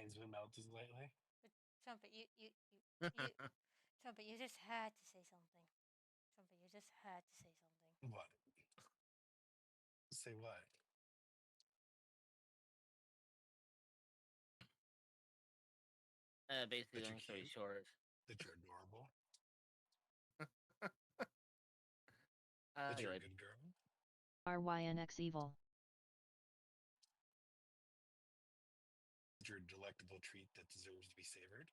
brain's been melted lately. But Trumpet, you, Trumpet, you just had to say something. Trumpet, you just had to say something. What? Say what? Basically, That you're long story cute? short. That you're adorable? That you're a Good. good girl? RYNX Evil. That you're a delectable treat that deserves to be savored?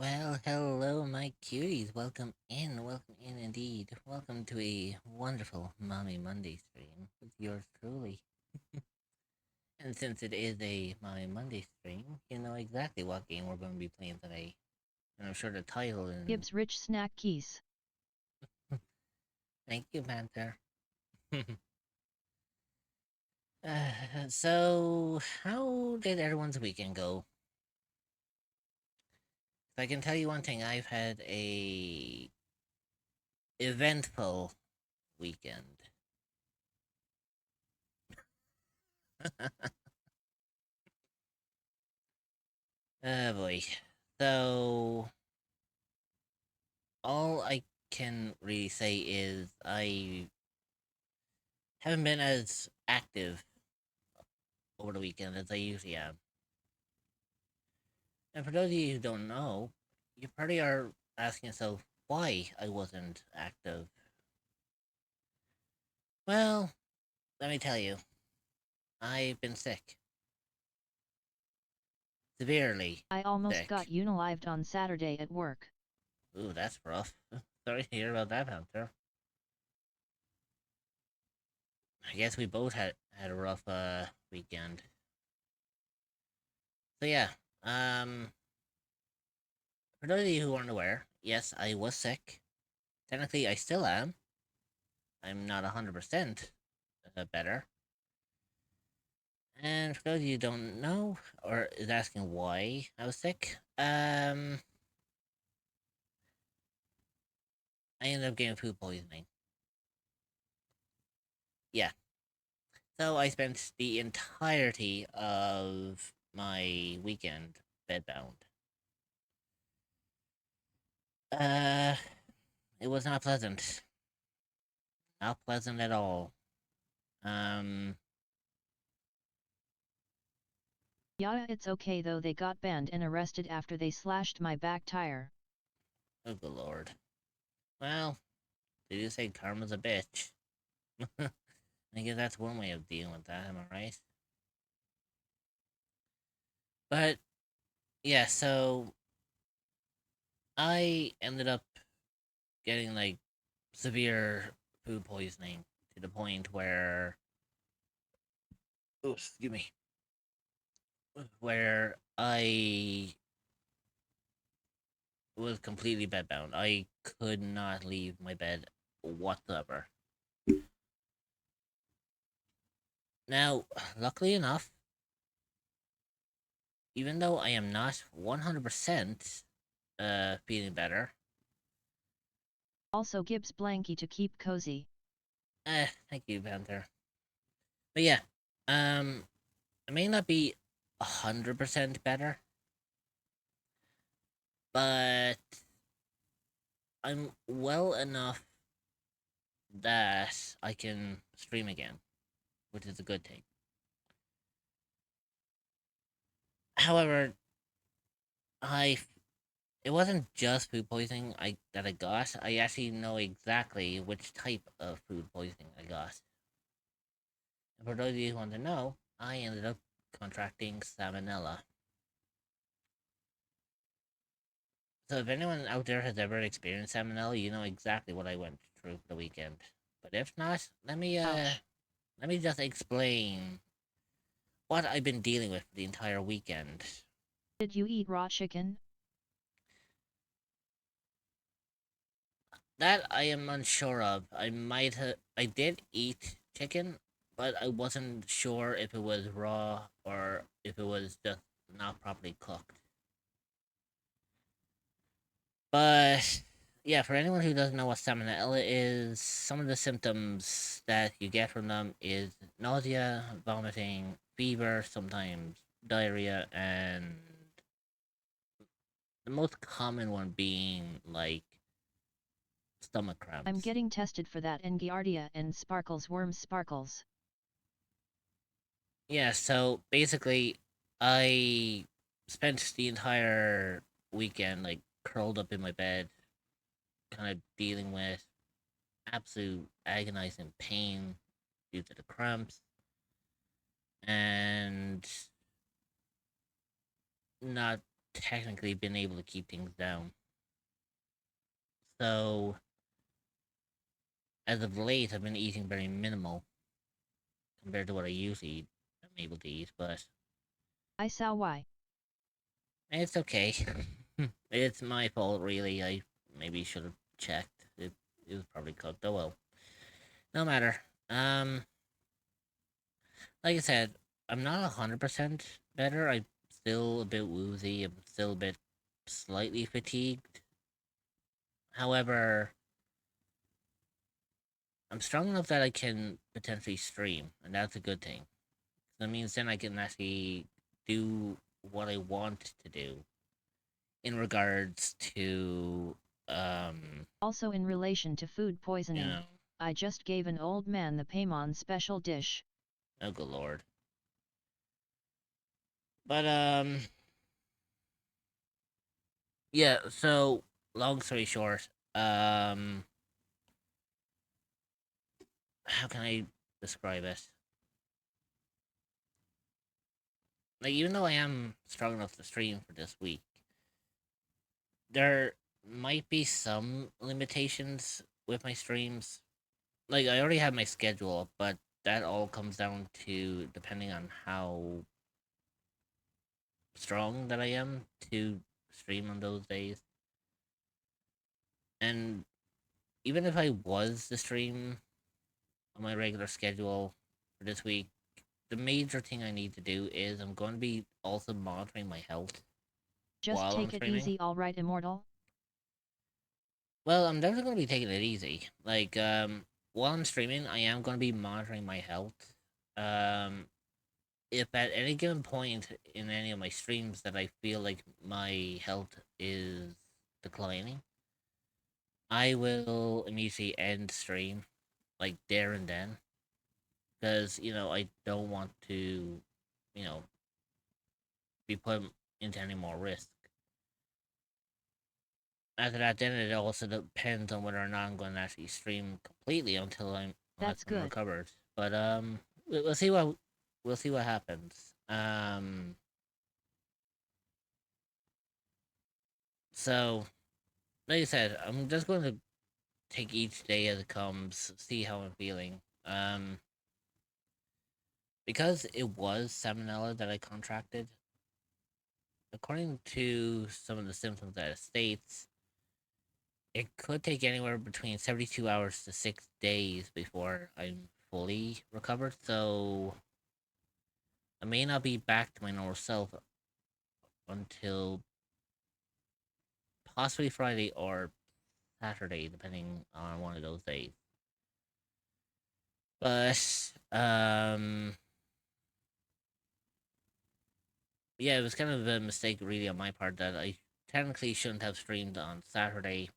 Well, hello, my cuties. Welcome in. Welcome in indeed. Welcome to a wonderful Mommy Monday stream with yours truly. And since it is a Mommy Monday stream, you know exactly what game we're going to be playing today. And I'm sure the title and... Gibbs Rich Snack Keys. Thank you, Panther. So, how did everyone's weekend go? I can tell you one thing, I've had a eventful weekend. Oh boy. So, all I can really say is I haven't been as active over the weekend as I usually am. And for those of you who don't know, you probably are asking yourself why I wasn't active. Well, let me tell you, I've been sick. Severely I almost sick. got unalived on Saturday at work. Ooh, that's rough. Sorry to hear about that, Panther. I guess we both had a rough weekend. So yeah, for those of you who aren't aware, yes, I was sick. Technically, I still am. I'm not 100% better. And for those of you who don't know, or is asking why I was sick, I ended up getting food poisoning. Yeah. So I spent the entirety of my weekend bedbound. It was not pleasant. Not pleasant at all. Yeah, it's okay though, they got banned and arrested after they slashed my back tire. Oh good lord. Well, they do say karma's a bitch. I guess that's one way of dealing with that, am I right? But, yeah, so I ended up getting, like, severe food poisoning to the point where... Oh, excuse me. Where I was completely bedbound. I could not leave my bed whatsoever. Now, luckily enough, even though I am not 100% feeling better. Also Gibbs Blanky to keep cozy. Thank you, Panther. But yeah, I may not be 100% better, but I'm well enough that I can stream again, which is a good thing. However, it wasn't just food poisoning that I got. I actually know exactly which type of food poisoning I got. And for those of you who want to know, I ended up contracting salmonella. So if anyone out there has ever experienced salmonella, you know exactly what I went through for the weekend. But if not, let me just explain what I've been dealing with for the entire weekend. Did you eat raw chicken? That I am unsure of. I did eat chicken, but I wasn't sure if it was raw or if it was just not properly cooked. But yeah, for anyone who doesn't know what salmonella is, some of the symptoms that you get from them is nausea, vomiting, fever, sometimes diarrhea, and the most common one being like stomach cramps. I'm getting tested for that in Giardia and Sparkles Worms Sparkles. Yeah, so basically I spent the entire weekend like curled up in my bed, kind of dealing with absolute agonizing pain due to the cramps and not technically been able to keep things down. So, as of late, I've been eating very minimal compared to what I usually am able to eat, but I saw why. it's okay. It's my fault, really. I maybe should have checked. It was probably cooked. Oh well. No matter. Like I said, I'm not 100% better. I'm still a bit woozy. I'm still a bit slightly fatigued. However, I'm strong enough that I can potentially stream, and that's a good thing. That means then I can actually do what I want to do in regards to, Also in relation to food you poisoning, know, I just gave an old man the Paimon special dish. oh good lord. But, yeah, so, long story short, how can I describe it? Like, even though I am strong enough to stream for this week, there might be some limitations with my streams. Like, I already have my schedule, but that all comes down to depending on how strong that I am to stream on those days. And even if I was to stream on my regular schedule for this week, the major thing I need to do is I'm going to be also monitoring my health Just while I'm take it streaming. easy, alright, Immortal? Well, I'm definitely going to be taking it easy. Like, while I'm streaming, I am going to be monitoring my health. If at any given point in any of my streams that I feel like my health is declining, I will immediately end stream, like there and then, because I don't want to, you know, be put into any more risk. After that, then it also depends on whether or not I'm going to actually stream completely unless That's I'm good. recovered. But we'll see what happens. So like I said, I'm just going to take each day as it comes, see how I'm feeling. Because it was salmonella that I contracted, according to some of the symptoms that it states, it could take anywhere between 72 hours to 6 days before I'm fully recovered. So I may not be back to my normal self until possibly Friday or Saturday, depending on one of those days. But yeah, it was kind of a mistake really on my part that I technically shouldn't have streamed on Saturday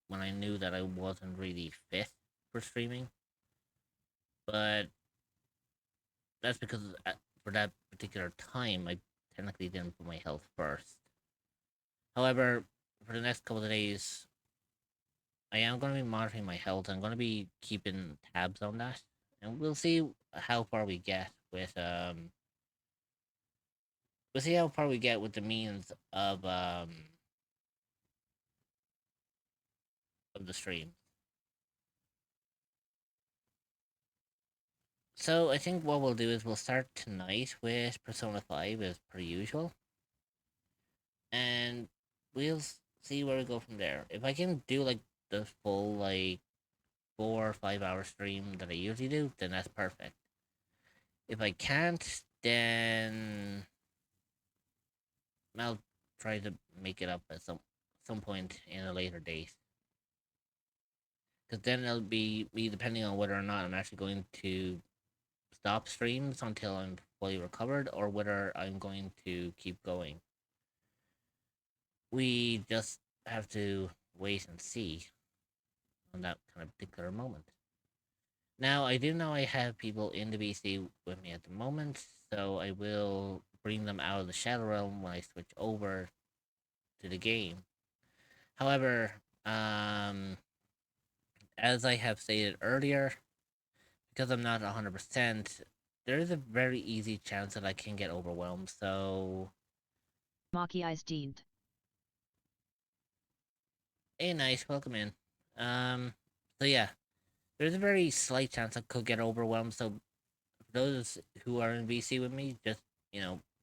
when I knew that I wasn't really fit for streaming. But that's because for that particular time, I technically didn't put my health first. However, for the next couple of days, I am going to be monitoring my health. I'm going to be keeping tabs on that, and we'll see how far we get with We'll see how far we get with the means of the stream. So I think what we'll do is we'll start tonight with Persona 5 as per usual. And we'll see where we go from there. If I can do like the full like 4 or 5 hour stream that I usually do, then that's perfect. If I can't, then I'll try to make it up at some point in a later date. Because then it'll be me depending on whether or not I'm actually going to stop streams until I'm fully recovered or whether I'm going to keep going. We just have to wait and see on that kind of particular moment. Now, I do know I have people in the BC with me at the moment, so I will bring them out of the Shadow Realm when I switch over to the game. However, as I have stated earlier, because I'm not 100%, there is a very easy chance that I can get overwhelmed, so Maki Eyes deed. Hey, nice. Welcome in. So yeah, there's a very slight chance I could get overwhelmed. So for those who are in VC with me, just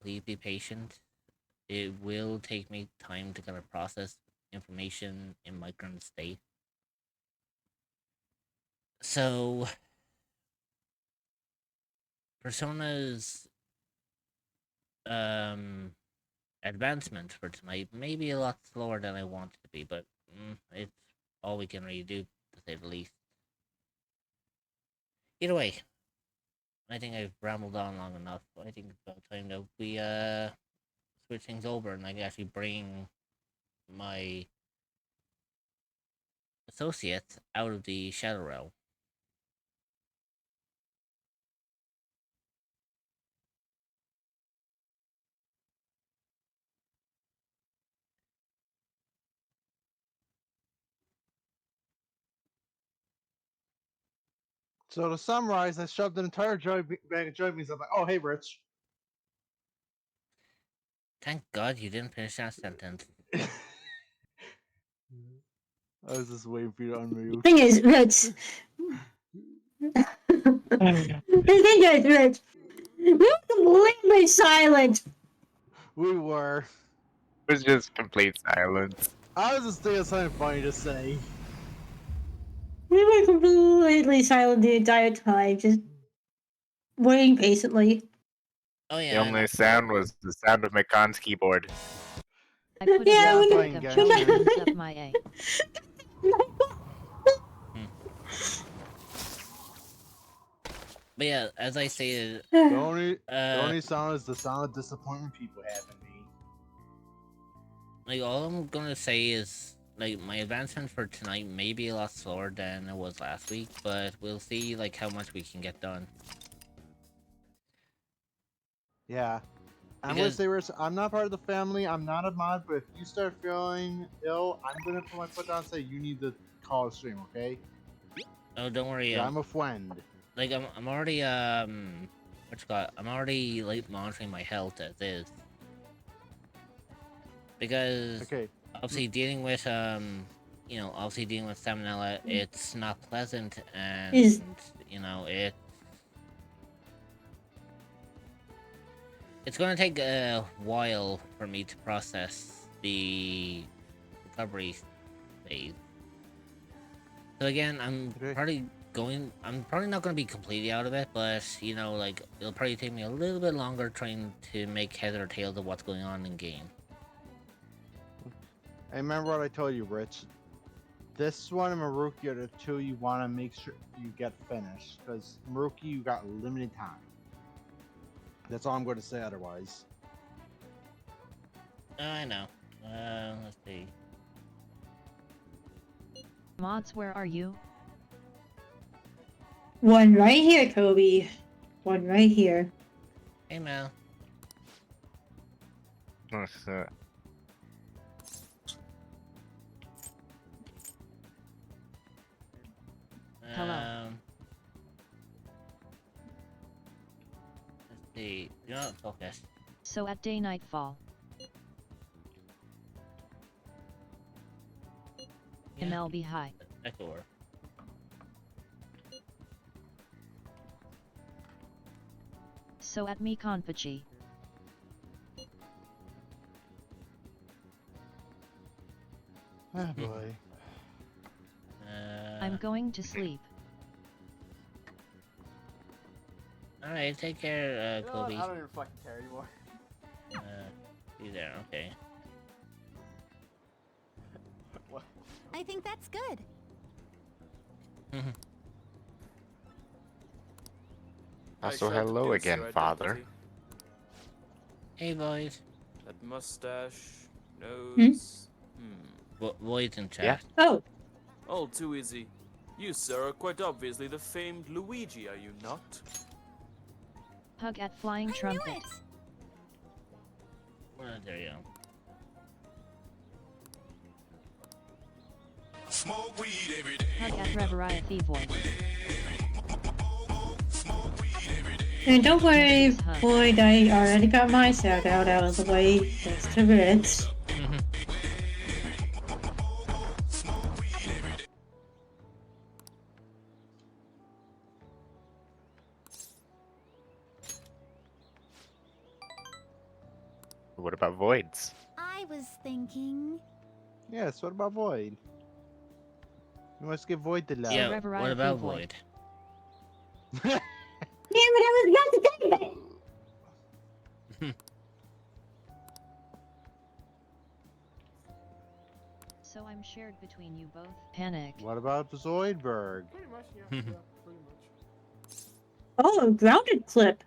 please be patient. It will take me time to kind of process information in my current state. So Persona's advancement for tonight may be a lot slower than I want it to be, but it's all we can really do, to say the least. Either way, I think I've rambled on long enough. I think it's about time that we switch things over and I can actually bring my associates out of the Shadow Realm. So to summarize, I shoved an entire bag of joy beans. I'm like, oh, hey, Rich. Thank God you didn't finish that sentence. I was just waiting for you to unmute. Thing is, Rich. The thing is, Rich. We were completely silent. We were. It was just complete silence. I was just thinking of something funny to say. We were completely silent the entire time, just waiting patiently. Oh The yeah. only sound was the sound of McConn's keyboard. I put Yeah, a we bag know- of we know- chickens up my A. But yeah, as I stated, The only sound is the sound of disappointment people have in me. like all I'm gonna say is like my advancement for tonight may be a lot slower than it was last week, but we'll see like how much we can get done. Yeah. I'm Because- gonna say, Rich, I'm not part of the family. I'm not a mod, but if you start feeling ill, I'm gonna put my foot down and say you need to call a stream, okay? Oh, don't worry. Yeah, I'm a friend. Like I'm already I'm already like monitoring my health as is. Because Okay. obviously dealing with obviously dealing with salmonella, it's not pleasant, and Is- it's gonna take a while for me to process the recovery phase. So again, I'm Okay. probably not gonna be completely out of it, but like it'll probably take me a little bit longer trying to make head or tails of what's going on in game. I remember what I told you, Rich. This one and Maruki are the two you want to make sure you get finished. Because Maruki, you got limited time. That's all I'm going to say otherwise. I know. Let's see. Mods, where are you? One right here, Kobe. One right here. Hey Mel. What's that? Hello. Let's see. Do not focus. So at day nightfall, MLB high. That could work. So at me Konpachi. Oh boy. I'm going to sleep. Alright, take care, Kobe. I don't even fucking care anymore. Be there, okay. What? I think that's good. Also, I shall hello deduce again, your father. identity. Hey boys. That mustache, nose. Void in chat. Yeah. Oh, All too easy. You, sir, are quite obviously the famed Luigi, are you not? Hug at flying I trumpet. knew it. There you go. Hug at Reveriathy voice. and don't worry, Boyd. I already got my shout out of the way. Just to Rich. What about voids? I was thinking. Yes, what about Void? You must give Void the love. Yeah, Forever I what about approve Void? Damn it, I was about to say that! So I'm shared between you both. Panic. What about the Zoidberg? Pretty much, yeah. Yeah, pretty much. Oh, a grounded clip.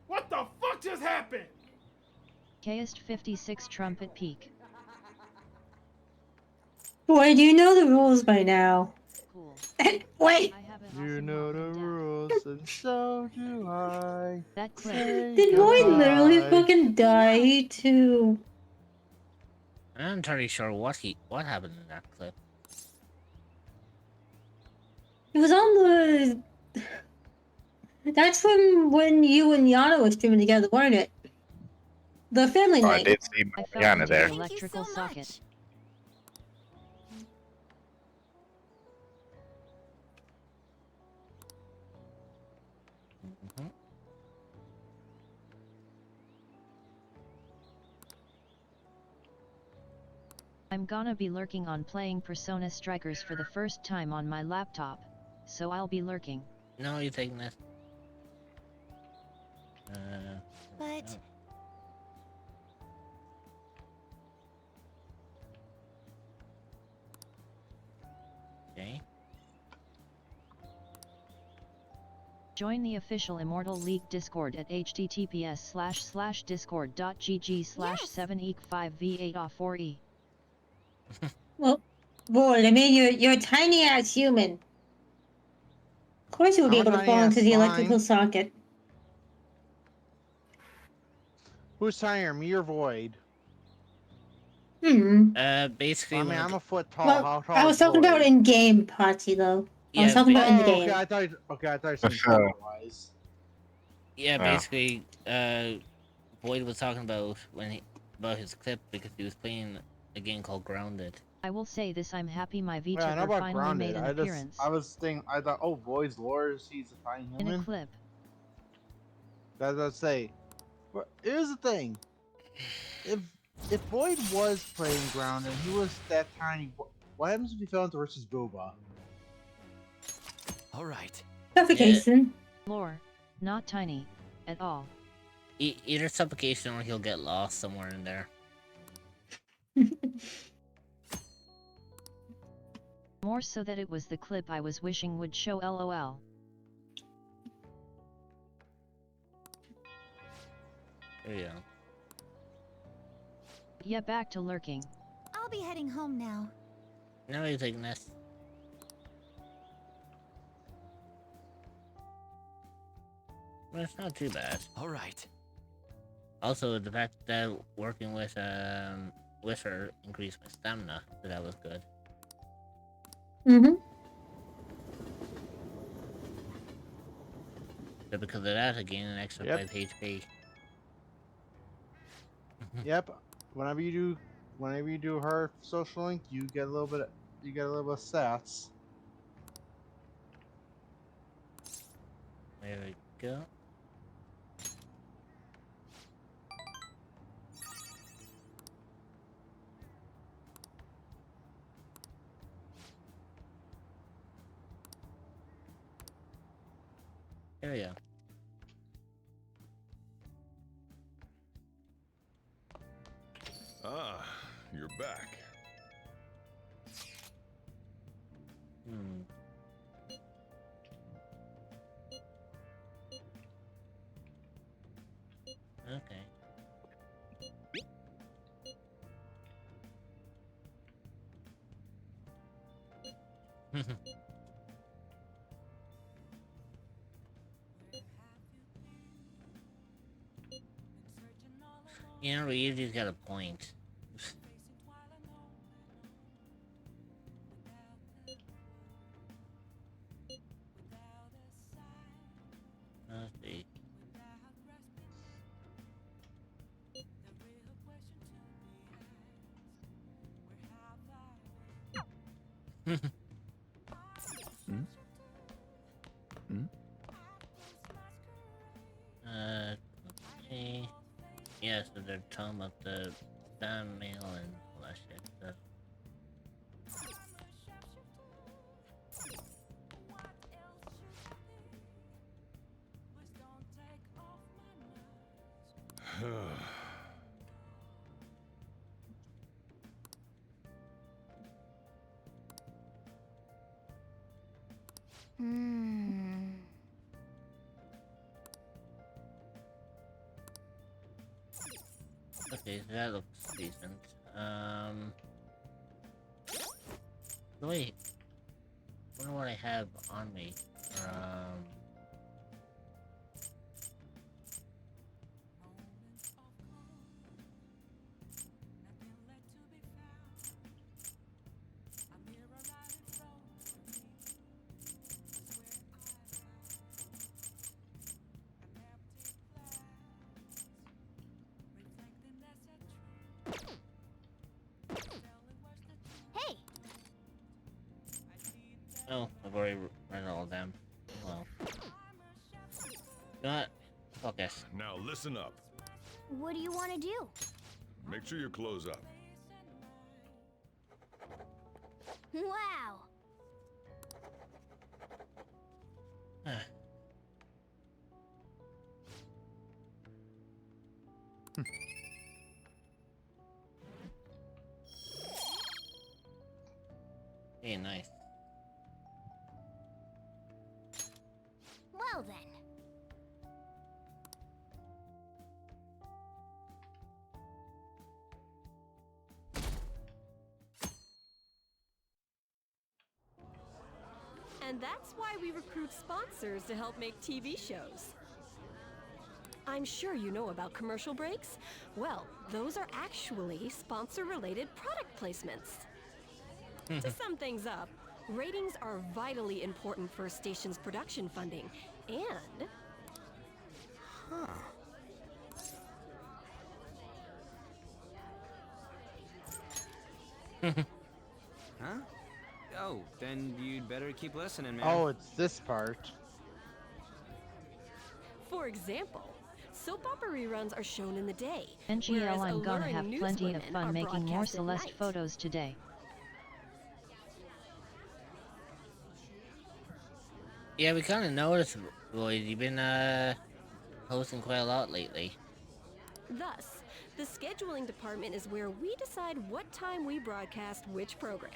What the fuck just happened? Kist 56 trumpet peak. Boy, do you know the rules by now? Cool. Wait, I have an You awesome know mom the and dad. rules, and so do I. That clip. Say did Void literally goodbye. fucking die to... I'm not entirely sure what happened in that clip. It was on the... That's from when you and Yana were streaming together, weren't it? The family Oh, I night. did see I fell Mariana into there. the Thank you electrical so socket. much. Mhm. I'm gonna be lurking on playing Persona Strikers for the first time on my laptop, so I'll be lurking. No, you're taking this. But oh. Okay. Join the official Immortal League Discord at https://discord.gg/7eek5v8off4e. Well, Void, I mean, you're a tiny ass human. Of course you would be I'm a able to tiny fall ass into the slime. electrical socket. Who's higher, me or Void? Basically, I mean, when it I'm a foot tall. Well, How tall I is was talking about Void? in-game, Patsy, though. I was Yeah, talking about in the Oh, game. okay. I thought you said Sure. otherwise. yeah, Oh. basically, Void was talking about about his clip because he was playing a game called Grounded. I will say this: I'm happy my Wait, I know VTuber about finally Grounded. made an appearance. I thought, oh, Void's lore is he's a tiny In a human. clip. That's what I say. But here's the thing: if Void was playing Grounded, he was that tiny. What happens if he fell into versus Booba? All right. Suffocation. Lore. Not tiny. At all. Either suffocation or he'll get lost somewhere in there. More so that it was the clip I was wishing would show LOL. There you go. Yeah, back to lurking. I'll be heading home now. Now you're taking this. Well, it's not too bad. All right. Also, the fact that working with her increased my stamina, so that was good. Mm-hmm. So because of that, I gained an extra Yep. 5 HP. Yep. Whenever you do her social link, you get a little bit of stats. There we go. There we go. Ah, you're back. Hmm. Okay. You know, Ryuji's got a point. Let's see. Okay. Yeah, so they're talking about the fan mail and all that shit. So. Hmm. Okay, so that looks decent. Wait. Wonder what I have on me. Hey, Oh, I've already read all of them. Well. You know what? Focus. Now listen up. what do you want to do? Make sure your clothes up. Wow. Hey, nice. Well then. And that's why we recruit sponsors to help make TV shows. I'm sure you know about commercial breaks. Well, those are actually sponsor-related product placements. To sum things up, ratings are vitally important for a station's production funding, and... Huh? Oh, then you'd better keep listening, man. Oh, it's this part. For example, soap opera reruns are shown in the day. NGL, whereas I'm gonna have alluring plenty of newswomen fun are making more broadcast at Celeste night. photos today. Yeah, we kind of noticed, Lloyd. You've been hosting quite a lot lately. Thus, the scheduling department is where we decide what time we broadcast which program.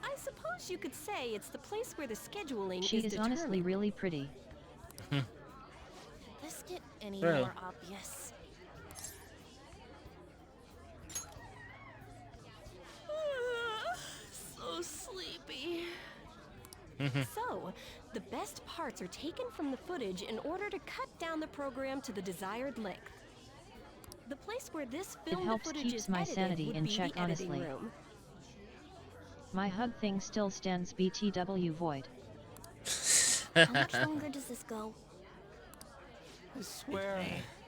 I suppose you could say it's the place where the scheduling She is honestly determined. really pretty. Did this get any True. more obvious? So sleepy. So, the best parts are taken from the footage in order to cut down the program to the desired length. The place where this It film helps footage keeps is my edited sanity would in be check, the editing honestly. room. My hug thing still stands BTW void. How much longer does this go? I swear,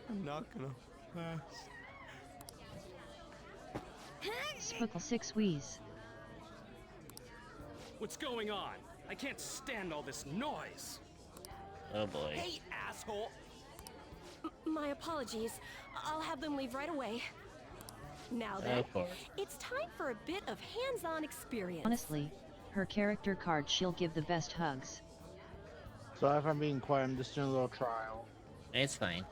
I'm not gonna last. Spookle 6 wheeze. What's going on? I can't stand all this noise. Oh boy. Hey, asshole! My apologies. I'll have them leave right away. Now then, Of course. it's time for a bit of hands-on experience. Honestly, her character card she'll give the best hugs. So if I'm being quiet, I'm just doing a little trial. It's fine.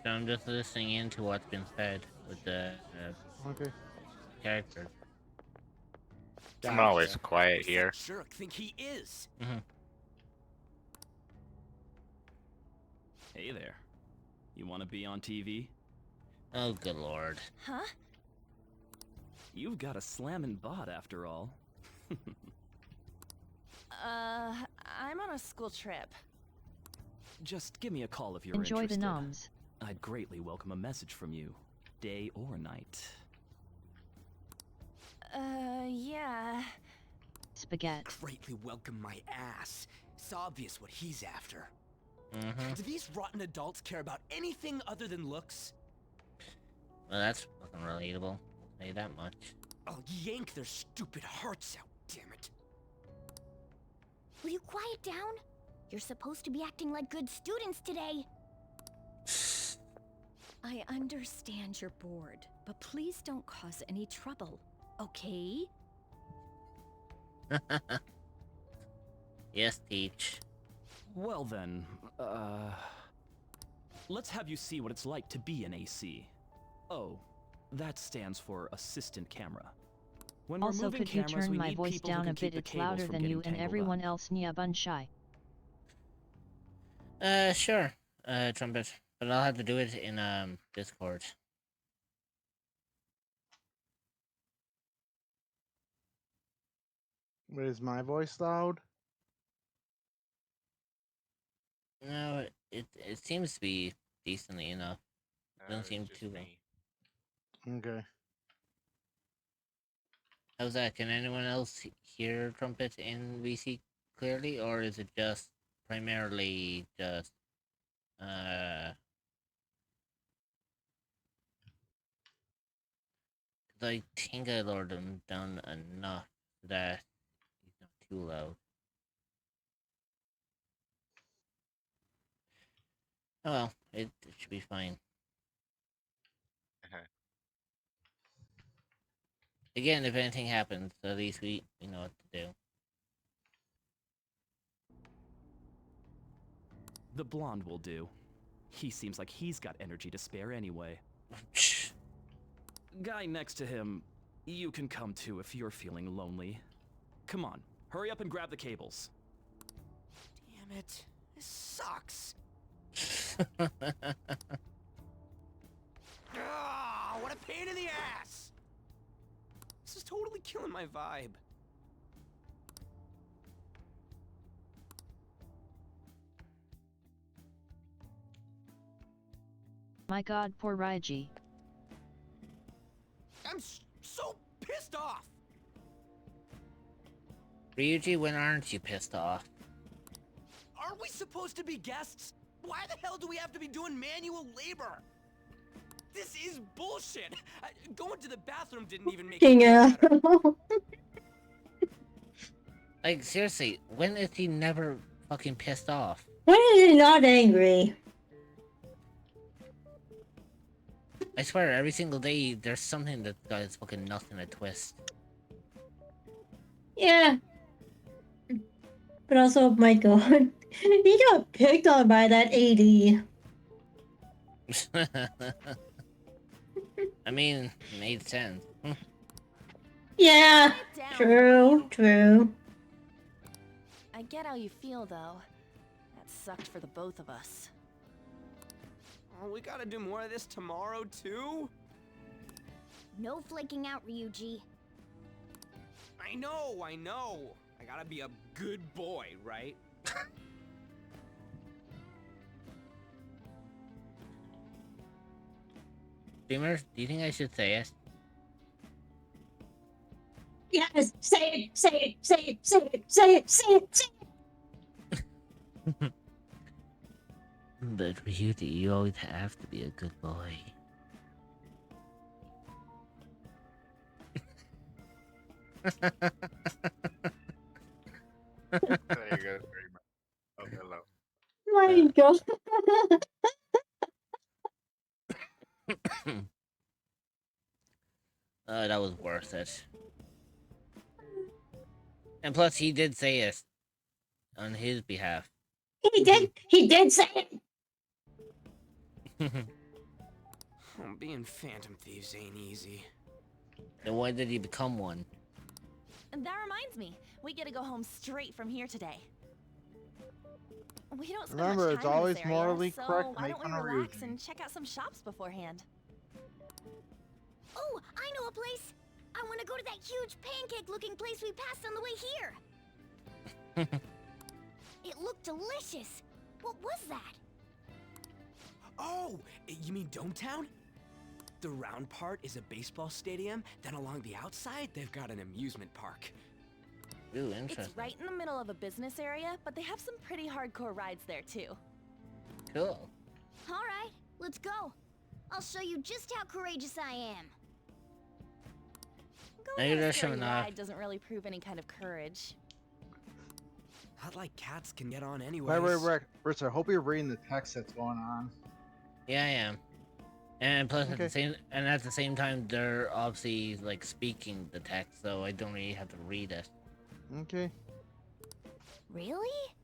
So I'm just listening into what's been said with the Okay. character. I'm always quiet here. Jerk, think he is. Hey there. You want to be on TV? Oh, good lord. Huh? You've got a slammin' bot after all. I'm on a school trip. Just give me a call if you're Enjoy the interested. noms. I'd greatly welcome a message from you, day or night. Yeah. Spaghetti. Greatly welcome my ass. It's obvious what he's after. Mm-hmm. Do these rotten adults care about anything other than looks? Well, that's fucking relatable. I'll say that much. I'll yank their stupid hearts out, damn it. Will you quiet down? You're supposed to be acting like good students today. I understand you're bored, but please don't cause any trouble, okay? Yes, Teach. Well then, let's have you see what it's like to be an AC. Oh, that stands for assistant camera. When we're Also, moving could you cameras, turn we my need voice people who down can a keep bit? the It's cables louder from than getting you and tangled everyone up. else, Nia Bunshai. Sure, Trumpet. But I'll have to do it in, Discord. But is my voice loud? No, it seems to be decently enough. Doesn't seem too low. Okay. How's that? Can anyone else hear Trumpet in VC clearly, or is it just primarily just uh? 'Cause I think I lowered him down enough that he's not too loud. Oh well, it should be fine. Again, if anything happens, at least we know what to do. The blonde will do. He seems like he's got energy to spare anyway. Guy next to him, you can come too if you're feeling lonely. Come on, hurry up and grab the cables. Damn it. This sucks. Ah, what a pain in the ass! This is totally killing my vibe. My god, poor Raiji. I'm so pissed off! Ryuji, when aren't you pissed off? Aren't we supposed to be guests? Why the hell do we have to be doing manual labor? This is bullshit! Going to the bathroom didn't even make it better. Like, seriously, when is he never fucking pissed off? When is he not angry? I swear, every single day there's something that got his fucking nuts in a twist. Yeah. But also, my god, he got picked on by that AD. I mean, it made sense. Yeah, true. I get how you feel, though. That sucked for the both of us. Oh, we gotta do more of this tomorrow, too? No flaking out, Ryuji. I know. I gotta be a good boy, right? Dreamer, do you think I should say it? Yes, say it. But Ryuji, you always have to be a good boy. There you go. Oh, hello. My god. That was worth it. And plus, he did say it on his behalf. He did say it. Oh, being Phantom Thieves ain't easy. Then why did he become one? And that reminds me, we get to go home straight from here today. We don't spend Remember, much it's time in always this area, morally so correct to why make don't we fun of relax Ryuji. and check out some shops beforehand? Oh, I know a place. I want to go to that huge pancake-looking place we passed on the way here. It looked delicious. What was that? Oh, you mean Dometown? The round part is a baseball stadium, then along the outside, they've got an amusement park. Ooh, It's interesting. right in the middle of a business area, but they have some pretty hardcore rides there too. Cool. All right, let's go. I'll show you just how courageous I am. Now Going you're on a just scary showing off. ride doesn't really prove any kind of courage. Not like cats can get on anyways. Wait, Rich, I hope you're reading the text that's going on. Yeah, I am. And plus, Okay. at the same time, they're obviously like speaking the text, so I don't really have to read it. Okay. Really?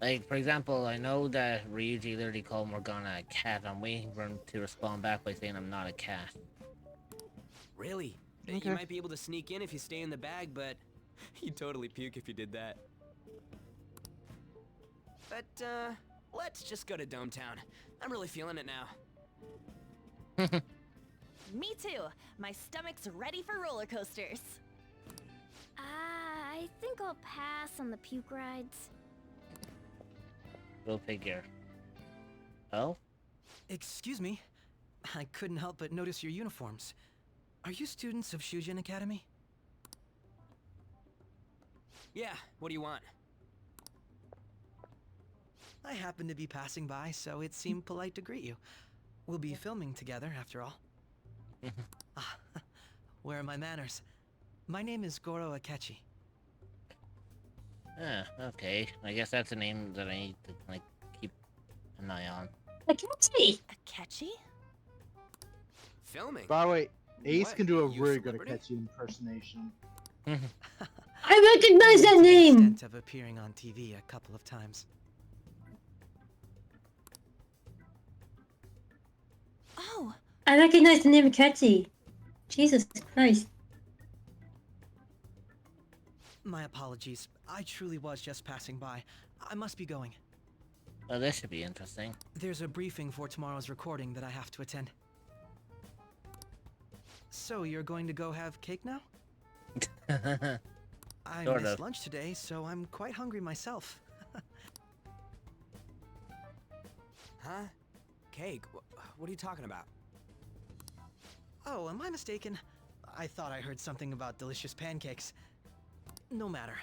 Like, for example, I know that Ryuji literally called Morgana a cat. I'm waiting for him to respond back by saying I'm not a cat. Really? Okay. You might be able to sneak in if you stay in the bag, but you'd totally puke if you did that. But, let's just go to Dome Town. I'm really feeling it now. Me too. My stomach's ready for roller coasters. I think I'll pass on the puke rides. Go figure. Oh? Excuse me. I couldn't help but notice your uniforms. Are you students of Shujin Academy? Yeah, what do you want? I happened to be passing by, so it seemed polite to greet you. We'll be filming together, after all. Ah, where are my manners? My name is Goro Akechi. Ah, okay. I guess that's a name that I need to, like, keep an eye on. Akechi! Akechi? Filming? By the way, Ace What? can do a You really good celebrity? Akechi impersonation. I recognize that name! Extent of appearing on TV a couple of times. Oh, I recognize the name Akechi. Jesus Christ. My apologies. I truly was just passing by. I must be going. Oh, this should be interesting. There's a briefing for tomorrow's recording that I have to attend. So, you're going to go have cake now? I Sort missed of. lunch today, so I'm quite hungry myself. Huh? Cake? What are you talking about? Oh, am I mistaken? I thought I heard something about delicious pancakes. No matter.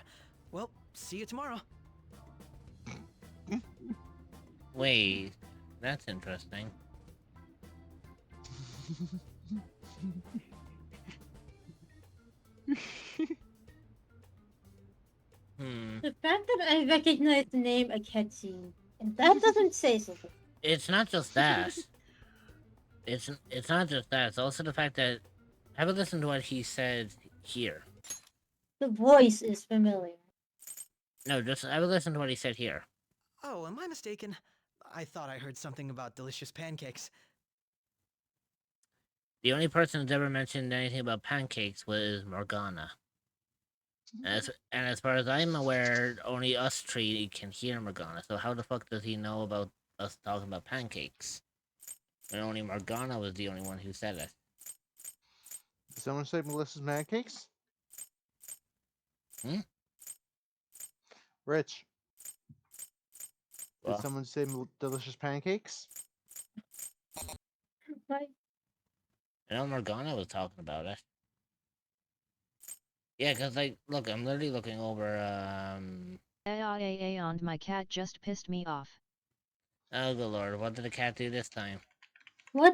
Well, see you tomorrow. Wait, that's interesting. The fact that I recognize the name Akechi, and that doesn't say something. It's not just that. It's not just that. It's also the fact that have a listen to what he said here. The voice is familiar. No, just have a listen to what he said here. Oh, am I mistaken? I thought I heard something about delicious pancakes. The only person who's ever mentioned anything about pancakes was Morgana. And as far as I'm aware, only us three can hear Morgana. So how the fuck does he know about us talking about pancakes? And only Morgana was the only one who said it. Did someone say Melissa's pancakes? Hmm? Rich. Did Well, someone say delicious pancakes? Right. I know Morgana was talking about it. Yeah, cause like, look, I'm literally looking over. And my cat just pissed me off. Oh good lord, what did the cat do this time? What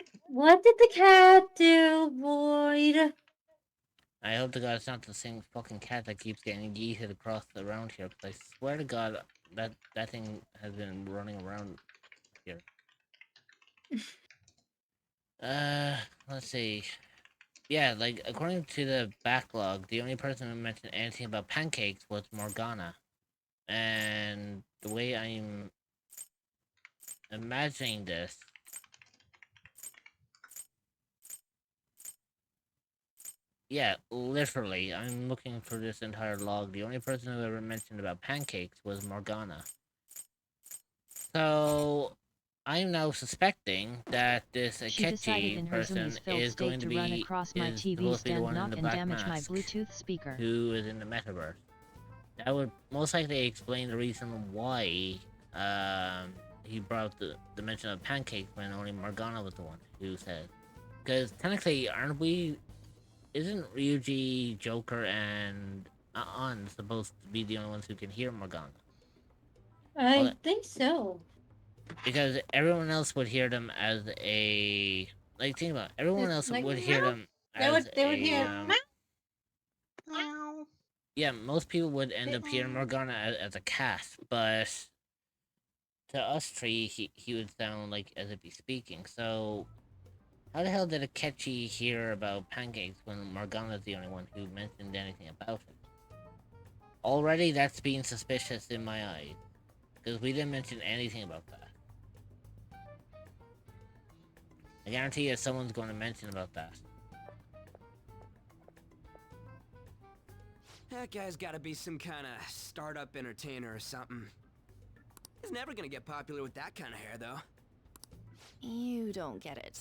did the cat do, Boyd? I hope to God it's not the same fucking cat that keeps getting yeeted across around here. Because I swear to God that thing has been running around here. Let's see. Yeah, like according to the backlog, the only person who mentioned anything about pancakes was Morgana, and the way I'm imagining this. Yeah, literally, I'm looking for this entire log. The only person who ever mentioned about pancakes was Morgana. So, I'm now suspecting that this She decided Akechi in her person Zoomies filled is state going to to run be across my is TV supposed to be the stand, one in knock the and black damage my mask Bluetooth speaker. who is in the metaverse. That would most likely explain the reason why he brought up the mention of pancakes when only Morgana was the one who said. Because technically, aren't we? Isn't Ryuji, Joker, and An supposed to be the only ones who can hear Morgana? I think so. Because everyone else would hear them as a like. Think about it, everyone else Like, would hear meow. them They as would hear Meow. yeah. Most people would end up hearing Morgana as a cat, but to us three, he would sound like as if he's speaking. So, how the hell did Akechi hear about pancakes when Morgana's the only one who mentioned anything about it? Already, that's being suspicious in my eyes, because we didn't mention anything about that. I guarantee you, someone's going to mention about that. That guy's gotta be some kind of startup entertainer or something. He's never gonna get popular with that kind of hair, though. You don't get it.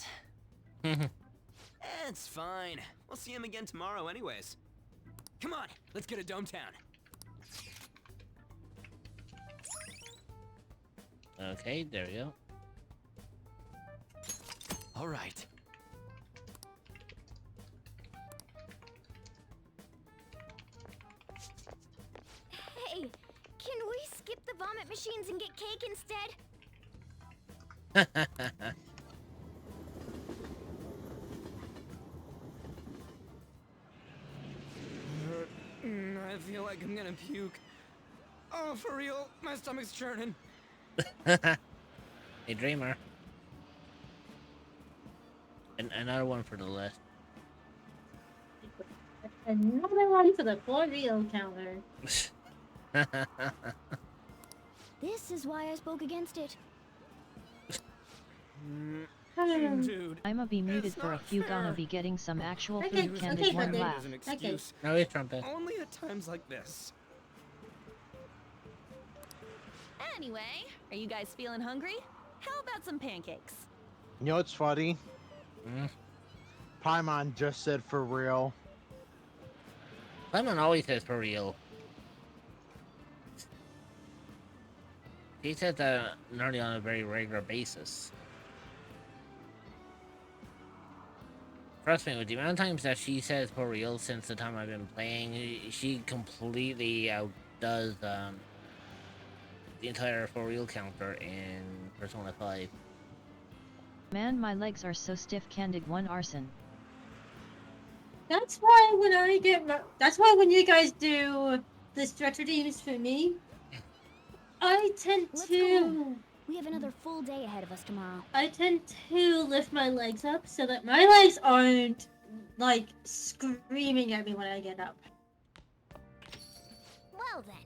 It's fine. We'll see him again tomorrow anyways. Come on, let's get to Dometown. Okay, there we go. All right. Hey, can we skip the vomit machines and get cake instead? I feel like I'm gonna puke. Oh, for real? My stomach's churning. A dreamer. Another one for the list. Another one for the for real counter. This is why I spoke against it. Dude, I'ma be muted for a few. Gonna be getting some actual food. Candid one laugh. No, it's trumpet. Only at times like this. Anyway, are you guys feeling hungry? How about some pancakes? You know what's funny? Paimon just said for real. Paimon always says for real. He says that nearly on a very regular basis. Trust me, with the amount of times that she says for real since the time I've been playing, she completely outdoes the entire for real counter in Persona 5. Man, my legs are so stiff. Candid one arson. That's why when I get, that's why when you guys do the stretcher teams for me, I tend Let's to. go home. We have another full day ahead of us tomorrow. I tend to lift my legs up so that my legs aren't like screaming at me when I get up. Well then.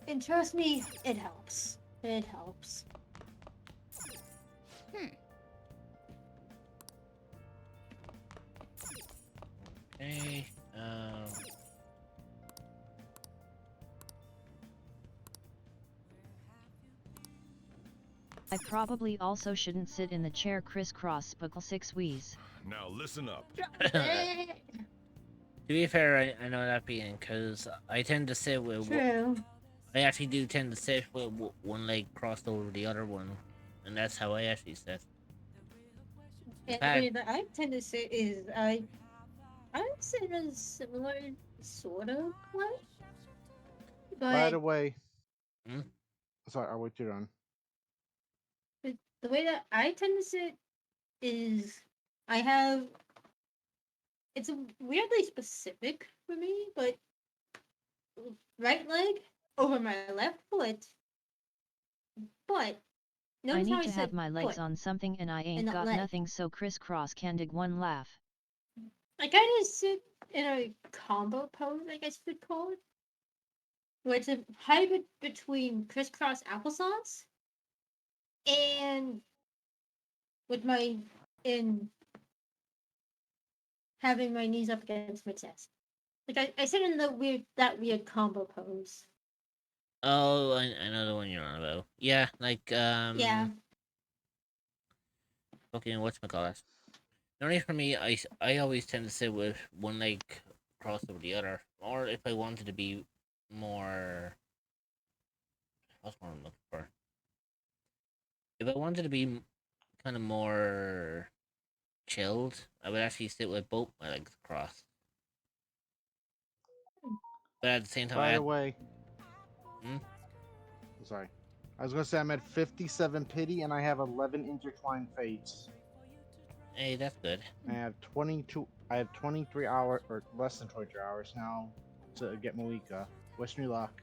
And trust me, it helps. It helps. Okay, I probably also shouldn't sit in the chair crisscross buckle 6 wheeze. Now listen up. To be fair, I know that being because I tend to sit with. True. I actually do tend to sit with one leg crossed over the other one, and that's how I actually sit. And the way that I tend to sit is I sit in a similar sort of way. By the But way, sorry, I'll wait till you're done. the way that I tend to sit is I have. It's weirdly specific for me, but right leg over my left foot. But I notice how need to said have my legs foot on something and I ain't not got leg. nothing, so crisscross. Candid one laugh. I kind of sit in a combo pose, I guess you could call it, where it's a hybrid between crisscross applesauce and with my having my knees up against my chest. Like I sit in that weird combo pose. Oh, I know the one you're on about. Yeah, like Yeah. Fucking whatchamacallit. Normally for me, I always tend to sit with one leg crossed over the other, or if I wanted to be more, what's what I'm looking for? If I wanted to be kind of more chilled, I would actually sit with both my legs crossed. But at the same time, By the way, Hmm? sorry, I was gonna say I'm at 57 pity and I have 11 intertwined fates. Hey, that's good. I have 22. I have 23 hours or less than 23 hours now to get Malika. Wish me luck.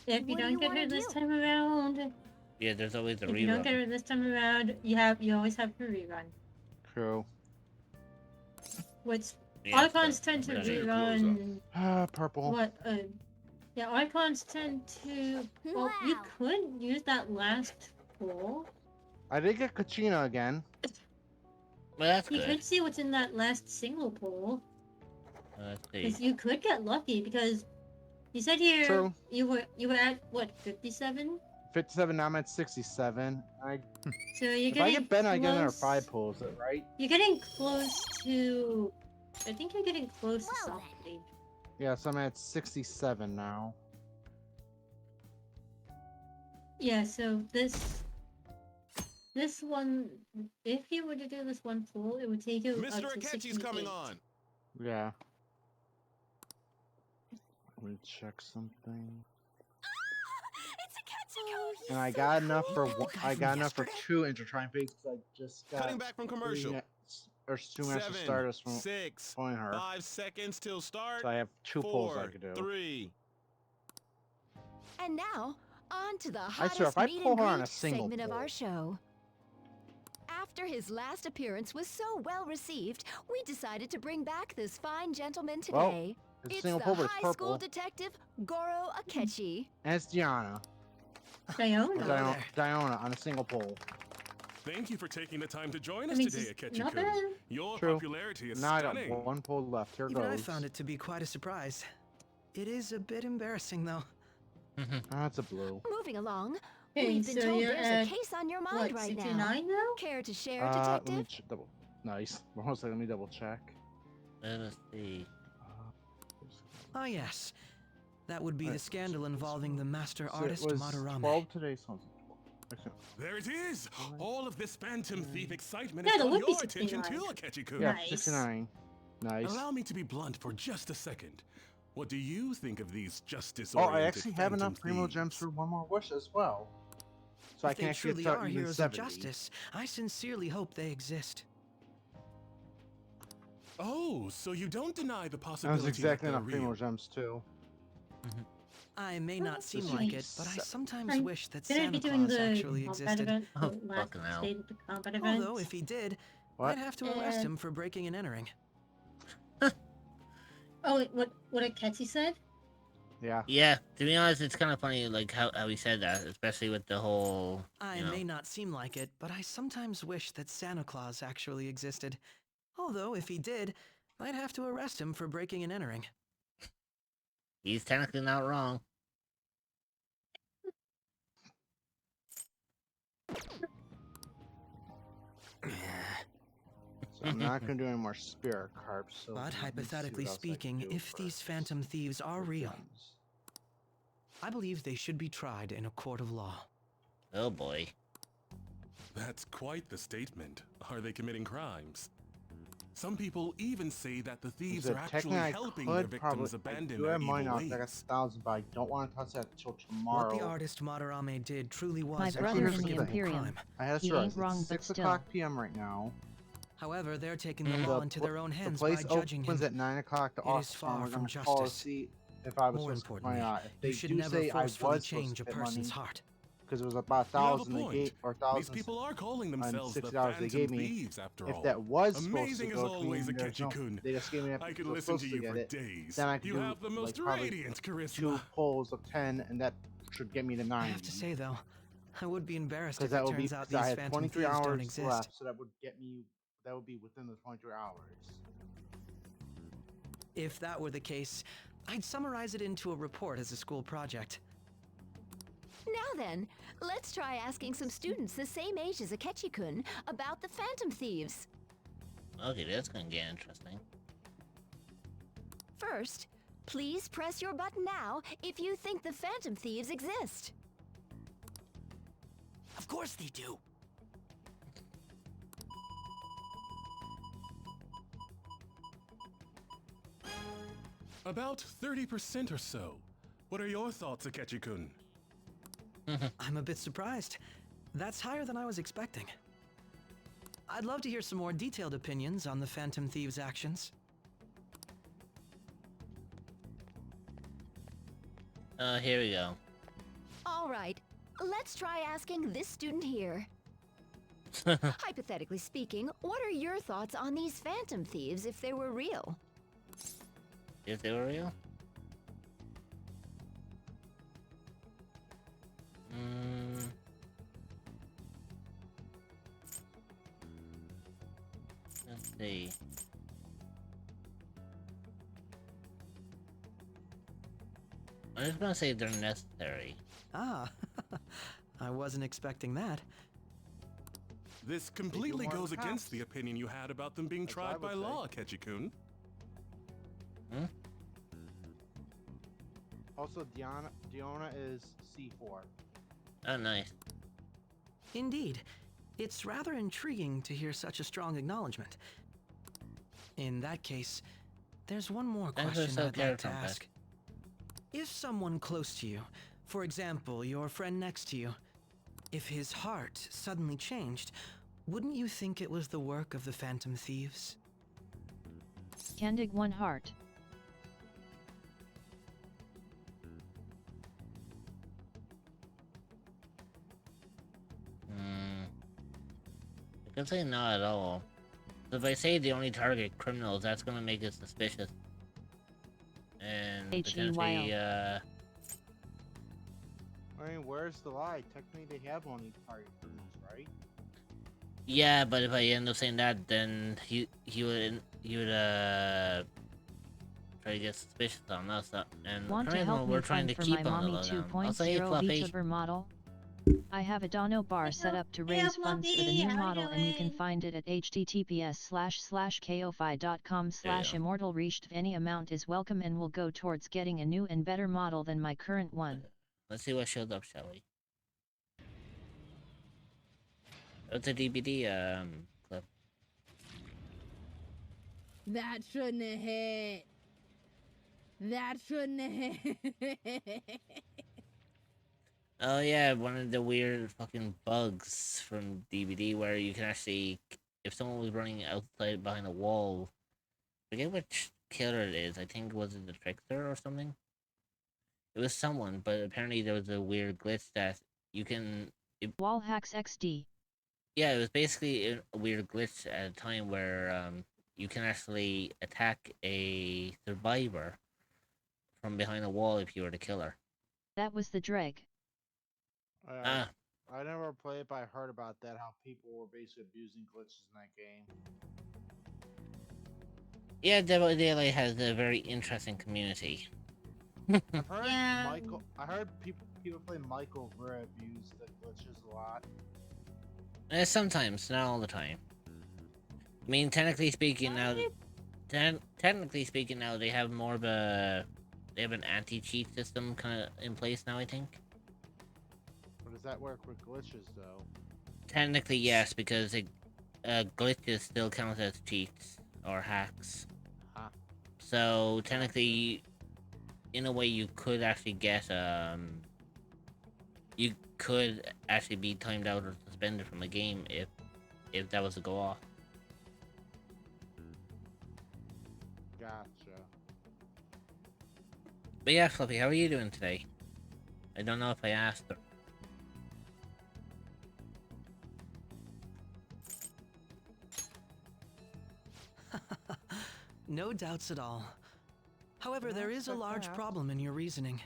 If you What do don't you get her wanna this do? time around, Yeah, there's always a if you don't get rerun. her this time around, you always have to rerun. True. Which Yeah, Archons so tend to I'm gonna- rerun. Purple. What? Yeah, Archons tend to. Well, you Wow. could use that last pull. I did get Kachina again. Well, that's You good. could see what's in that last single pull. Let's see. Because you could get lucky because you said here True. you were at what 57. 57. Now I'm at 67. So you're If getting I get Ben, I get another close- 5 pulls. Is that right? You're getting close to. I think you're getting close to something. Yeah. So I'm at 67 now. Yeah. So this one, if you were to do this one pull, it would take you up Mr. to Akechi's coming 68. on. Yeah. Let me check something. It's a And I got enough for one, I got enough for 2 intertrying pigs because I just got Cutting back from commercial. 3 minutes, or 2 minutes to 7, start us from 6, pulling her. 5 seconds till start. So I have 2 pulls I 4, could do. 3. And now, on to the I hottest swear, if I meet pull and her on greet a single segment of pull- our show. After his last appearance was so well received, we decided to bring back this fine gentleman Well, today. it's a It's single the pull, but it's high school purple. detective Goro Akechi. And it's Diana. Diona. Diona on a single pull. Thank you for taking the time to join I us mean, today, it's Akechi-kun. not bad. Your True. popularity is Now I stunning. got 1 pull left. Here Even I goes. found it to be quite a surprise. It is a bit embarrassing, though. That's a blue. Moving along, Okay, we've been so told you're there's at, a case on your mind what, right now. 69 now? Care to share, Let me detective? double. Nice. Hold on a second, let me double check. Let us see. Ah, yes. That would be the Alright, scandal involving the master So artist it was Madarame. 12 today. So There it is! All of this Phantom Thief excitement Yeah, has there caught would be your attention 69. too, Akechi-kun. yeah, Nice. 69. Nice. Allow me to be blunt for just a second. What do you think of these Oh, justice-oriented I actually have enough Phantom Primo Thieves? Gems for 1 more wish as well. So I If can they actually truly start are even heroes 70. of justice, I sincerely hope they exist. Oh, so you don't deny the That possibility was exactly that they're enough Primo real. Gems too. I may not seem This like is it, but I sometimes I'm wish that gonna Santa be doing Claus the actually combat existed. event, Oh, the last fucking hell. stage of the combat event. Although, if he did, What? I'd have to arrest him for breaking and entering. Oh, wait, what Akechi said? Yeah. Yeah, to be honest, it's kind of funny, like how he said that, especially with the whole. I you know, may not seem like it, but I sometimes wish that Santa Claus actually existed. Although, if he did, I'd have to arrest him for breaking and entering. he's technically not wrong. So I'm not gonna do any more spirit carps. So But let me see hypothetically what else I can speaking, do if these first. phantom thieves are For real, gems. I believe they should be tried in a court of law. Oh boy. That's quite the statement. Are they committing crimes? Some people even say that the thieves So are actually technically I helping their could victims probably- I abandon do their have mine evil out. I got ways. 1,000, but I don't want to touch that until tomorrow. What the artist Madarame did truly was My an brother in the unforgivable Imperium. crime. I had He to ain't wrong, It's but 6 still. o'clock p.m. right now. However, they're taking the law into their own hands the by place judging opens him. at 9 o'clock. The It is office far we're from gonna call to justice. see if I was More supposed to importantly, if they you should do never say I was forcefully supposed change to a get person's money, heart. because it was about You have a 1,000 they point. gave, or These 1,000 people are calling and themselves the $60 they Phantom gave me. Thieves, after If all. that was supposed Amazing to as go to me, always, and there's no, Akechi-kun. they just gave me I could was listen to supposed you get for it, days. Then I could You do have the most like probably radiant 2 charisma. pulls of 10, and that should get me to 90. I have to say, though, I would be embarrassed Because if that it would be turns out because I these had phantom 23 thieves don't hours exist. left, so that would get me. That would be within the 23 hours. If that were the case, I'd summarize it into a report as a school project. Now then, let's try asking some students the same age as Akechi-kun about the Phantom Thieves. Okay, that's gonna get interesting. First, please press your button now if you think the Phantom Thieves exist. Of course they do. About 30% or so. What are your thoughts, Akechi-kun? I'm a bit surprised. That's higher than I was expecting. I'd love to hear some more detailed opinions on the Phantom Thieves' actions. Here we go. All right, let's try asking this student here. Hypothetically speaking, what are your thoughts on these Phantom Thieves if they were real? If they were real? Let's see. I'm just gonna say they're necessary. Ah, I wasn't expecting that. This completely goes against the opinion you had about them being tried by law, Ketchikun. Hmm? Also, Diona is C4. Oh, nice. Indeed. It's rather intriguing to hear such a strong acknowledgement. In that case, there's one more question I'd like to ask. If someone close to you, for example, your friend next to you, if his heart suddenly changed, wouldn't you think it was the work of the Phantom Thieves? Candig one heart. I could say not at all. So if I say they only target criminals, that's gonna make it suspicious. And potentially, I mean, where's the lie? Technically, they have only target criminals, right? yeah, but if I end up saying that, then he would try to get suspicious on us. And Want to apparently help we're me trying to find for keep my on the mommy lowdown. Also, hey, 2.0 Fluffy. VTuber model? I have a Dono bar set up to raise funds for the new model, and you can find it at https://ko-fi.com/immortal reached. Any amount is welcome and will go towards getting a new and better model than my current one. Let's see what shows up, shall we? What's a DBD clip? That shouldn't have hit. That shouldn't have hit. Oh yeah, one of the weird fucking bugs from DBD where you can actually, if someone was running outside behind a wall, I forget which killer it is. I think was it the Trickster or something. It was someone, but apparently there was a weird glitch that you can. Wall hacks XD. Yeah, it was basically a weird glitch at a time where you can actually attack a survivor from behind a wall if you were the killer. That was the Dreg. I never played, but I heard about that, how people were basically abusing glitches in that game. Yeah, Dead by Daylight has a very interesting community. I've heard I heard people play Michael Vera abuse the glitches a lot. Sometimes, not all the time. I mean, technically speaking, now they have more of a an anti-cheat system kind of in place now. I think. But does that work with glitches though? Technically, yes, because glitches still count as cheats or hacks. Huh. So technically, in a way, you could actually get you could actually be timed out or suspended from a game if that was to go off. Gotcha. But yeah, Fluffy, how are you doing today? I don't know if I asked her. No doubts at all. However, there is a large problem in your reasoning.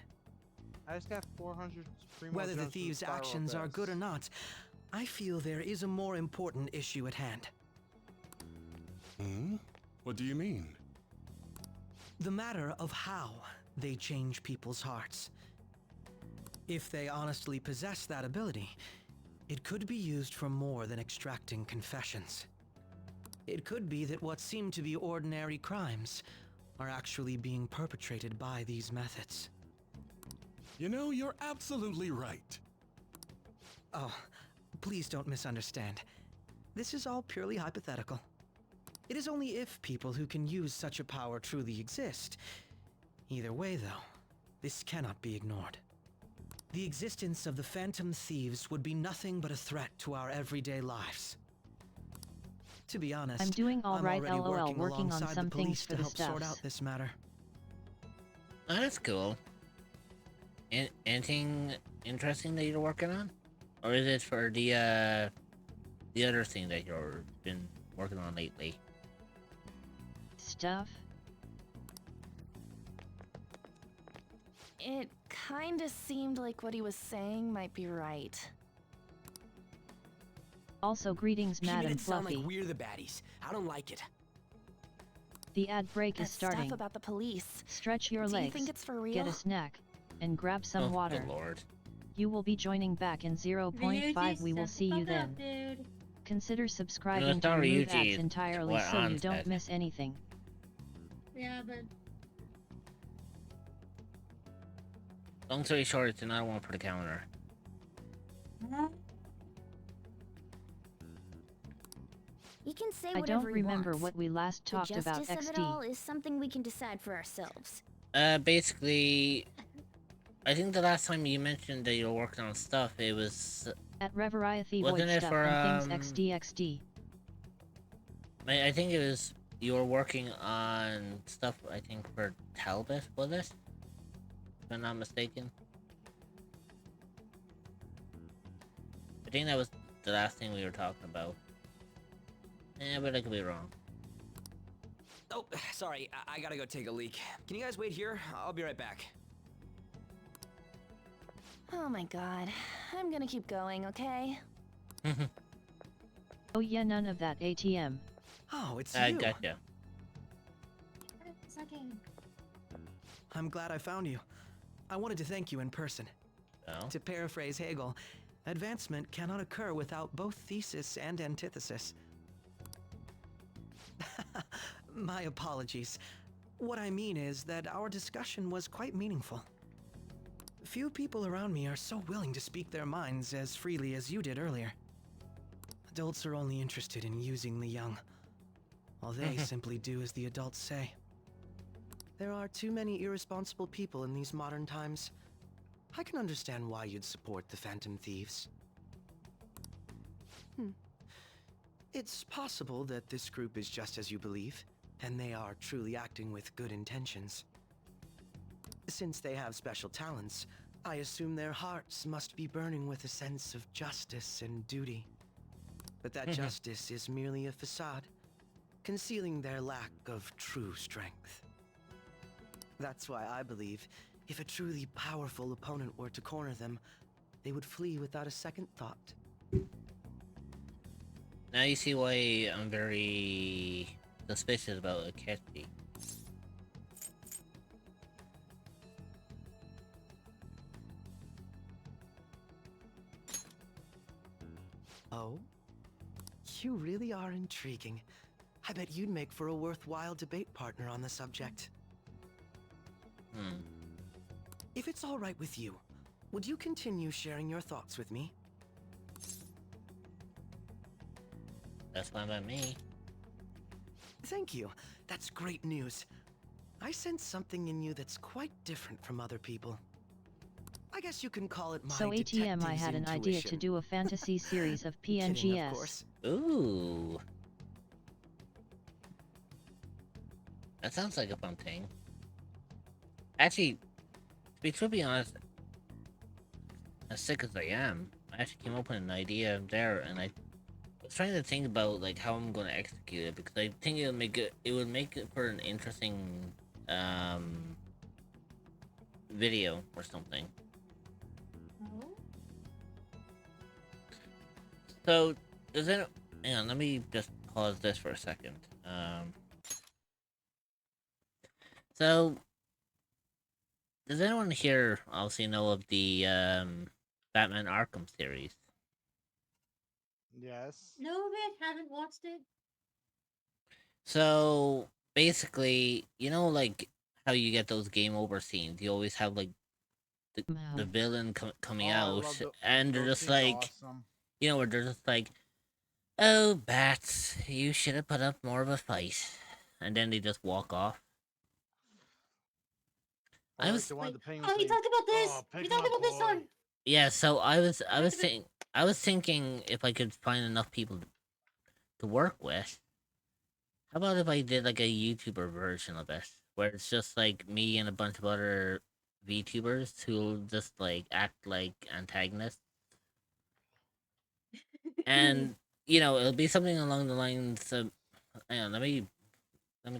I just got 400 Supremo Whether the Gems from thieves' Spiral actions are Abyss. good or not, I feel there is a more important issue at hand. Hmm? What do you mean? The matter of how they change people's hearts. If they honestly possess that ability, it could be used for more than extracting confessions. It could be that what seem to be ordinary crimes are actually being perpetrated by these methods. You know, you're absolutely right. Oh, please don't misunderstand. This is all purely hypothetical. It is only if people who can use such a power truly exist. Either way, though, this cannot be ignored. The existence of the Phantom Thieves would be nothing but a threat to our everyday lives. To be honest, I'm doing all I'm right, already lol, working on alongside some the police things for to the help sort stuffs. out this matter. Oh, that's cool. Anything interesting that you're working on? Or is it for the other thing that you've been working on lately? Stuff? It kinda seemed like what he was saying might be right. Also greetings, You made Madam it sound Fluffy. like we're the baddies. I don't like it. The ad break That is starting. stuff about the police. Stretch your Do legs, you think it's for real? get a snack, and grab some Oh, water. good lord. You will be joining back in 0.5. We will see you then. Dude. Consider subscribing it's to not remove Ryuji, ads it's entirely what so you Ann don't said. miss anything. Yeah, but Long story short, it's another one for the counter. He can say I whatever don't he remember wants. what we last The talked about justice of it all XD. is something we can decide for ourselves. Basically, I think the last time you mentioned that you were working on stuff, it was... At Reveriathy Wasn't Void it Stuff for, and Things XD. I think it was, you were working on stuff, I think, for Talbot, was it? If I'm not mistaken. I think that was the last thing we were talking about. But I could be wrong. Oh, sorry, I gotta go take a leak. Can you guys wait here? I'll be right back. Oh my god. I'm gonna keep going, okay? Oh yeah, none of that ATM. Oh, it's I you. gotcha. I'm glad I found you. I wanted to thank you in person. Oh? To paraphrase Hegel, advancement cannot occur without both thesis and antithesis. My apologies. What I mean is that our discussion was quite meaningful. Few people around me are so willing to speak their minds as freely as you did earlier. Adults are only interested in using the young, while they simply do as the adults say. There are too many irresponsible people in these modern times. I can understand why you'd support the Phantom Thieves. It's possible that this group is just as you believe, and they are truly acting with good intentions. Since they have special talents, I assume their hearts must be burning with a sense of justice and duty. But that justice is merely a facade, concealing their lack of true strength. That's why I believe if a truly powerful opponent were to corner them, they would flee without a second thought. Now you see why I'm very suspicious about Akechi. Oh? You really are intriguing. I bet you'd make for a worthwhile debate partner on the subject. If it's all right with you, would you continue sharing your thoughts with me? That's fine by me. Thank you. That's great news. I sense something in you that's quite different from other people. I guess you can call it my So ATM, I detective's had an idea to intuition. do a fantasy series of Kidding, of PNGS. course. Ooh. That sounds like a fun thing. Actually, to be truly honest, as sick as I am, I actually came up with an idea there, and I was trying to think about like how I'm going to execute it, because I think it would make it for an interesting video or something. So does it? Hang on, let me just pause this for a second. So does anyone here obviously know of the Batman Arkham series? Yes. No, man, haven't watched it. So basically, you know, like how you get those game over scenes. You always have like the villain coming Oh, I out, love and they're those just scenes are like, awesome. you know, where they're just like, "Oh, Bats, you should have put up more of a fight," and then they just walk off. I was Oh, you talked about this. You talked about this one. Yeah, so I was thinking if I could find enough people to work with, how about if I did like a YouTuber version of it, where it's just like me and a bunch of other VTubers who'll just like act like antagonists, and you know it'll be something along the lines of. Hang on, let me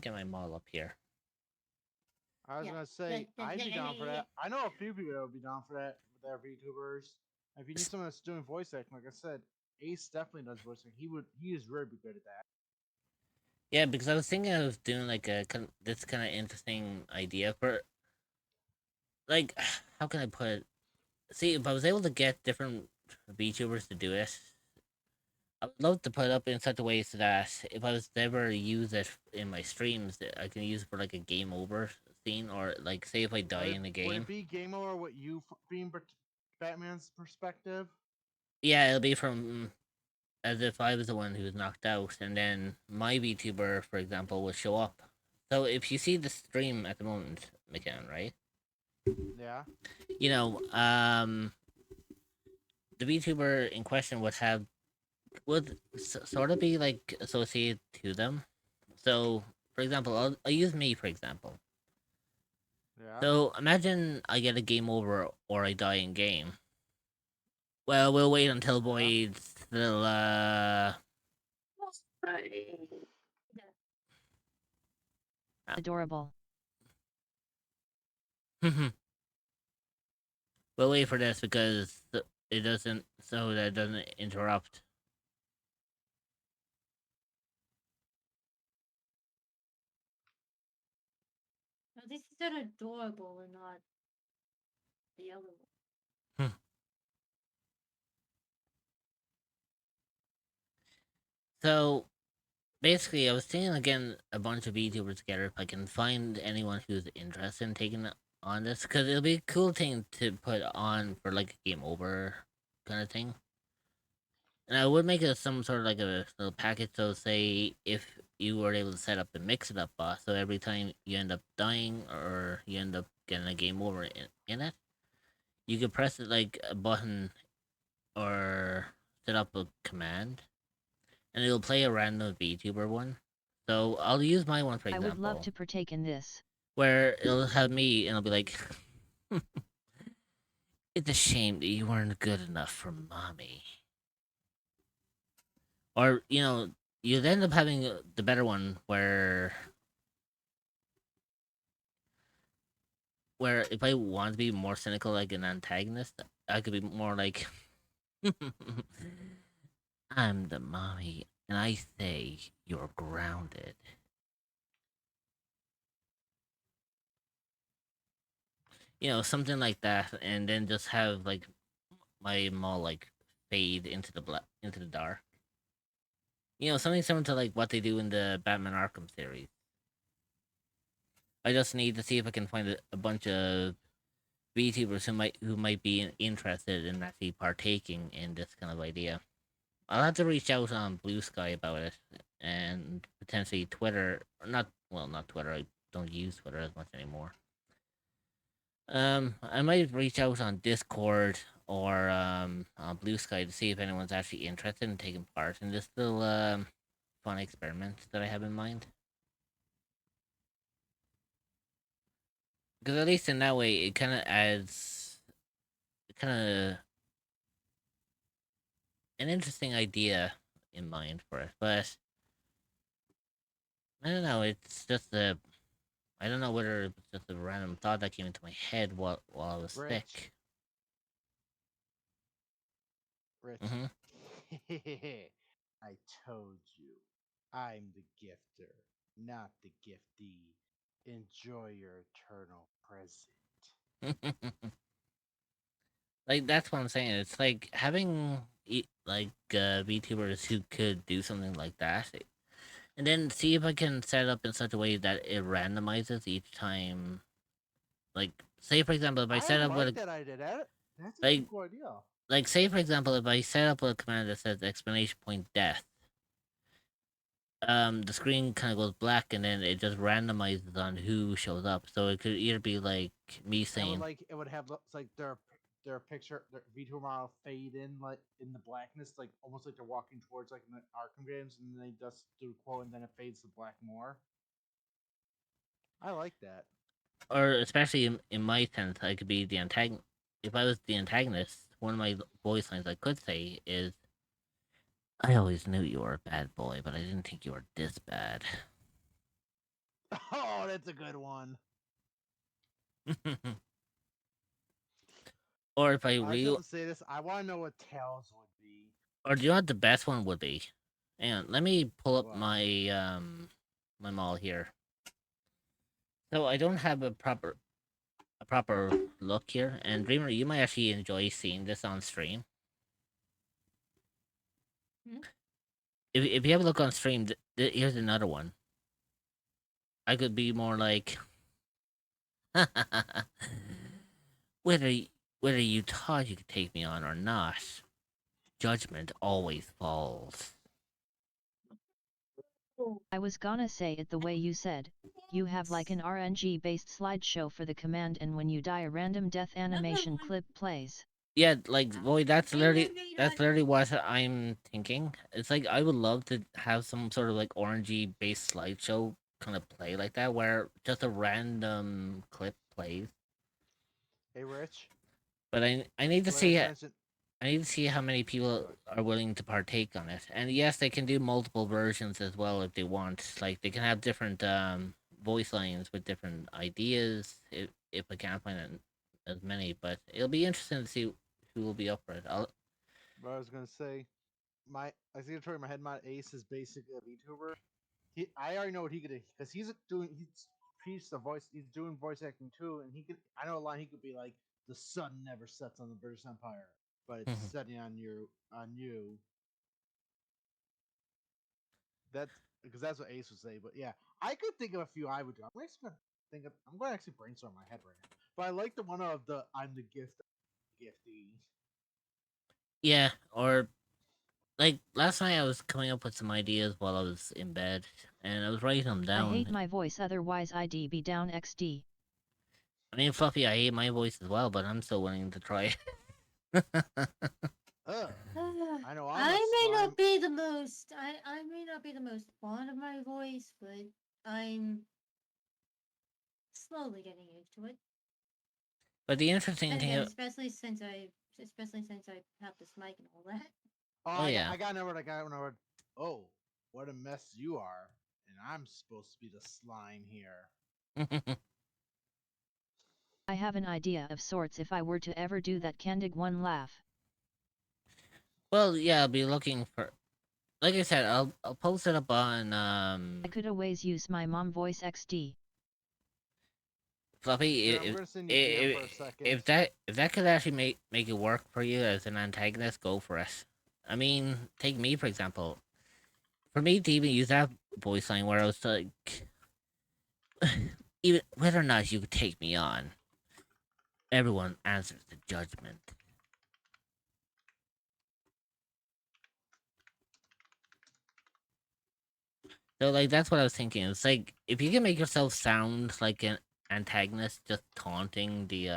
get my model up here. I was Yeah. gonna say I'd be down for that. I know a few people that would be down for that with their VTubers. If you need someone that's doing voice acting, like I said, Ace definitely does voice acting. He is really good at that. Yeah, because I was thinking of doing like this kind of interesting idea for, like, how can I put it? See, if I was able to get different VTubers to do it, I would love to put it up in such a way so that if I was to ever use it in my streams, that I can use it for like a game over scene, or like say if I die in a Would game. it be game over with you being Batman's perspective? Yeah, it'll be from as if I was the one who was knocked out, and then my VTuber, for example, will show up. So if you see the stream at the moment, McCann, right? Yeah. You know, the VTuber in question would sort of be like associated to them. So, for example, I'll use me for example. Yeah. So imagine I get a game over or I die in game. Well, we'll wait until Boyd's still Adorable. We'll wait for this because it doesn't, so that it doesn't interrupt. No, this is an adorable and not the other one. So basically, I was thinking again a bunch of VTubers together if I can find anyone who's interested in taking on this, because it'll be a cool thing to put on for like a game over kind of thing. And I would make it some sort of like a little package. So say if you were able to set up the mix it up boss, so every time you end up dying or you end up getting a game over in it, you could press it like a button or set up a command, and it'll play a random VTuber one. So I'll use my one for I example. would love to partake in this. Where it'll have me and it'll be like, it's a shame that you weren't good enough for mommy. Or, you know, you'd end up having the better one where if I want to be more cynical like an antagonist, I could be more like, I'm the mommy and I say you're grounded. You know, something like that, and then just have like my mall like fade into the dark. You know, something similar to like what they do in the Batman Arkham series. I just need to see if I can find a bunch of VTubers who might be interested in actually partaking in this kind of idea. I'll have to reach out on Blue Sky about it, and potentially Twitter. Not Twitter. I don't use Twitter as much anymore. I might reach out on Discord or on Blue Sky to see if anyone's actually interested in taking part in this little fun experiment that I have in mind. Because at least in that way, it kind of adds an interesting idea in mind for it. But I don't know. It's just I don't know whether it's just a random thought that came into my head while I was sick. Rich. I told you, I'm the gifter, not the giftee. Enjoy your eternal present. Like, that's what I'm saying. It's like having VTubers who could do something like that, and then see if I can set it up in such a way that it randomizes each time. Like, say for example, if I set up with that idea. That's like, a cool idea. Like, say for example, if I set up a command that says exclamation point death, the screen kind of goes black, and then it just randomizes on who shows up. So it could either be like me saying, it would have it's like their their picture, their VTuber model fade in like in the blackness, like almost like they're walking towards like in the Arkham games, and then they just do a quote and then it fades to black more. I like that. Or especially in my sense, I could be the antagonist. If I was the antagonist, one of my voice lines I could say is, "I always knew you were a bad boy, but I didn't think you were this bad." Oh, that's a good one. Or if I I shouldn't say this. I want to know what Tails would be. or do you know what the best one would be? And let me pull up What? my my mall here. So I don't have a proper look here, and Dreamer, you might actually enjoy seeing this on stream. Hmm? If you have a look on stream, here's another one. I could be more like, whether you thought you could take me on or not, judgment always falls. I was gonna say it the way you said. You have like an RNG-based slideshow for the command, and when you die a random death animation clip plays. Yeah, like, boy, that's literally what I'm thinking. It's like, I would love to have some sort of, like, orangey-based slideshow kind of play like that, where just a random clip plays. Hey, Rich. But I need to What I see mentioned- I need to see how many people are willing to partake on it. And yes, they can do multiple versions as well if they want. Like, they can have different voice lines with different ideas if I can't find as many. But it'll be interesting to see who will be up for it. What I was gonna say, I was gonna tell you my head mod Ace is basically a VTuber. I already know what he could, because he's doing voice acting too, and I know a line he could be like, "The sun never sets on the British Empire, but it's setting on you." That's because that's what Ace would say. But yeah, I could think of a few I would do. I'm going to actually brainstorm in my head right now. But I like the one of the "I'm the giftee." Yeah, or like last night I was coming up with some ideas while I was in bed, and I was writing them down. I hate my voice, otherwise I'd be down XD. I mean, Fluffy, I hate my voice as well, but I'm still willing to try. I know I may not be the most. I may not be the most fond of my voice, but I'm slowly getting used to it. But the interesting And thing, then especially since I have this mic and all that. Oh, yeah. I got another. Oh, what a mess you are, and I'm supposed to be the slime here. I have an idea of sorts if I were to ever do that Candig one laugh. Well, yeah, I'll be looking for. Like I said, I'll post it up on I could always use my mom voice XD. Fluffy. Yeah, I'm gonna send you DM for a second. If that could actually make it work for you as an antagonist, go for it. I mean, take me for example. For me to even use that voice line where I was like, even whether or not you could take me on, everyone answers the judgment. So, like, that's what I was thinking. It's like, if you can make yourself sound like an antagonist just taunting the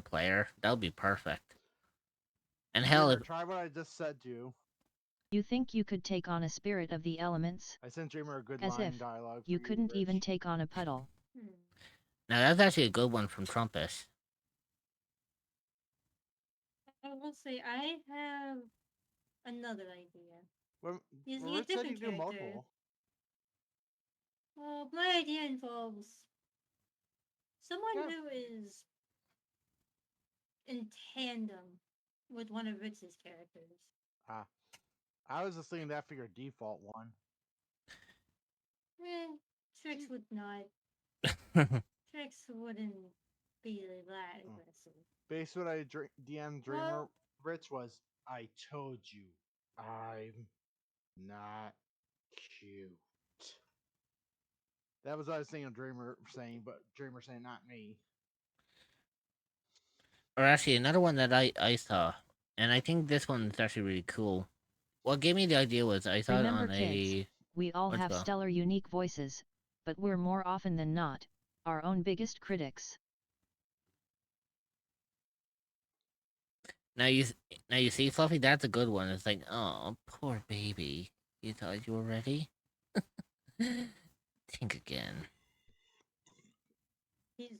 player, that would be perfect. And hell, Dreamer, try what I just said to you. You think you could take on a spirit of the elements? I sent Dreamer a good As line if dialogue. you couldn't even take on a puddle. now that's actually a good one from Trumpet. I will say I have another idea. Well, Using a Rich said different you do character. multiple. Well, my idea involves someone who is in tandem with one of Rich's characters. I was just thinking that for your default one. Trix would not. Trix wouldn't be that aggressive. Based what I DM Dreamer Rich was, I told you, I'm not cute. That was what I was thinking of Dreamer saying, but Dreamer saying not me. Or actually, another one that I saw, and I think this one's actually really cool. What gave me the idea was I saw Remember, it on kids, we all what's it have called? stellar unique voices, but we're more often than not our own biggest critics. Now you see, Fluffy. That's a good one. It's like, oh, poor baby. You thought you were ready? Think again. Jesus.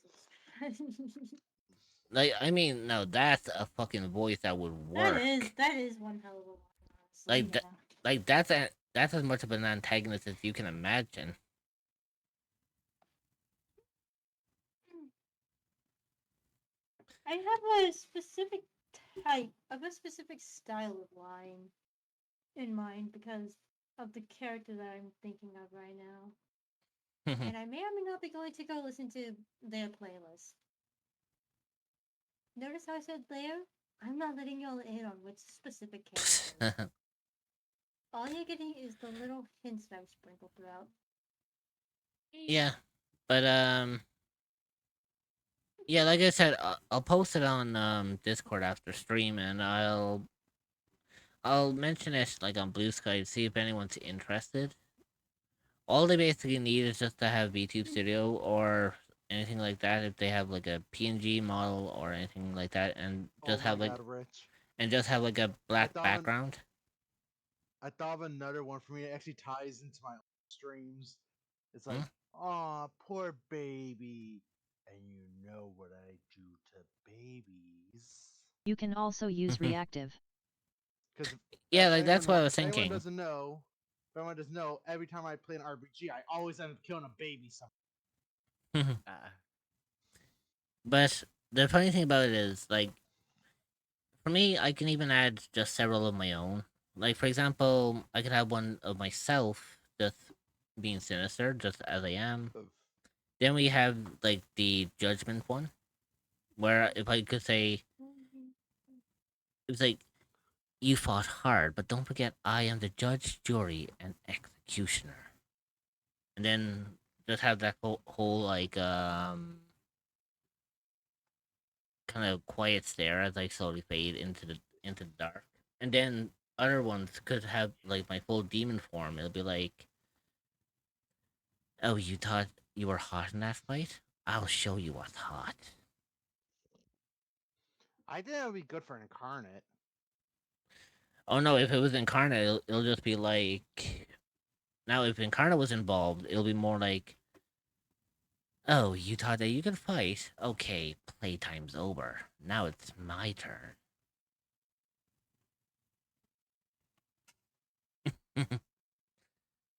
Like, I mean, no, that's a fucking voice that would work. That is one hell of a one, honestly. Like Yeah. like that's as much of an antagonist as you can imagine. I have a specific type of a specific style of line in mind because of the character that I'm thinking of right now. And I may or may not be going to go listen to their playlist. Notice how I said there? I'm not letting y'all in on which specific character. All you're getting is the little hints that I've sprinkled throughout. Yeah, but yeah, like I said, I'll post it on Discord after stream, and I'll mention it like on Blue Sky to see if anyone's interested. All they basically need is just to have VTube Studio or anything like that. If they have like a PNG model or anything like that, and just have like a black background. I thought of another one for me. It actually ties into my streams. It's like, aw, poor baby. And you know what I do to babies. You can also use reactive. Yeah, like that's what I was If anyone thinking. doesn't know, every time I play an RPG, I always end up killing a baby somewhere. But the funny thing about it is, like, for me, I can even add just several of my own. Like, for example, I could have one of myself just being sinister, just as I am. Then we have, like, the judgment one, where if I could say, it's like, you fought hard, but don't forget I am the judge, jury, and executioner. And then just have that whole like, kind of quiet stare as I slowly fade into the dark. And then other ones could have like my full demon form. It'll be like, oh, you thought you were hot in that fight? I'll show you what's hot. I think that would be good for an incarnate. Oh no, if it was Incarnate, it'll just be like... Now, if Incarnate was involved, it'll be more like... Oh, you thought that you could fight? Okay, playtime's over. Now it's my turn.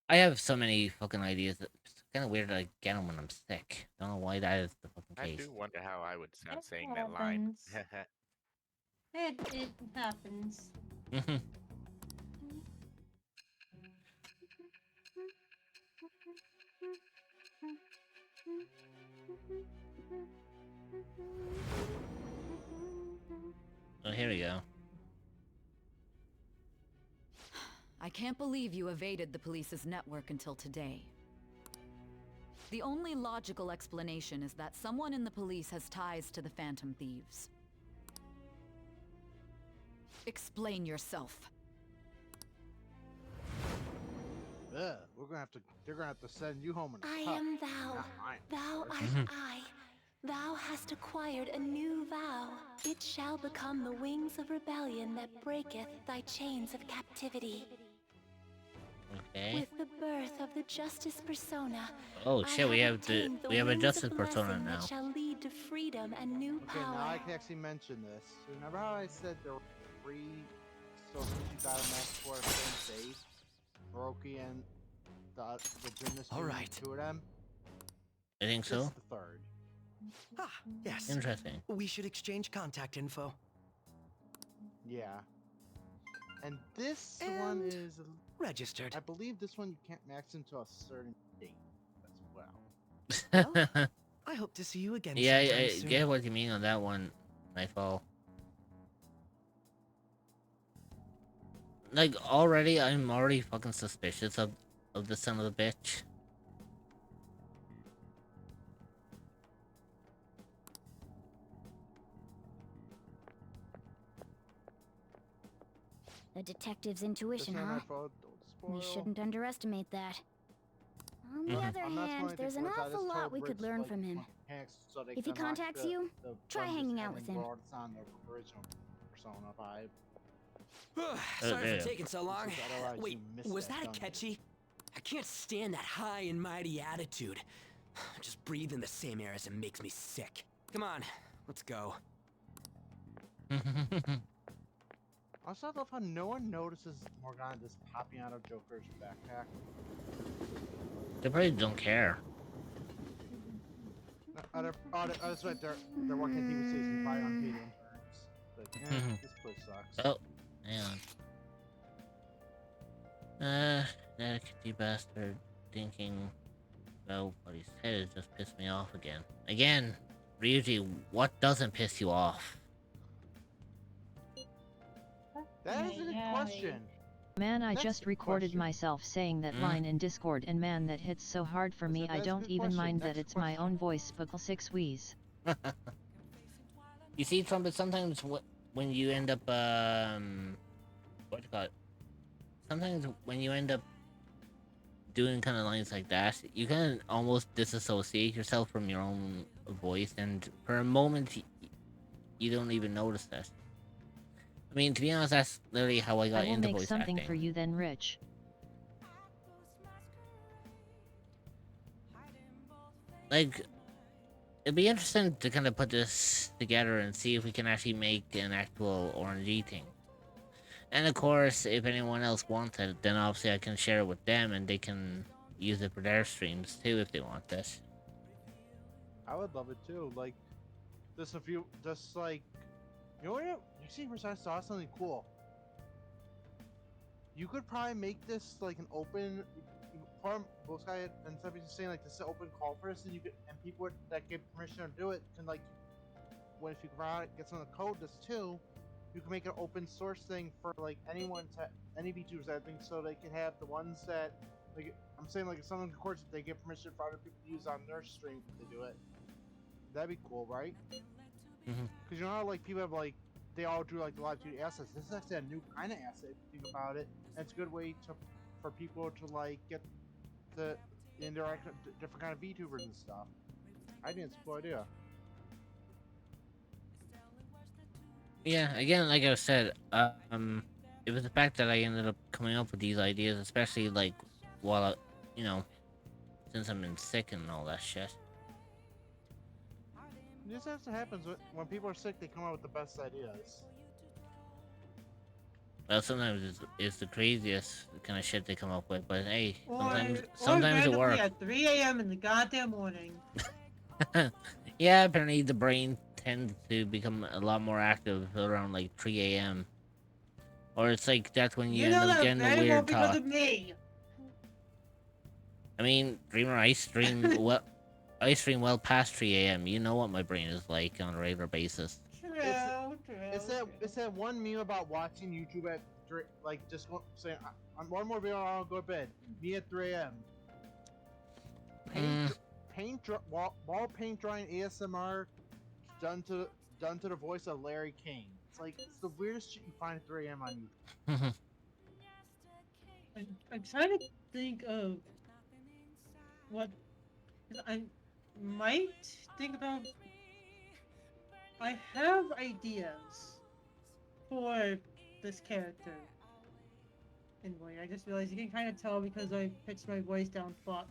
I have so many fucking ideas that it's kind of weird that I get them when I'm sick. Don't know why that is the fucking I case. do wonder how I would sound It saying that line. It happens. Oh, here we go. I can't believe you evaded the police's network until today. The only logical explanation is that someone in the police has ties to the Phantom Thieves. Explain yourself. They're gonna have to send you home in a I cup. am thou. Not mine. Thou art I. Thou hast acquired a new vow. It shall become the wings of rebellion that breaketh thy chains of captivity. Okay. With the birth of the Justice Persona, Oh shit, we have obtained the a wings Justice of Persona blessing now. that shall lead to freedom and new Okay, now power. I can actually mention this. Remember how I said there were 3 socials you gotta match for the same day? Hiroki and the gymnast. Alright. 2 of them? I think This so. is the 3rd. Ah, yes. Interesting. We should exchange contact info. Yeah. And this one is registered. I believe this one you can't max into a certain date as well. I hope to see you again. Yeah, sometime I soon. get what you mean on that one, Nightfall. Like, I'm already fucking suspicious of the son of a bitch. A detective's intuition, That's not huh? my fault, don't We spoil. shouldn't underestimate that. On the other I'm not hand, spoiling there's things, an I awful just lot told we could Rich, learn like, from him. mechanics so they If he can unlock contacts the you, try bonus hanging out and with then him. we're all on there for original Persona 5. Sorry yeah. for taking so long. Otherwise you Wait, miss was that that dungeon. Akechi? I can't stand that high and mighty attitude. Just breathing the same air as him makes me sick. Come on, let's go. Also, I love how no one notices Morgana just popping out of Joker's backpack. They probably don't care. That's right, they're working at TV station, probably unpaid interns. Like, this place sucks. Oh, hang on. That kitty bastard thinking about what he said has just pissed me off again. Again, Ryuji, what doesn't piss you off? That is a good question. Man, I That's just the recorded question. myself saying that line in Discord, and man, that hits so hard for me. I that's a don't good even question. mind Next that it's my own voice, Buckle 6 wheeze. You see, Trumpet, sometimes when you end up, what do you call it? Sometimes when you end up doing kind of lines like that, you can almost disassociate yourself from your own voice, and for a moment, you don't even notice that. I mean, to be honest, that's literally how I got I will into make voice something acting. for you then, Rich. Like, it'd be interesting to kind of put this together and see if we can actually make an actual RNG thing. And of course, if anyone else wants it, then obviously I can share it with them and they can use it for their streams too if they want this. I would love it too. Like, just if you, just like, you know what? You see, I saw something cool. You could probably make this like an open, farm both guy and stuff. He's saying like this is an open call for this, and you could, and people that get permission to do it can like, when if you can get someone to code this too, you can make an open source thing for like anyone to any VTubers I think, so they can have the ones that like I'm saying like if someone records it, they get permission for other people to use on their stream if they do it. That'd be cool, right? Because you know how like people have like they all do like the live 2D assets. This is actually a new kind of asset if you think about it. And it's a good way to for people to like get to interact with different kind of VTubers and stuff. I think it's a cool idea. Yeah, again, like I said, it was the fact that I ended up coming up with these ideas, especially like while, you know, since I've been sick and all that shit. This has to happen when people are sick. They come up with the best ideas. Well, sometimes it's the craziest kind of shit they come up with, but hey, Or sometimes it randomly works. at 3 a.m. in the goddamn morning. Yeah, apparently the brain tends to become a lot more active around like 3 a.m. Or it's like that's when you You know end up that getting the very well weird because thought. of me. I mean, Dreamer, I stream well past 3 a.m. You know what my brain is like on a regular basis. It's that one meme about watching YouTube at like just saying I'm one more video, I'll go to bed. Me at 3 a.m. Wall paint drying ASMR done to the voice of Larry King. It's like it's the weirdest shit you find at 3 a.m. on YouTube. I'm trying to think of what I might think about. I have ideas for this character. Anyway, I just realized you can kind of tell because I pitched my voice down. Fuck.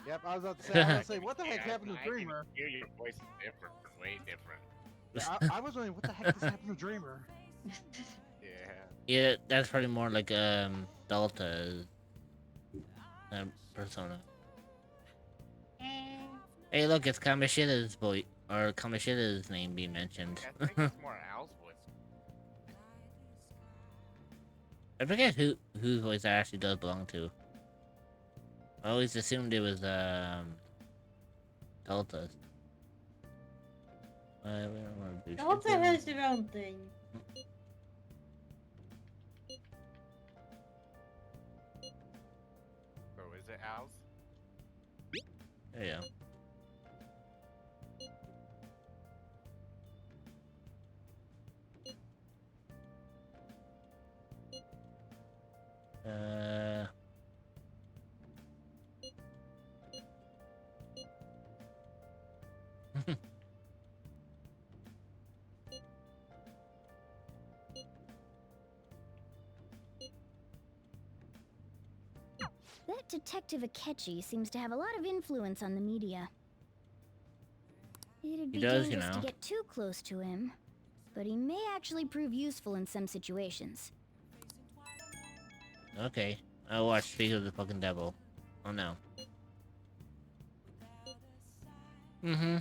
Yep, I was about to say. I was about to say, what the heck happened to Dreamer? I hear your voice is different, way different. I was wondering what the heck just happened to Dreamer. Yeah. Yeah, that's probably more like Delta persona. Hey, look, it's Kamoshida's voice, or Kamoshida's name being mentioned. I think it's more Al's voice. I forget whose voice that actually does belong to. I always assumed it was Delta's. We don't want to do Delta shit. has their own thing. So is it Al's? Yeah. That Detective Akechi seems to have a lot of influence on the media. It'd be does, you dangerous to know. get too close to him, but he may actually prove useful in some situations. Okay, I'll watch Speak of the Fucking Devil. Oh no. Mm-hmm.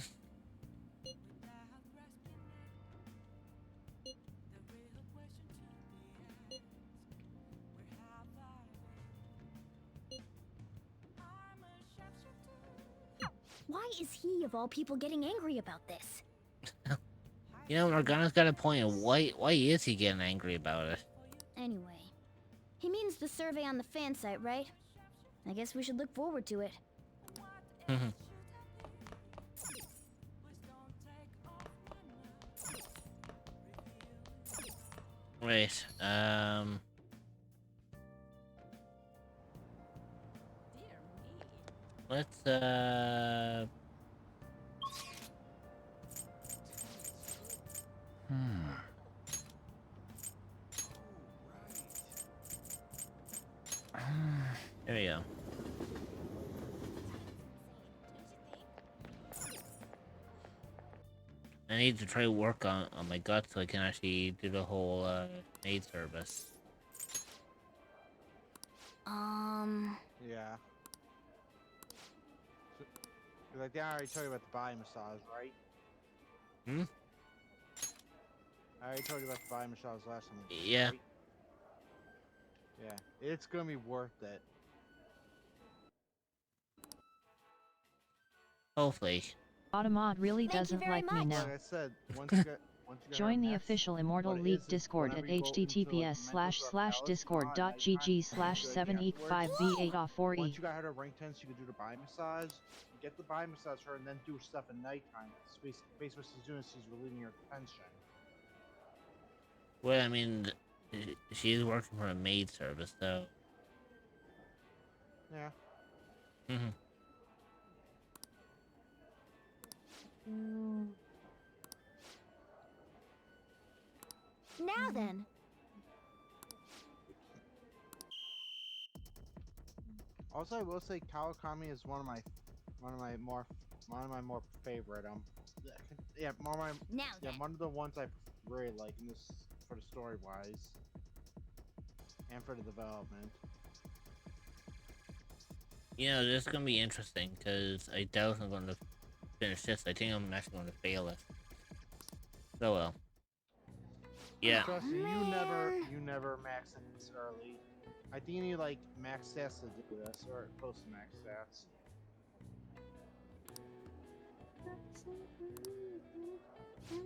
Why is he, of all people, getting angry about this? You know, Morgana's got a point. Why is he getting angry about it? Anyway, he means the survey on the fan site, right? I guess we should look forward to it. Mm-hmm. Wait, let's, there we go. I need to try to work on my gut so I can actually do the whole maid service. Yeah. So, like, I already told you about the body massage, right? Hmm? I already told you about the body massage last time. Yeah. Right? Yeah, it's gonna be worth it. Hopefully. Automod really Thank you doesn't very like me much. now. Like I said, once you get Join the her next, official Immortal what it League is Discord at whenever you go into, like, the https://discord.gg/785v8off4e. once you got her to rank 10, so you can do the body massage. You get the body massage her, and then do stuff at nighttime. Basically, what she's doing is she's relieving your tension. Well, I mean, she is working for a maid service, though. Yeah. Mm-hmm. Now then, Also, I will say Kawakami is one of my more favorite. Yeah, one of the ones I really like in this for the story wise, and for the development. You know, this is gonna be interesting because I doubt I'm going to finish this. I think I'm actually going to fail it. So well. Yeah. Trust me, you never max it this early. I think you need like max stats to do this, or close to max stats.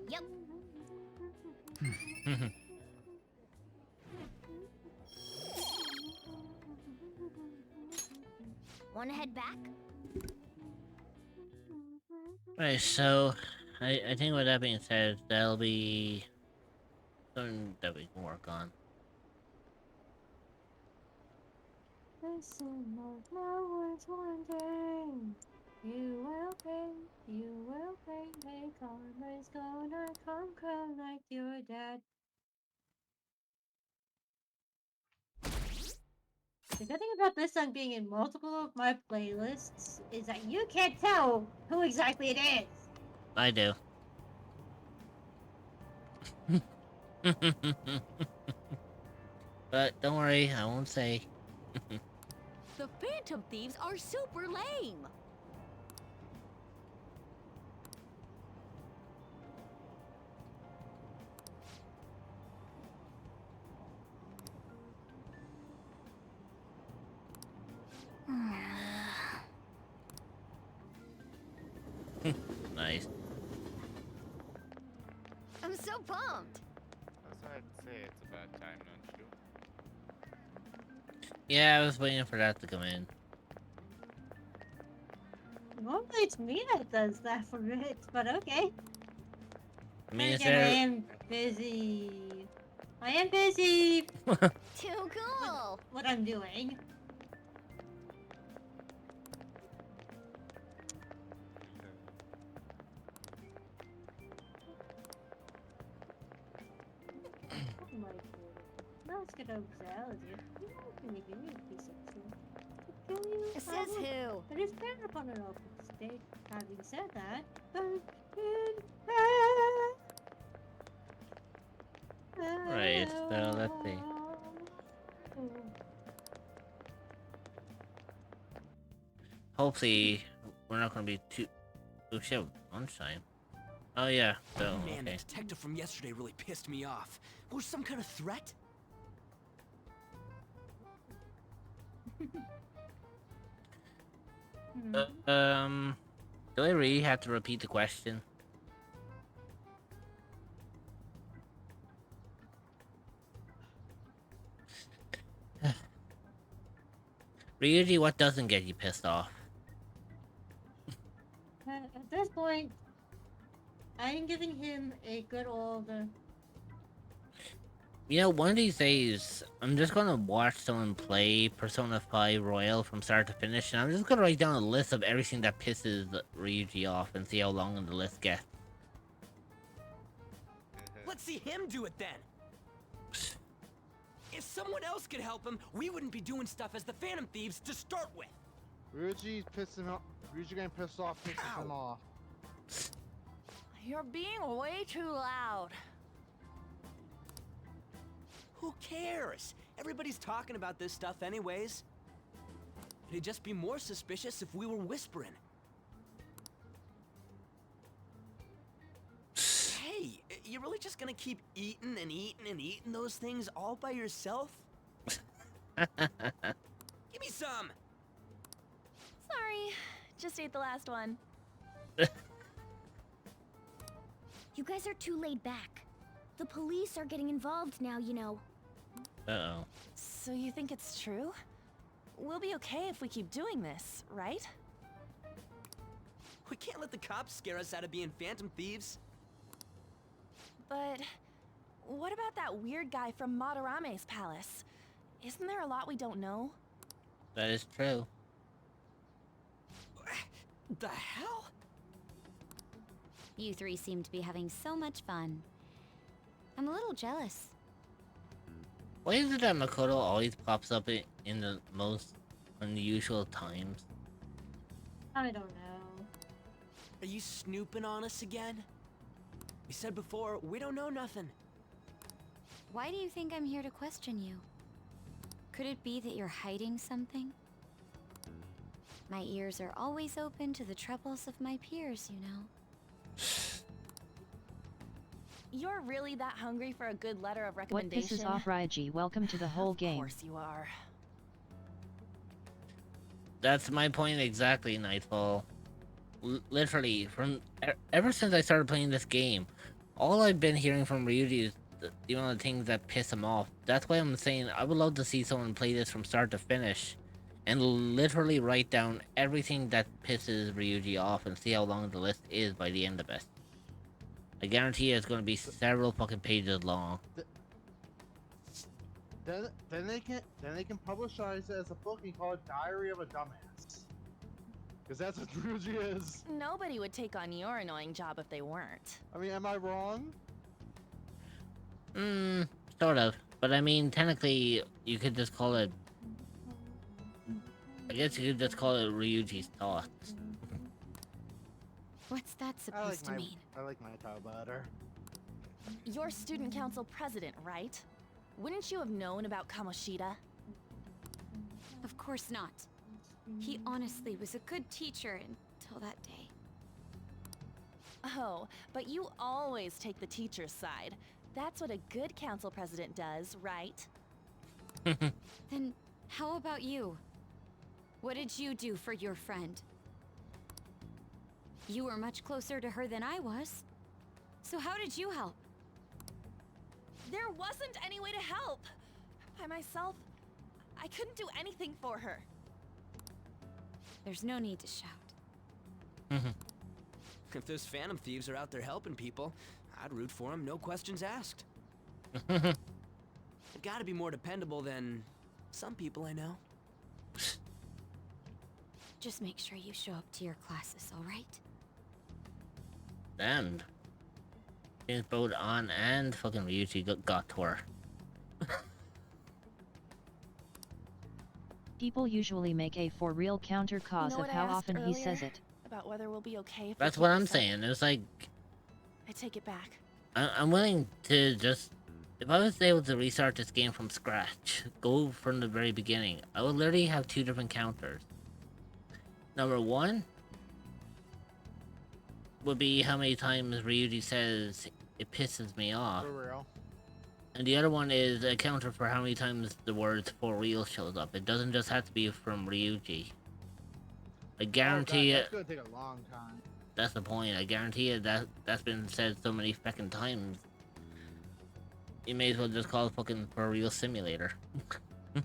Yep. Wanna head back? Right, so I think with that being said, that'll be something that we can work on. Listen, my flowers one day. You will pay, my karma's gonna come crown like your dad. The good thing about this song being in multiple of my playlists is that you can't tell who exactly it is. I do. But don't worry, I won't say. The Phantom Thieves are super lame. Nice. I'm so pumped. That's what I'd say. It's about time, don't you? Yeah, I was waiting for that to come in. Normally it's me that does that for it, but okay. I mean, is Again, I there... am busy. I am busy. Too cool. What I'm doing. Let's get a salad. You're not gonna give me a piece of food. kill you? Says who? But it's better up on an open stage. Having said that, Right, so let's see. Hopefully, we're not gonna be too. Oh shit, lunchtime. Oh yeah, so Man, okay. the detective from yesterday really pissed me off. Was some kind of threat? Do I really have to repeat the question? Ryuji, what doesn't get you pissed off? At this point, I am giving him a good old. You know, one of these days, I'm just gonna watch someone play Persona 5 Royal from start to finish, and I'm just gonna write down a list of everything that pisses Ryuji off and see how long the list gets. Let's see him do it then. If someone else could help him, we wouldn't be doing stuff as the Phantom Thieves to start with. Ryuji's pissing off. Ryuji getting pissed off pisses him off. You're being way too loud. Who cares? Everybody's talking about this stuff anyways. It'd just be more suspicious if we were whispering. Hey, you really just gonna keep eating and eating and eating those things all by yourself? Give me some! Sorry, just ate the last one. You guys are too laid back. The police are getting involved now, you know. Uh-oh. So you think it's true? We'll be okay if we keep doing this, right? We can't let the cops scare us out of being Phantom Thieves. But what about that weird guy from Madarame's palace? Isn't there a lot we don't know? That is true. The hell? You three seem to be having so much fun. I'm a little jealous. Why is it that Makoto always pops up in the most unusual times? I don't know. Are you snooping on us again? We said before, we don't know nothing. Why do you think I'm here to question you? Could it be that you're hiding something? My ears are always open to the troubles of my peers, you know. You're really that hungry for a good letter of What recommendation? pisses off Ryuji? Welcome to the whole game. Of course you are. That's my point exactly, Nightfall. Literally, ever since I started playing this game, all I've been hearing from Ryuji is the amount of things that piss him off. That's why I'm saying I would love to see someone play this from start to finish, and literally write down everything that pisses Ryuji off and see how long the list is by the end of it. I guarantee you it's going to be several fucking pages long. Then they can publicize it as a book and call it Diary of a Dumbass. Because that's what Ryuji is. Nobody would take on your annoying job if they weren't. I mean, am I wrong? Sort of. But I mean, technically, you could just call it... I guess you could just call it Ryuji's thoughts. What's that supposed to mean? I like my towel better. You're student council president, right? Wouldn't you have known about Kamoshida? Of course not. He honestly was a good teacher until that day. Oh, but you always take the teacher's side. That's what a good council president does, right? Then how about you? What did you do for your friend? You were much closer to her than I was. So how did you help? There wasn't any way to help. By myself, I couldn't do anything for her. There's no need to shout. If those Phantom Thieves are out there helping people, I'd root for them, no questions asked. They've gotta be more dependable than some people I know. Just make sure you show up to your classes, all right? Damned. Since both An and fucking Ryuji got to her. People usually make a for real counter cause You know of what I how asked often he says earlier? it. About whether we'll be okay if That's we what take I'm this up? saying. It's like, I take it back. I'm willing to just... If I was able to restart this game from scratch, go from the very beginning, I would literally have 2 different counters. Number 1 would be how many times Ryuji says it pisses me off. For real. And the other one is a counter for how many times the words for real shows up. It doesn't just have to be from Ryuji. I guarantee That's it. gonna take a long time. That's the point. I guarantee it that's been said so many fucking times. You may as well just call it fucking for real simulator. I'd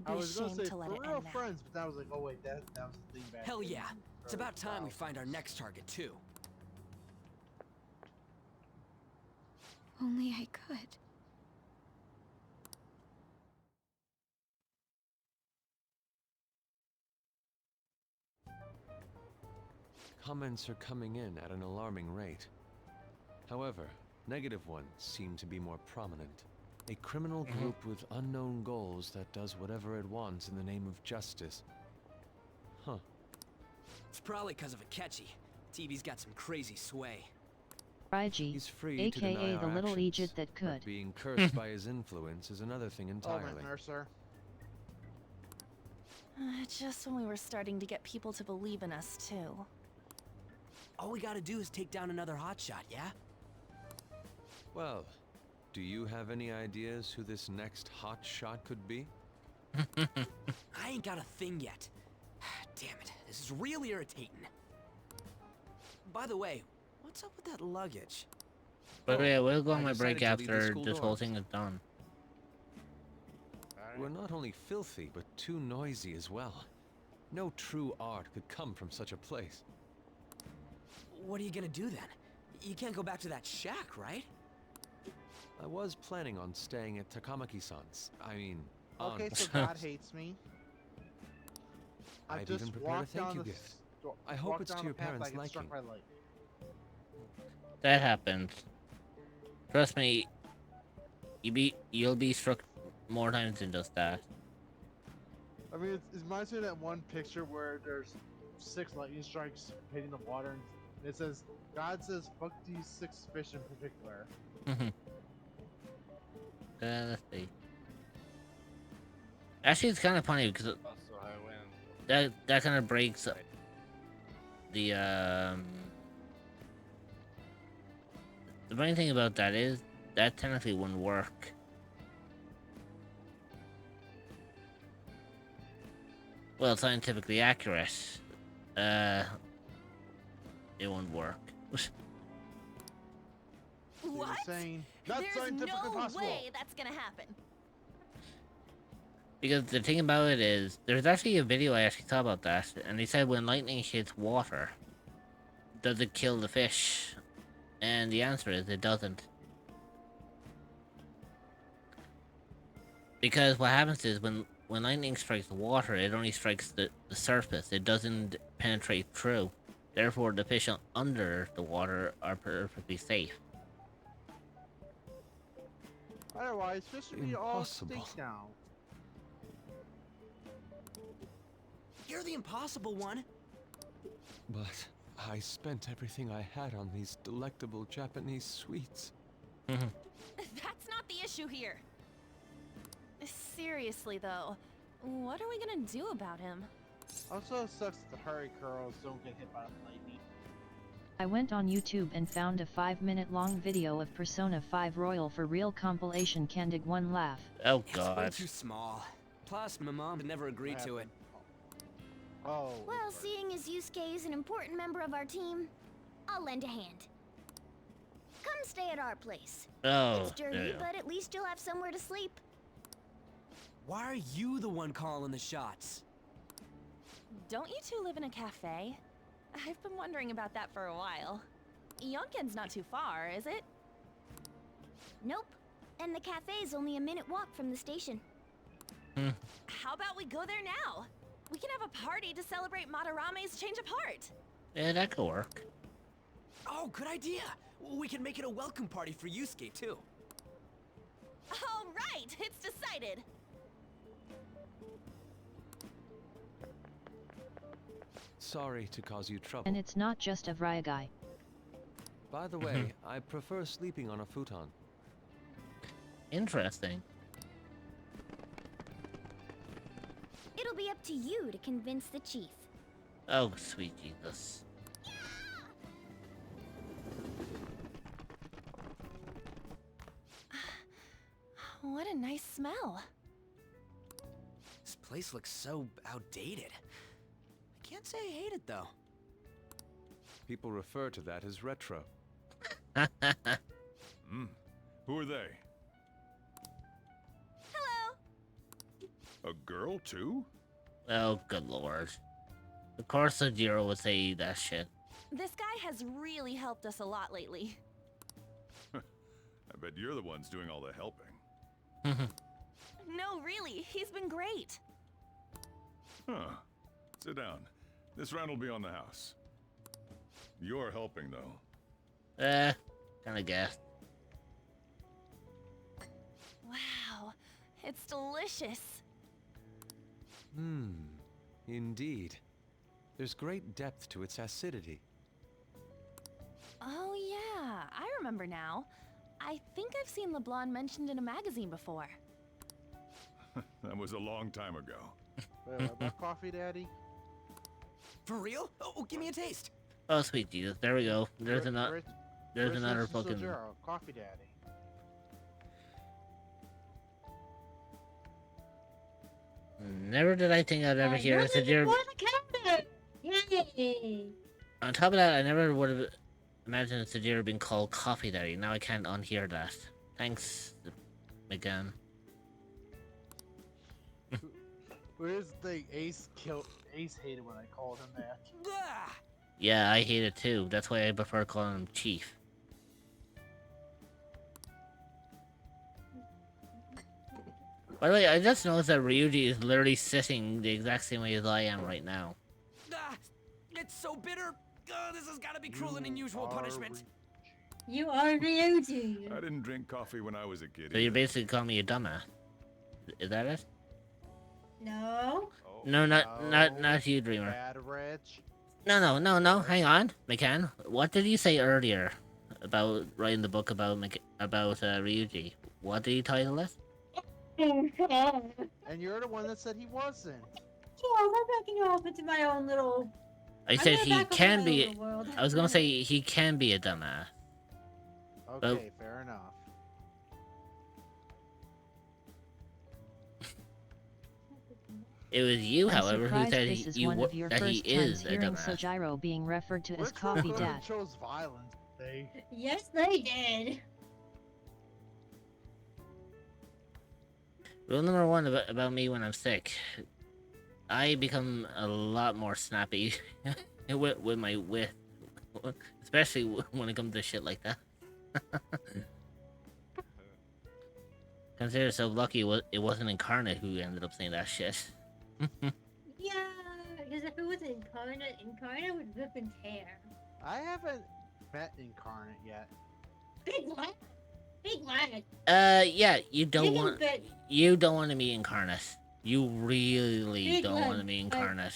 be I was gonna ashamed say to let for it real end now. friends, but then I was like, oh wait, that was the thing back. Hell in yeah. It's early about time we 2000s. find our next target, too. Only I could. Comments are coming in at an alarming rate. However, negative ones seem to be more prominent. A criminal group with unknown goals that does whatever it wants in the name of justice. Huh. It's probably because of Akechi. TV's got some crazy sway. Raiji, He's free to deny aka the our little actions, Egypt that but could. being cursed by his influence is another thing entirely. Oh, my Mercer. Just when we were starting to get people to believe in us, too. All we gotta do is take down another hotshot, yeah? Well, do you have any ideas who this next hot shot could be? I ain't got a thing yet. Damn it, this is real irritating. By the way, what's up with that luggage? But yeah, we'll go on I my break decided to leave the after school this whole doors. thing is done. We're not only filthy, but too noisy as well. No true art could come from such a place. What are you gonna do then? You can't go back to that shack, right? I was planning on staying at Takamaki-san's. I mean, Okay, so aunt's God house. hates me. I've just even prepared a walked thank down you the gift. s- I hope walked it's down to the your path, I parents' get struck liking. by lightning. That happens. Trust me, you'll be struck more times than just that. I mean, it reminds me of that one picture where there's 6 lightning strikes hitting the water, and it says, God says, fuck these 6 fish in particular. Let's see. Actually, it's kind of funny because that kind of breaks the funny thing about that is that technically wouldn't work. Well, scientifically accurate. It won't work. What? Saying, not There's scientifically no possible. way that's gonna happen. Because the thing about it is, there's actually a video I actually saw about that, and they said when lightning hits water, does it kill the fish? And the answer is it doesn't. Because what happens is when lightning strikes the water, it only strikes the surface. It doesn't penetrate through. Therefore, the fish under the water are perfectly safe. Otherwise, fish would be all Impossible. extinct now. You're the impossible one. But I spent everything I had on these delectable Japanese sweets. That's not the issue here. Seriously, though, what are we gonna do about him? Also, it sucks that the hairy curls don't get hit by lightning. I went on YouTube and found a 5-minute long video of Persona 5 Royal for Real compilation can dig one laugh. Oh It's way god. too small. Plus, my mom would never agree to it. Oh. Well, seeing as Yusuke is an important member of our team, I'll lend a hand. Come stay at our place. Oh, It's dirty, yeah. but at least you'll have somewhere to sleep. Why are you the one calling the shots? Don't you two live in a cafe? I've been wondering about that for a while. Yonken's not too far, is it? Nope. And the cafe's only a minute walk from the station. How about we go there now? We can have a party to celebrate Madarame's change of heart. Yeah, that could work. Oh, good idea. We can make it a welcome party for Yusuke, too. All right, it's decided. Sorry to cause you trouble. And it's not just of Ryagai. By the way, I prefer sleeping on a futon. Interesting. It'll be up to you to convince the chief. Oh, sweet Jesus. What a nice smell. This place looks so outdated. I can't say I hate it though. People refer to that as retro. Who are they? Hello. A girl, too? Oh, good lord. Of course Sajiro would say that shit. This guy has really helped us a lot lately. I bet you're the ones doing all the helping. No, really, he's been great. Huh. Sit down. This round will be on the house. You're helping, though. Kinda guessed. Wow, it's delicious. Indeed. There's great depth to its acidity. Oh yeah, I remember now. I think I've seen LeBlanc mentioned in a magazine before. That was a long time ago. Wait, about coffee, Daddy? For real? Oh, give me a taste. Oh, sweet Jesus. There we go. There's another. There's Rich another Mr. fucking. Sojiro, coffee, Daddy. Never did I think I'd ever hear a Sajiro. Yay! On top of that, I never would have imagined Sajiro being called Coffee Daddy. Now I can't unhear that. Thanks, McGann. Where's the Ace hated when I called him that. Yeah, I hate it too. That's why I prefer calling him Chief. By the way, I just noticed that Ryuji is literally sitting the exact same way as I am right now. It's so bitter. This has got to be cruel and unusual punishment. You are Ryuji. I didn't drink coffee when I was a kid. So you basically call me a dumbass. Is that it? No. No, not you, Dreamer. Bad Rich. No. Hang on, McCann. What did you say earlier about writing the book about Ryuji? What did you title it? And you're the one that said he wasn't. Yeah, I'm backing off into my own little. I said he can be. I was gonna say he can be a dumbass. Okay, fair enough. It was you, I'm however, who surprised said this is he one of your that he first times is a hearing dumbass. Sojiro being referred to as Coffee Dad. Chose violence. They. Yes, they did. Rule number one about me when I'm sick. I become a lot more snappy with my wit. Especially when it comes to shit like that. Consider yourself lucky it wasn't Incarnate who ended up saying that shit. Yeah, because if it was Incarnate would rip and tear. I haven't met Incarnate yet. Big what? Big what? Yeah, you don't want to meet Incarnate. You really Big don't one. want to meet Incarnate.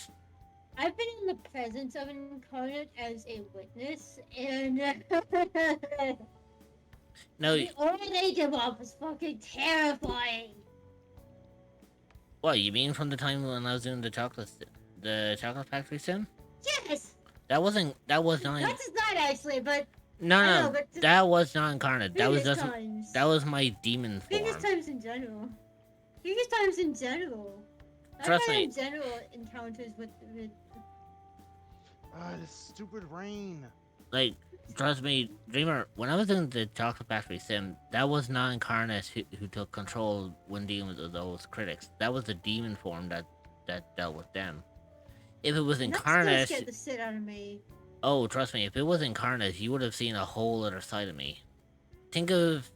I've been in the presence of Incarnate as a witness, and No, the aura they give off is fucking terrifying. what you mean from the time when I was doing the chocolate factory sim? Yes. That was not. That is not actually, but No, but that was not Incarnate. That was previous just times. that was my demon form. Previous times in general. Previous times in general. Trust I've had me. in general encounters with Ah, this stupid rain. Like, trust me, Dreamer, when I was doing the Chocolate Factory sim, that was not Incarnate who took control when dealing with those critics. That was the demon form that dealt with them. If it was that still Incarnate, scared the shit out of me. oh, trust me, if it was Incarnate, you would have seen a whole other side of me. Think of...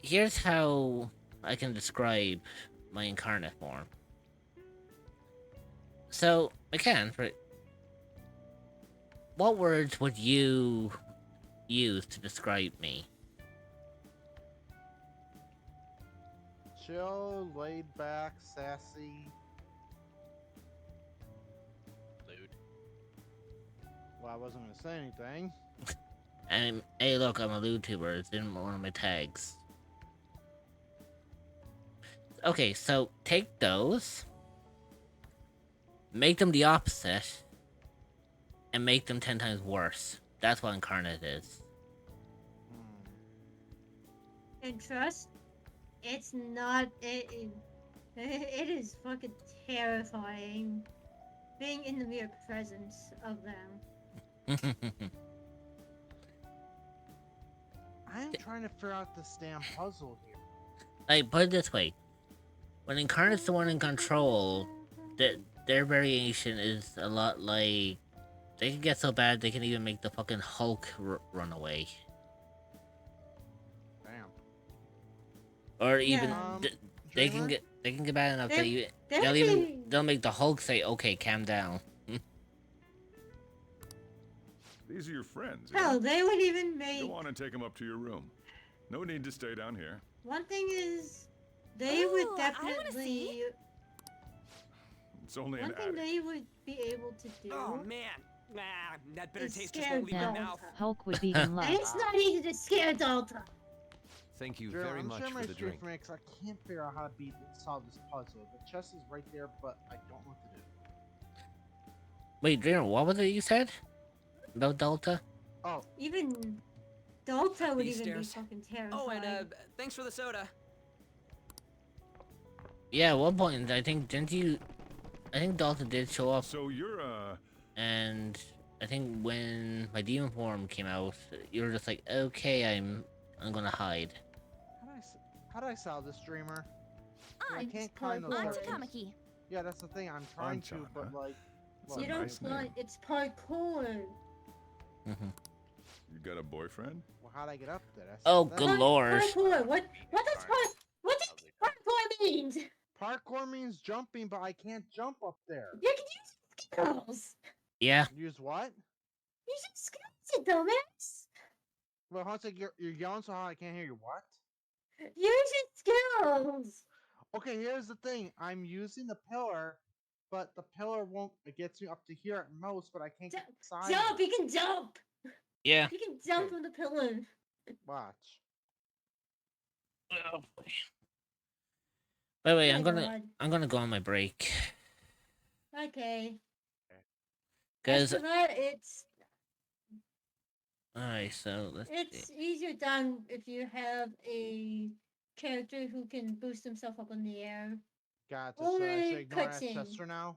Here's how I can describe my Incarnate form. So, McCann, what words would you use to describe me? chill, laid back, sassy. Lewd. Well, I wasn't gonna say anything. And hey, look, I'm a YouTuber. It's in one of my tags. Okay, so take those, make them the opposite, and make them 10 times worse. That's what Incarnate is. And trust, it's not. It is fucking terrifying being in the mere presence of them. I'm trying to figure out this damn puzzle here. Like, put it this way. When Incarnate's the one in control, their variation is a lot like... They can get so bad they can even make the fucking Hulk run away. Damn. Or even... Yeah. They can get bad enough that they'll make the Hulk say, okay, calm down. These are your friends. Hell, they would even make. Go on and take them up to your room. No need to stay down here. One thing is, they would Ooh, I wanna definitely. see. It's only One an thing attic. they would be able to do. Oh man, that bitter is taste just scare won't leave my Delta. mouth. Hulk would be in love. And it's not easy to scare Delta. Thank you Drew, very I'm much sharing for my the screen drink. for me 'cause I can't figure out how to solve this puzzle. The chest is right there, but I don't know what to do. Wait, Dreamer, what was it you said? About Delta? Oh. Even Delta would These even be stairs. fucking terrifying. Oh, and thanks for the soda. Yeah, at one point, I think, didn't you... I think Delta did show up. So you're, And I think when my demon form came out, you were just like, okay, I'm gonna hide. How do I solve this, streamer? I I'm can't climb those on to areas. Kamiki. Yeah, that's the thing. I'm trying to, Anchana. but like. It's a You don't nice name. want. It's parkour. You got a boyfriend? Well, how'd I get up there? That's Oh, the good thing. lord. Parkour. What does parkour mean? Parkour means jumping, but I can't jump up there. You can use skills. Yeah. Use what? Use your skills, you dumbass. Well, Hunter, you're yelling so hard I can't hear you. What? Use your skills. Okay, here's the thing. I'm using the pillar, but the pillar won't. It gets me up to here at most, but I can't get inside. Jump. You can jump. Yeah. You can jump from the pillar. Watch. Oh boy. By the way, Oh my God. I'm gonna go on my break. Okay. Cause After that, it's alright, so let's see. it's easier done if you have a character who can boost himself up in the air. Gotcha. Or So I should ignore that cutscene. chest for now.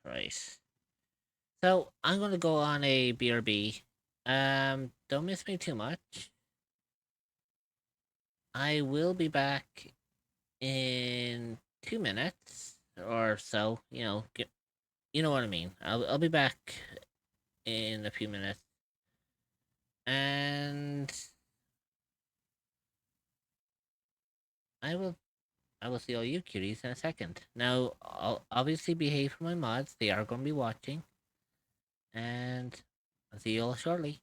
Right. So I'm gonna go on a BRB. Don't miss me too much. I will be back in 2 minutes or so. You know, you know what I mean. I'll be back in a few minutes, and I will see all you cuties in a second. Now, I'll obviously behave for my mods. They are going to be watching. And I'll see you all shortly.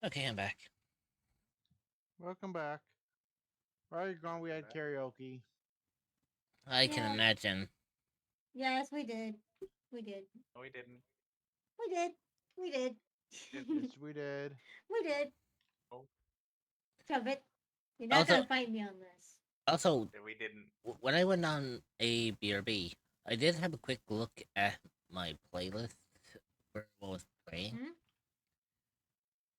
Okay, I'm back. Welcome back. While you're gone, we had karaoke. I can imagine. Yes, we did. We did. No, we didn't. We did. We did. Yes, we did. We did. Oh. Shove it. You're not Also- gonna fight me on this. Also, Yeah, we didn't. when I went on a BRB, I did have a quick look at my playlist where what was playing. Hmm?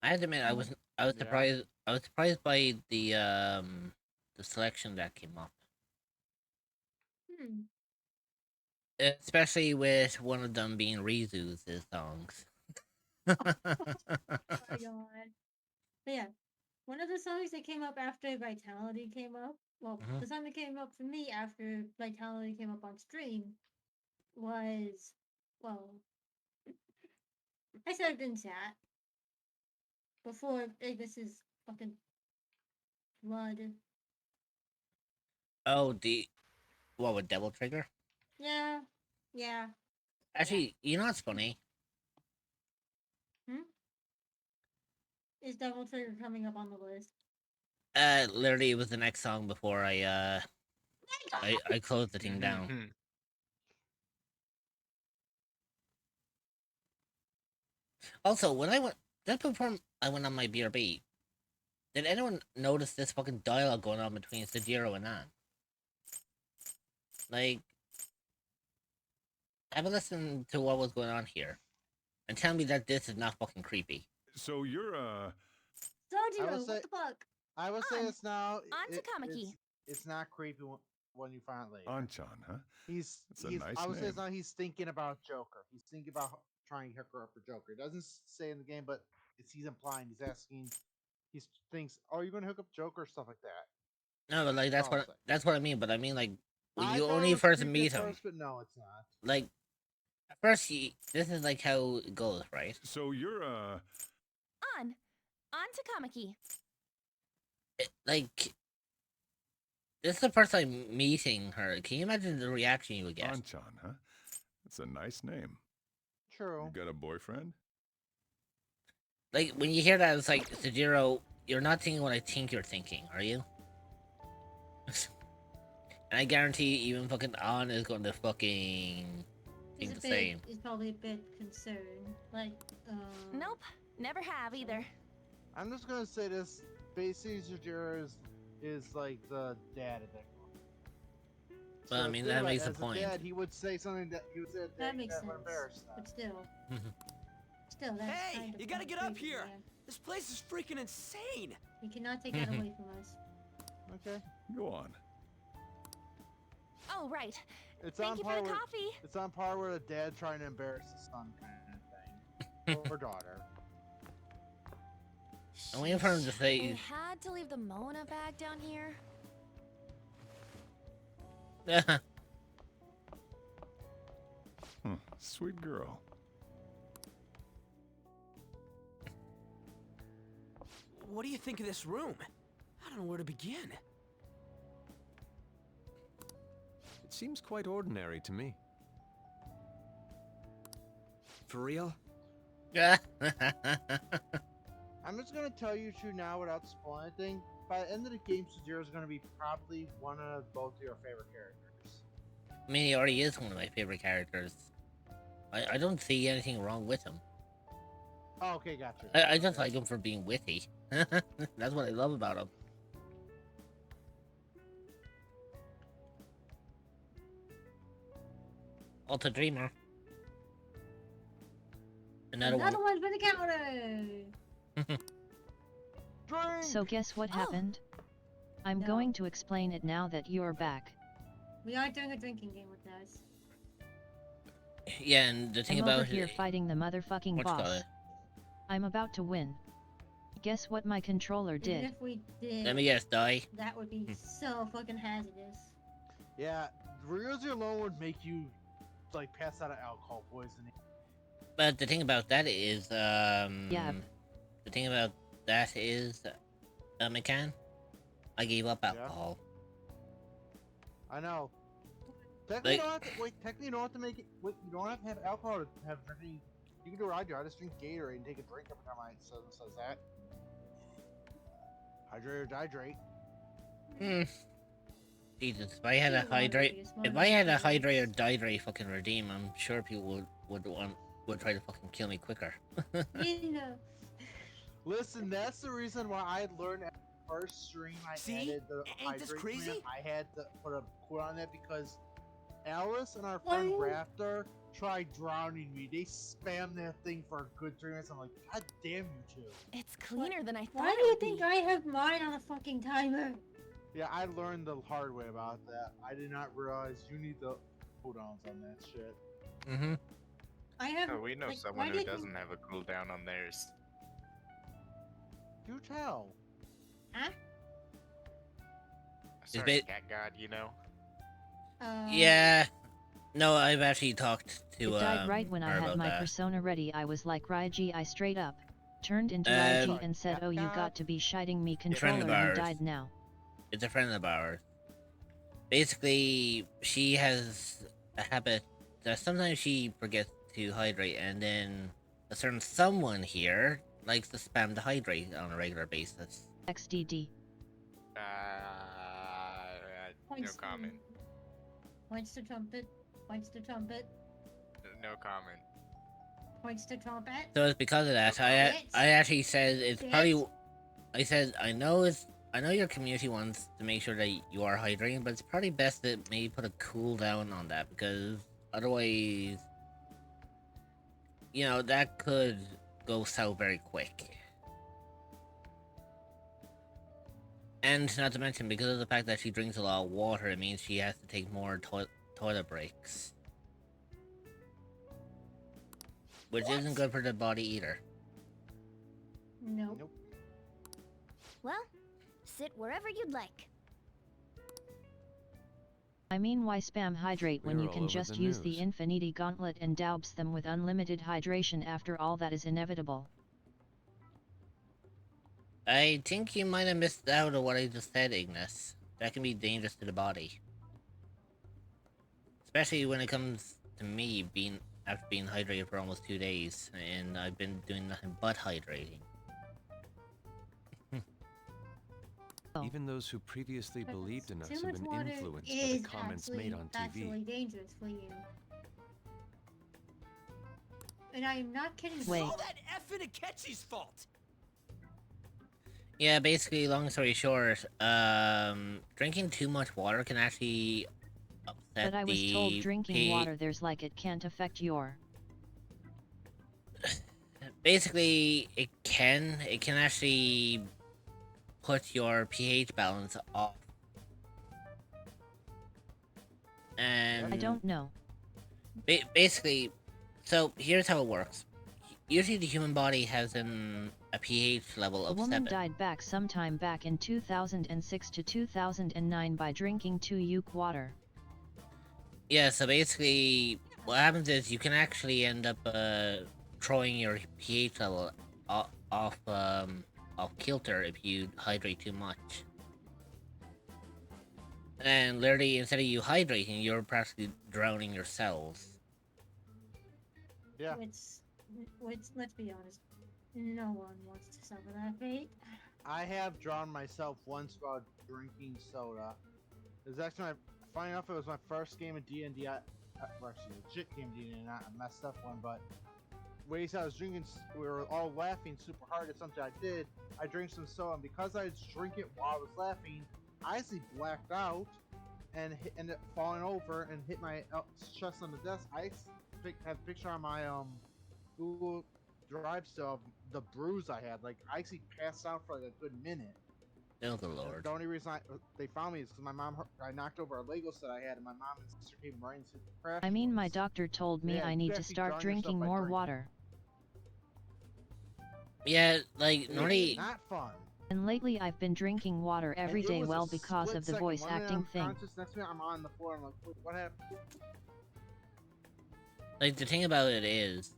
I have to admit, I was Yeah. surprised. I was surprised by the selection that came up, Hmm. especially with one of them being Rizu's songs. Oh my god. But yeah, one of the songs that came up after Vitality came up, well, Mhm. the song that came up for me after Vitality came up on stream was, well, I said it in chat before, hey, this is fucking blood. Oh, what with Devil Trigger? Yeah, yeah. Actually, you know what's funny? Is Devil Trigger coming up on the list? Literally, it was the next song before I closed the thing down. Also, when I went just before I went on my BRB, did anyone notice this fucking dialogue going on between Sejiro and Nan? Like, have a listen to what was going on here, and tell me that this is not fucking creepy. So you're Sojiro, will what say- the fuck? I will say this now. On to Kamiki. It's not creepy when you find it later. Anchan, huh? He's That's a nice I would say name. it's not. He's thinking about Joker. He's thinking about trying to hook her up for Joker. It doesn't say in the game, but he's implying. He's asking. He thinks, "Oh, you're gonna hook up Joker?" Stuff like that. No, but like that's Oh, what sorry. that's what I mean. But I mean, like when I you thought it only was first creepy meet at him, first, but no, it's not. like at first this is like how it goes, right? So you're On to Kamiki. Like this is the first time meeting her. Can you imagine the reaction you would get? Anchan, huh? That's a nice name. True. You got a boyfriend? Like when you hear that, it's like Sejiro, you're not thinking what I think you're thinking, are you? And I guarantee even fucking On is going to fucking think the same. He's probably a bit concerned. Like, Nope, never have either. I'm just gonna say this: basically, Sujiro is like the dad of that. Well, I mean, that makes a as point. A dad, he would say something that he would say That makes sense. would embarrass them. But still. Still, that's Hey, kind of you gotta kinda get up creepy, here. man. This place is freaking insane. You cannot take that away from us. Okay. Go on. Oh, right. It's Thank on you par for the with, coffee. It's on par with a dad trying to embarrass his son, kind of thing, or daughter. I'm waiting for him to I say. had to leave the Mona bag down here. Sweet girl. What do you think of this room? I don't know where to begin. It seems quite ordinary to me. For real? I'm just gonna tell you two now without spoiling anything. By the end of the game, Sujiro is gonna be probably one of both of your favorite characters. I mean, he already is one of my favorite characters. I don't see anything wrong with him. Oh, okay, gotcha. I just like him for being witty. That's what I love about him. Ultra Dreamer. Another one. one for the counter! So guess what Oh. happened? I'm No. going to explain it now that you're back. We are doing a drinking game with us. Yeah, and the thing I'm about over here fighting the motherfucking What's boss. called? I'm about to win. Guess what my controller Even did? if we did, Let me guess, die. that would be so fucking hazardous. Yeah, Ryuzi alone would make you like pass out of alcohol poisoning. But the thing about that is, Yeah. The thing about that is, McCann, I gave up alcohol. I know. Technically, Like- you don't have to, wait. Technically, you don't have to make it. Wait, you don't have to have alcohol to have drinking. You can do what I do. I just drink Gatorade and take a drink every time I says that. Hydrate or dihydrate. Jesus, if I had a hydrate, or dihydrate fucking redeem, I'm sure people would try to fucking kill me quicker. You know. Listen, that's the reason why I learned at the first stream I added the Ain't this hydrate crazy? command. I had to put a quote on that because Alice and our friend Raptor tried drowning me. They spammed that thing for a good 3 minutes. I'm like, God damn you two. It's cleaner than I thought. Why do you think I have mine on a fucking timer? Yeah, I learned the hard way about that. I did not realize you need the cooldowns on that shit. Mm-hmm. I have. Oh, we know like, someone why who did you- doesn't have a cooldown on theirs. Do tell. Huh? Sorry, bit- cat god, you know. Yeah. No, I've actually talked to It died right when I her had about my that. persona ready. I was like Raiji, I straight up turned into Um, Raiji and said, "Oh, you got to be shiting me, friend of controller. You ours. died now." It's a friend of ours. Basically, she has a habit that sometimes she forgets to hydrate, and then a certain someone here likes to spam the hydrate on a regular basis. XDD. No Points comment. Points to trumpet. Points to trumpet. No comment. Points to trumpet. So it's because of that. I actually said it's probably. I said I know your community wants to make sure that you are hydrating, but it's probably best to maybe put a cooldown on that because otherwise, you know, that could go south very quick. And not to mention, because of the fact that she drinks a lot of water, it means she has to take more toilet breaks. Which isn't good for the body either. Nope. Well, sit wherever you'd like. I mean, why spam hydrate when We're you all can over just the use the news. Infinity Gauntlet and douse them with unlimited hydration after all that is inevitable? I think you might have missed out on what I just said, Ignis. That can be dangerous to the body. Especially when it comes to me after being hydrated for almost 2 days, and I've been doing nothing but hydrating. Even those who previously believed in us Too have much been water influenced by is the comments made on actually TV. dangerous for you. And I am not kidding. It's all that effing Akechi's fault. Yeah, basically, long story short, drinking too much water can actually upset But I was the told drinking water there's like it can't affect your... Basically, it can actually put your pH balance off. And I don't know. Basically, so here's how it works. Usually the human body has a pH level A of woman 7. died back sometime back in 2006 to 2009 by drinking 2 uke water. Yeah, so basically what happens is you can actually end up throwing your pH level off kilter if you hydrate too much. And literally, instead of you hydrating, you're practically drowning your cells. Yeah. Let's be honest. No one wants to suffer that fate. I have drowned myself once while drinking soda. It was actually funny enough, it was my first game of D&D. Well, actually, a legit game of D&D, not a messed up one, but ways I was drinking, we were all laughing super hard at something I did. I drank some soda, and because I was drinking it while I was laughing, I actually blacked out and ended up falling over and hit my chest on the desk. I have a picture on my Google Drive still of the bruise I had. Like, I actually passed out for like a good minute. Oh, good lord. The only reason they found me is because my mom, I knocked over a Lego set I had, and my mom and sister came right into the crash. I mean, my doctor told me Yeah, I you need to actually start drown yourself drinking by more drinking. water. Yeah, like, normally... Not fun. And lately I've been drinking water every And it day was a well because split of the second. voice One minute acting I'm thing. conscious, next minute I'm on the floor. I'm like, what happened? Like, the thing about it is,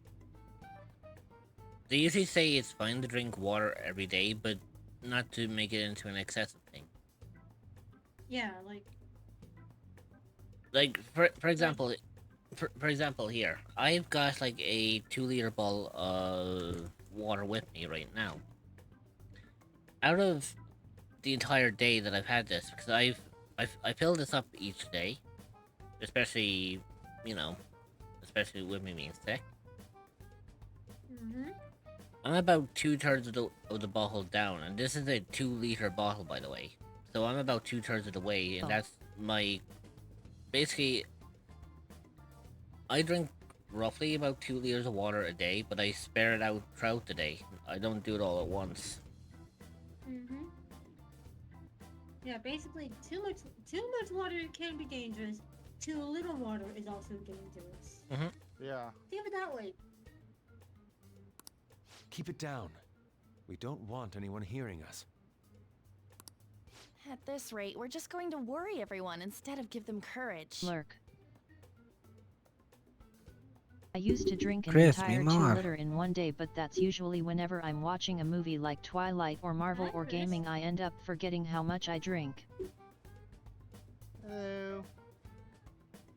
they usually say it's fine to drink water every day, but not to make it into an excessive thing. Yeah, like Like, for example, for example here, I've got like a 2-liter bottle of water with me right now. Out of the entire day that I've had this, because I fill this up each day, especially, you know, especially with me being sick. Mm-hmm. I'm about 2/3 of the bottle down, and this is a 2-liter bottle, by the way. So I'm about 2/3 of the way, and that's my... Basically, I drink roughly about 2 liters of water a day, but I spare it out throughout the day. I don't do it all at once. Mm-hmm. Yeah, basically, too much water can be dangerous. Too little water is also dangerous. Mm-hmm. Yeah. Think of it that way. Keep it down. We don't want anyone hearing us. At this rate, we're just going to worry everyone instead of give them courage. Lurk. I used to drink an Chris, entire me more. 2 liter in one day, but that's usually whenever I'm watching a movie like Twilight or Marvel or gaming. I end up forgetting how much I drink. Hello.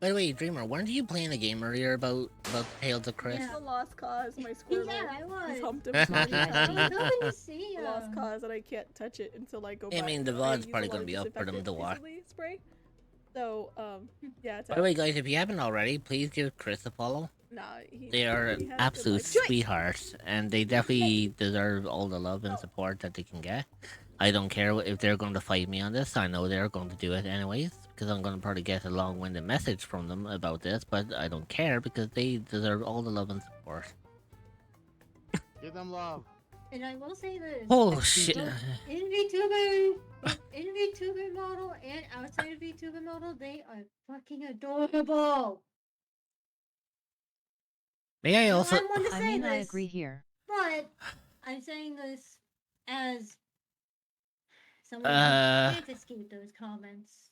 By the way, Dreamer, weren't you playing a game earlier about Tales of Chris? The Lost Cause, my Squirtle. Yeah, I was. He's humped him I so many was times. hoping to see The Lost Cause, and I can't touch it until I go I buy mean, it. the I VOD's use probably a lot gonna of be up for them to disinfectant watch. basically spray. So, yeah, it's By the way, guys, if you haven't already, please give Chris a follow. Nah, They are he has absolute good life. sweethearts, and they definitely deserve all the love and support that they can get. I don't care if they're going to fight me on this. I know they're going to do it anyways, because I'm going to probably get a long-winded message from them about this, but I don't care because they deserve all the love and support. Give them love. And I will say this. Oh, shit. both in VTuber model and outside of VTuber model, they are fucking adorable. May I also... I'm one to I say mean, this, I agree here. but I'm saying this as someone Uh, who can't escape those comments.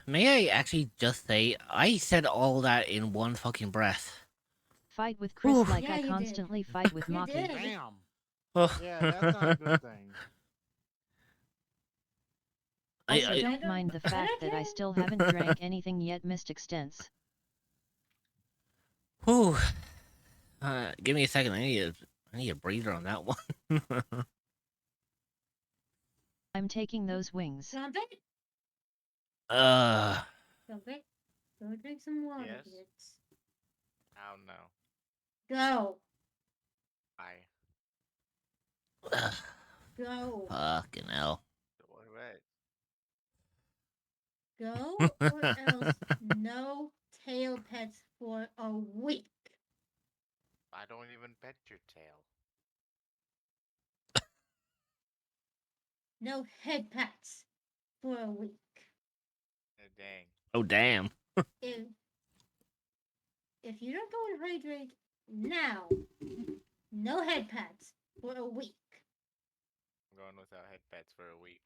May I actually just say, I said all that in one fucking breath. Fight with Chris Oof. like Yeah, I you did. constantly fight with You Maki. did. Damn. Oh. Yeah, that's not a good thing. Also, don't mind the fact that I still haven't drank anything yet, Mystic Stents. Whew. Give me a second. I need a breather on that one. I'm taking those wings. Jump it. Uh. Jump it. Go drink some water, Yes? kids. Oh no. Go. I. Go. Fucking hell. What about? Go or else no tail pets for a week. I don't even pet your tail. No head pets for a week. Dang. Oh, damn. If you don't go and hydrate now, no head pets for a week. I'm going without head pets for a week.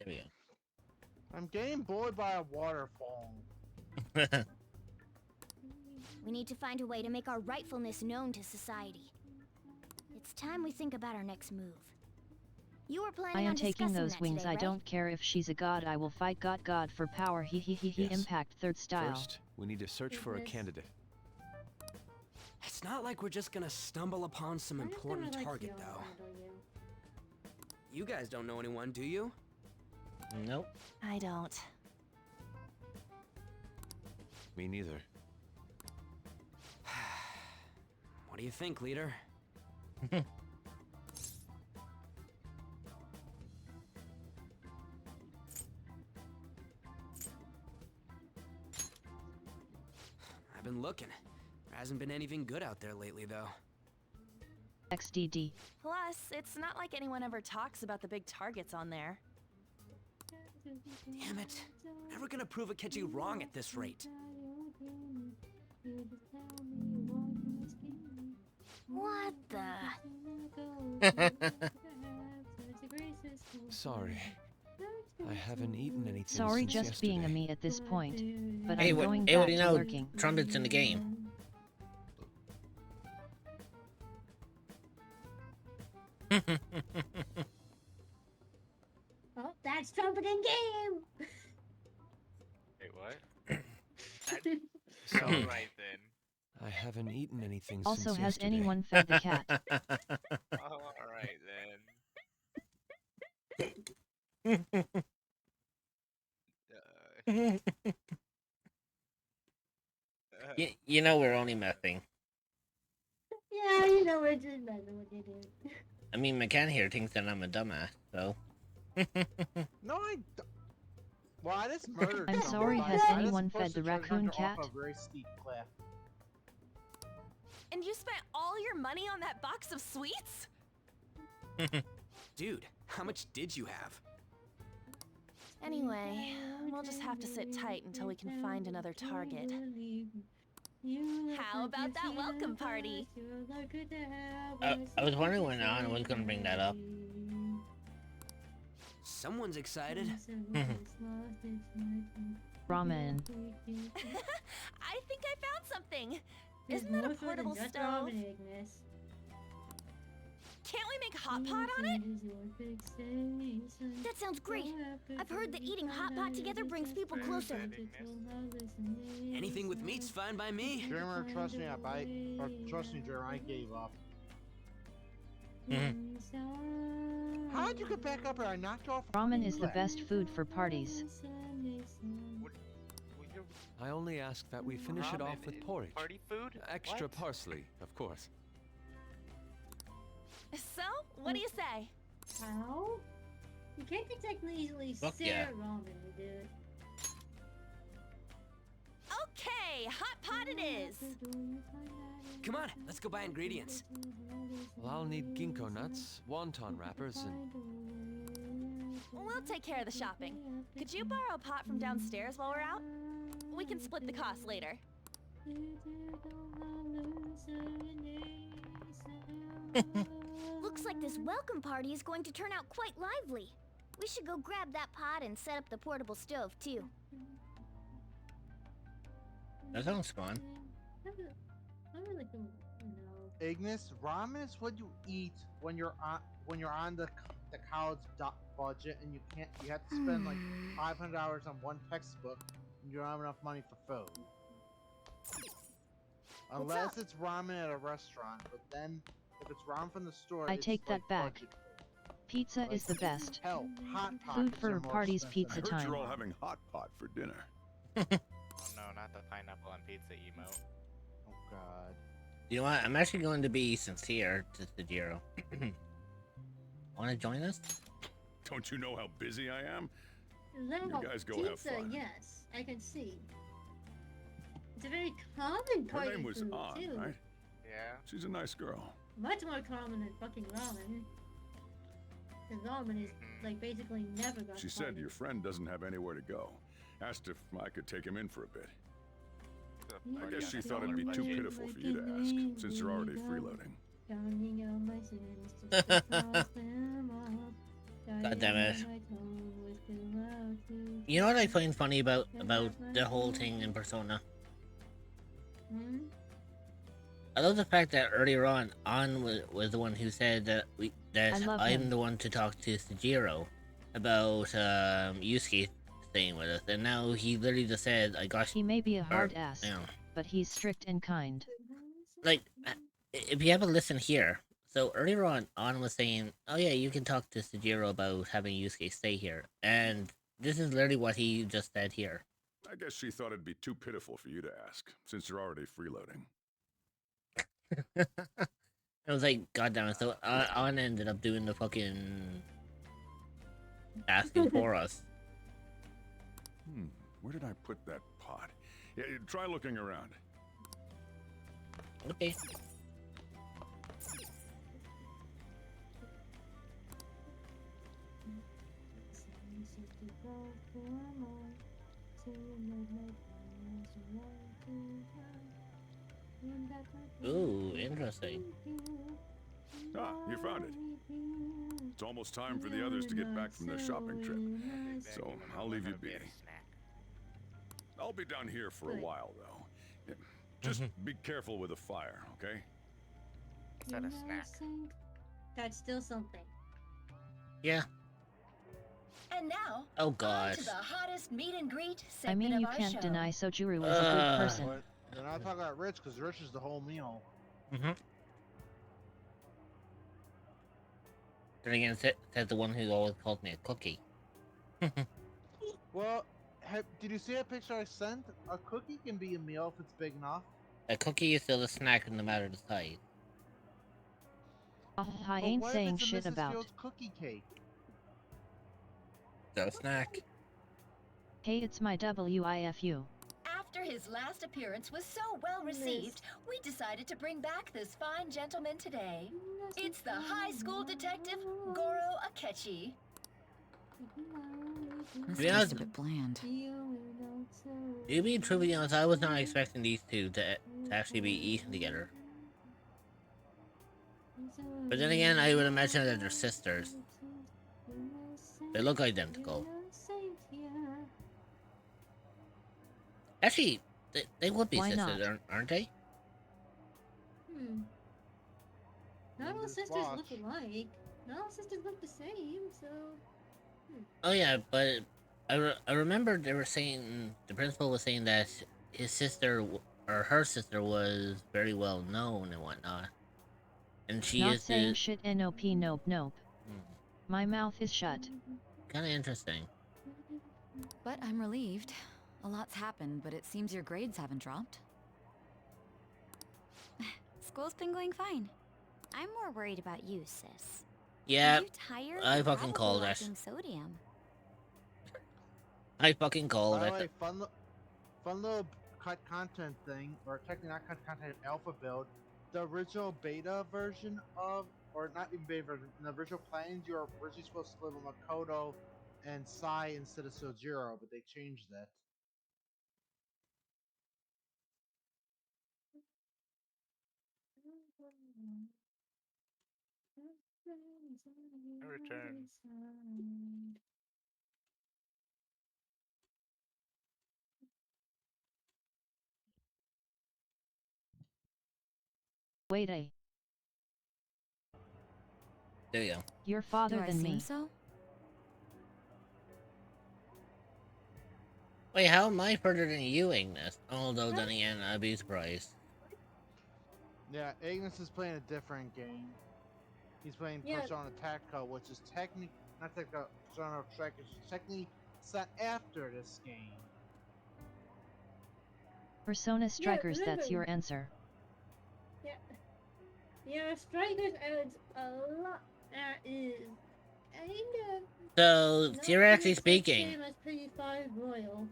There we go. I'm getting bored by a waterfall. We need to find a way to make our rightfulness known to society. It's time we think about our next move. You were planning I am on taking discussing those that wings. today, I right? don't care if she's a god. I will fight God for power. He. Yes. Impact third style. First, we need to search for a candidate. It's not like we're just gonna stumble upon some I'm just gonna, important like, target, feel though. handle you. You guys don't know anyone, do you? Nope. I don't. Me neither. What do you think, leader? I've been looking. There hasn't been anything good out there lately, though. XDD. Plus, it's not like anyone ever talks about the big targets on there. Damn it. Never gonna prove Akechi wrong at this rate. What the? Sorry. I haven't eaten anything Sorry, since just yesterday. being a me at this point. But Hey, I'm what, going hey, back what do you to know? lurking. Trumpet's in the game. Oh, trumpeting game. Wait, what? So, Alright then. I haven't eaten anything Also, since has yesterday. anyone fed the cat? Alright then. you know we're only messing. Yeah, you know we're just messing with you, dude. I mean, McCann here thinks that I'm a dumbass, so. No, I don't. Well, I just murdered I'm someone, sorry, but has I just anyone fed posted the Treasure raccoon Hunter off cat? a very steep cliff. And you spent all your money on that box of sweets? Dude, how much did you have? Anyway, we'll just have to sit tight until we can find another target. How about that welcome party? I was wondering when Anna was gonna bring that up. Someone's excited. Ramen. I think I found something. Isn't that a portable stove? Can't we make hot pot on it? That sounds great. I've heard that eating hot pot together brings people closer. Anything with meat's fine by me. Dreamer, trust me, trust me, Dreamer, I gave up. How'd you get back up here? I knocked you off. Ramen is the best food for parties. I only ask that we finish it off with porridge. Party food? Extra What? parsley, of course. So, what do you say? How? You can't exactly easily Fuck sear yeah. ramen, dude. Okay, hot pot it is. Come on, let's go buy ingredients. Well, I'll need ginkgo nuts, wonton wrappers, and We'll take care of the shopping. Could you borrow a pot from downstairs while we're out? We can split the cost later. Looks like this welcome party is going to turn out quite lively. We should go grab that pot and set up the portable stove, too. That sounds fun. I really don't know. Ignis, ramen is what you eat when you're on the college budget and you have to spend like $500 on one textbook and you don't have enough money for food. Unless it's ramen at a restaurant, but then if it's ramen from the store, I it's take that like back. budget. Pizza Like, is the best. Hell, hot Food pockets for are more parties, expensive. pizza I heard time. you're all having hot pot for dinner. Oh no, not the pineapple on pizza emote. Oh god. You know what? I'm actually going to be sincere to Sajiro. Want to join us? Don't you know how busy I am? Now, You guys go pizza, have fun. yes, I can see. It's a very common Her party name was food, An, too. right? Yeah. She's a nice girl. Much more common than fucking ramen. Because ramen is, like, basically never got She said your friend doesn't have anywhere to go. Asked if I could take him in for a bit. I guess she thought it'd be too pitiful for you to ask, since you're already freeloading. God damn it. You know what I find funny about the whole thing in Persona? I love the fact that earlier on was the one who said that I'm him. the one to talk to Sajiro about Yusuke staying with us, and now he literally just said, "I got." He may be a hard ass, you know, but he's strict and kind. like, if you ever listen here, so earlier on was saying, "Oh yeah, you can talk to Sajiro about having Yusuke stay here," and this is literally what he just said here. I guess she thought it'd be too pitiful for you to ask, since you're already freeloading. I was like, God damn it! So An ended up doing the fucking asking for us. Where did I put that pot? Yeah, try looking around. Okay. Ooh, interesting. Ah, you found it. It's almost time for the others to get back from their shopping trip, so I'll leave you be. I'll be down here for a while, though. Yeah, just be careful with the fire, okay? Is that a snack? That's still something. Yeah. And now, Oh on gosh. to the hottest meet and greet I segment mean, you of our can't show. deny Sojuru is a good person. But they're not talking about Rich because Rich is the whole meal. Mm-hmm. Then again, said the one who always called me a cookie. Well, did you see a picture I sent? A cookie can be a meal if it's big enough. A cookie is still a snack no matter the size. I But ain't what saying if it's a shit Mrs. about. Fields cookie cake? So snack. Hey, it's my WIFU. After his last appearance was so well received, we decided to bring back this fine gentleman today. It's the high school detective, Goro Akechi. This Yeah. tastes a bit bland. To be truly honest, I was not expecting these two to actually be eating together. But then again, I would imagine that they're sisters. They look identical. Actually, they would be Why sisters, not? aren't they? Not all Just sisters watch. look alike. Not all sisters look the same, so. Oh yeah, but I remember they were saying, the principal was saying that his sister, or her sister, was very well known and whatnot. And she Not is saying the... shit. Nope. Nope. My mouth is shut. Kinda interesting. But I'm relieved. A lot's happened, but it seems your grades haven't dropped. School's been going fine. I'm more worried about you, sis. Yeah, Are you tired? I You're fucking probably called it. lacking sodium. I fucking called By the it. way, fun little cut content thing, or technically not cut content, alpha build. The original beta version of, or not even beta version, in the original plans, you were originally supposed to live with Makoto and Sai instead of Sojiro, but they changed that. I return. Wait There you go. You're farther Do I than seem me. so? Wait, how am I further than you, Ignis? Although then again, I'd be surprised. Yeah, Ignis is playing a different game. He's playing Yeah. Persona Tactical, which is not Tactical, Persona Strikers, technically set after this game. Persona Strikers, that's remember- your answer. Yeah. Yeah, Strikers adds a lot. That is kind of. So, not theoretically the speaking, Same as Pretty Five Royal.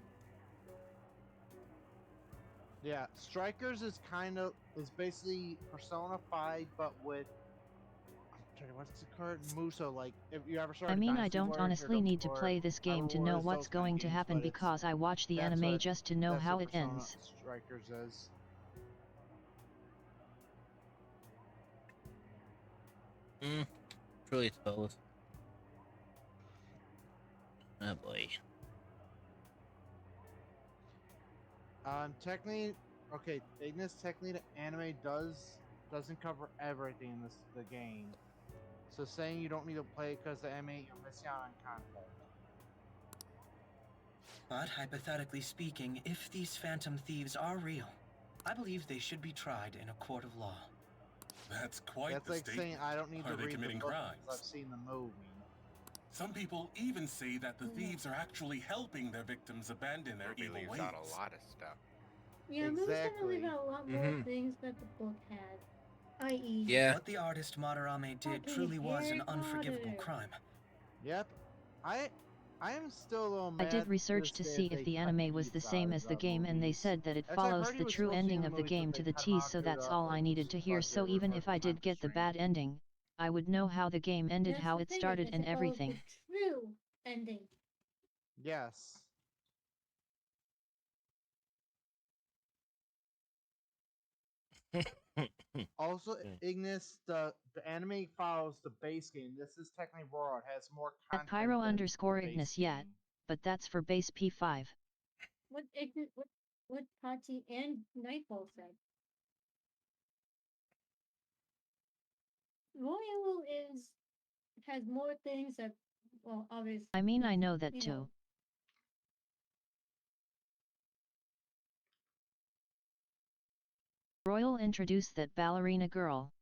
Yeah, Strikers is basically Persona 5, but with what's the card? Muso. Like, if you ever started I mean, I Dynasty don't Warriors or honestly need to play this game to know Wars, what's those kind of going to games, happen but it's- because I watch the that's anime what- just to know that's how what it Persona ends. Strikers is. truly suppose. Oh boy. Technically, okay, Ignis, technically the anime doesn't cover everything in the game. So saying you don't need to play it because the anime, you're missing out on content. But hypothetically speaking, if these phantom thieves are real, I believe they should be tried in a court of law. That's quite That's the like statement. saying I don't need Are to they read committing the book crimes? because I've seen the movie. Some people even say that the thieves are actually helping their victims abandon their Ruby evil leaves ways. out a lot of stuff. Yeah, movies gonna leave Exactly. out a lot more Mhm. things that the book had. I.e. Yeah. What the artist Madarame did Fucking truly was an Harry unforgivable Potter. crime. Yep. I am still a little I mad did research to to this see day if they the cut anime was the Keats same out as of the game, and they movies. said that it Actually, I follows heard he the was true supposed to be in ending the of the movies, game but to they the cut him T, out so due that's to all I needed to hear. So budget even for if I did time get the bad constraints. ending, I would know how the game ended, That's how the it thing, started, is and it follows everything. The true ending. Yes. Also, Ignis, the anime follows the base game. This is technically raw. It has more At content than the Pyro_Ignis base yet, game. but that's for base P5. What Pachi and Nightfall said. Royal has more things that well, obviously. I mean, I know that you too. know, Royal introduced that ballerina girl.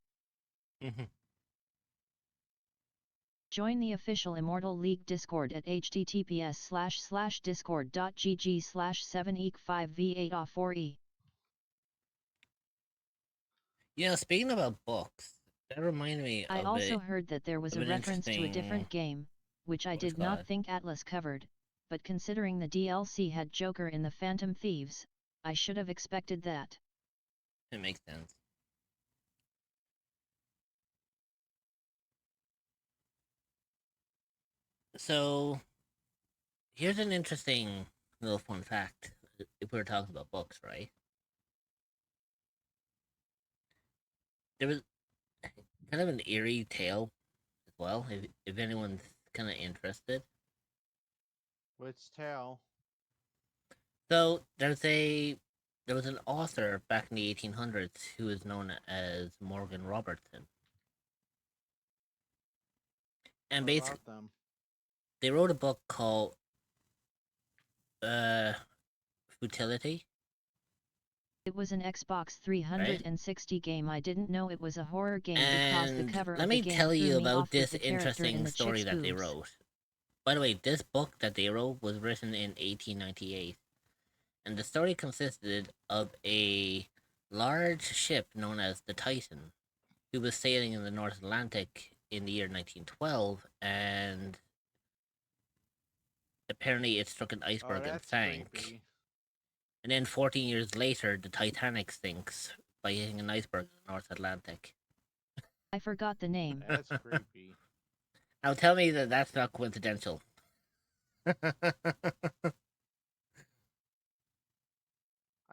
Join the official Immortal League Discord at https://discord.gg/7eek5v8off4e. You know, speaking about books, that reminded me I of also heard that there was a an reference to a interesting- different game, which I what was did not called? think Atlas covered, but considering the DLC had Joker in the Phantom Thieves, I should have expected that. It makes sense. So, here's an interesting little fun fact. If we were talking about books, right? There was kind of an eerie tale as well, if anyone's kind of interested. Which tale? So, there was an author back in the 1800s who was known as Morgan Robertson. And What basically, about them? they wrote a book called Futility. It was an Xbox 360 game. I didn't know it was a horror game because the And cover let of me the game tell you threw me about off with this the character in interesting the story chick's that they boobs. wrote. By the way, this book that they wrote was written in 1898, and the story consisted of a large ship known as the Titan, who was sailing in the North Atlantic in the year 1912, and apparently it struck an iceberg and that's sank. creepy. And then 14 years later, the Titanic sinks by hitting an iceberg in the North Atlantic. I forgot the name. That's creepy. Now tell me that that's not coincidental. I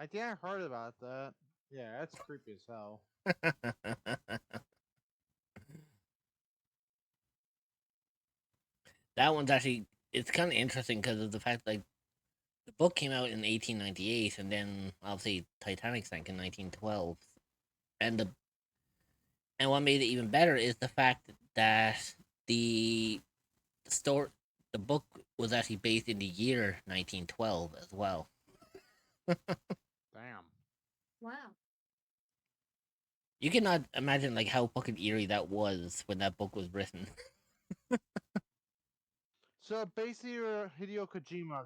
think I heard about that. Yeah, that's creepy as hell. That one's actually, it's kind of interesting because of the fact like the book came out in 1898 and then obviously Titanic sank in 1912. And what made it even better is the fact that the book was actually based in the year 1912 as well. Damn. wow. You cannot imagine like how fucking eerie that was when that book was written. So basically, you're Hideo Kojima.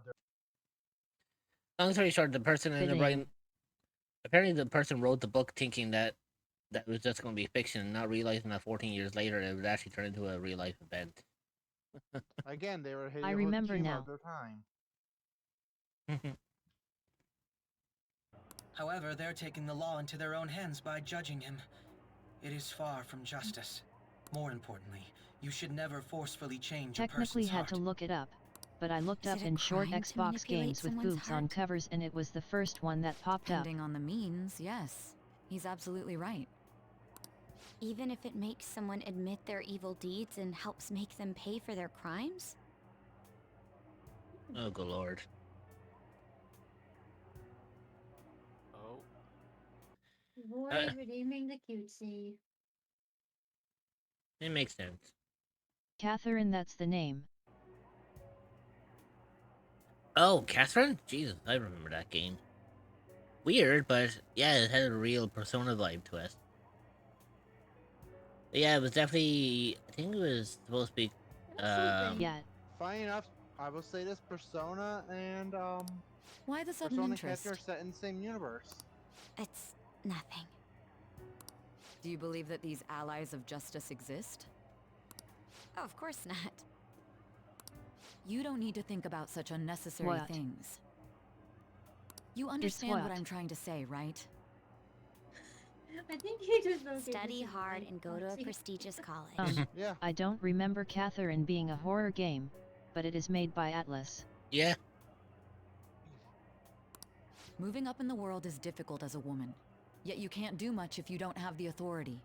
Long story short, the person ended up Fitting. writing. Apparently, the person wrote the book thinking that was just going to be fiction, not realizing that 14 years later it would actually turn into a real life event. Again, they were Hideo I remember Kojima now. of their time. However, they're taking the law into their own hands by judging him. It is far from justice. More importantly, you should never forcefully change a Technically person's had heart. to look it up, but I looked Is up it a in short crime to Xbox manipulate games with someone's boobs on heart? covers and it was the first one that popped up. Depending on the means, yes. He's absolutely right. Even if it makes someone admit their evil deeds and helps make them pay for their crimes? Oh, good lord. Oh. Boy, redeeming the cutesy. It makes sense. Catherine, that's the name. Oh, Catherine? Jesus, I remember that game. Weird, but yeah, it had a real Persona vibe to it. But yeah, it was definitely. I think it was supposed to be. Yeah. Funny enough, I will say this: Persona and Why the sudden Persona interest? Catcher are set in the same universe. It's nothing. Do you believe that these allies of justice exist? Oh, of course not. You don't need to think about such unnecessary What? things. You understand what what? I'm trying to say, right? I think he just knows Study hard and go to a prestigious college. Yeah. I don't remember Catherine being a horror game, but it is made by Atlas. Yeah. Moving up in the world is difficult as a woman, yet you can't do much if you don't have the authority.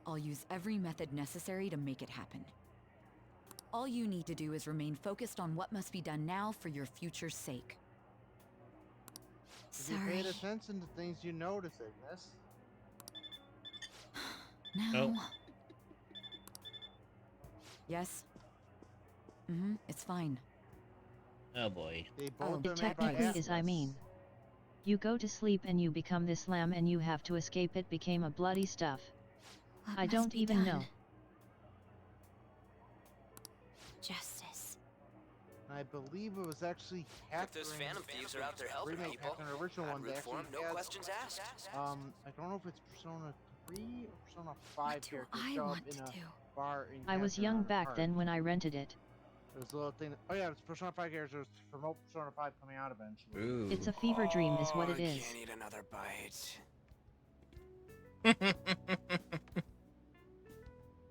I'll use every method necessary to make it happen. All you need to do is remain focused on what must be done now for your future's sake. If you paid attention to things, you notice, Ignis. No. Oh. Yes? It's fine. Oh boy. They Oh, both it technically is, I mean. You go to sleep and you become this lamb and you have to escape. It became a bloody stuff. What I must don't be even done? know. Justice. I believe it was actually Catherine. If those Phantom Thieves are out there helping remake people, Catherine, the original I'd one. They root for actually 'em, no has, questions asked. I don't know if it's Persona 3 or Persona 5 characters I show up want in to a do? bar in I was Catherine young on back Heart. then when I rented it. There was a little thing. Oh yeah, it's Persona 5 characters. Promote Persona 5 coming out eventually. It's a fever dream is what it I is. can't eat another bite.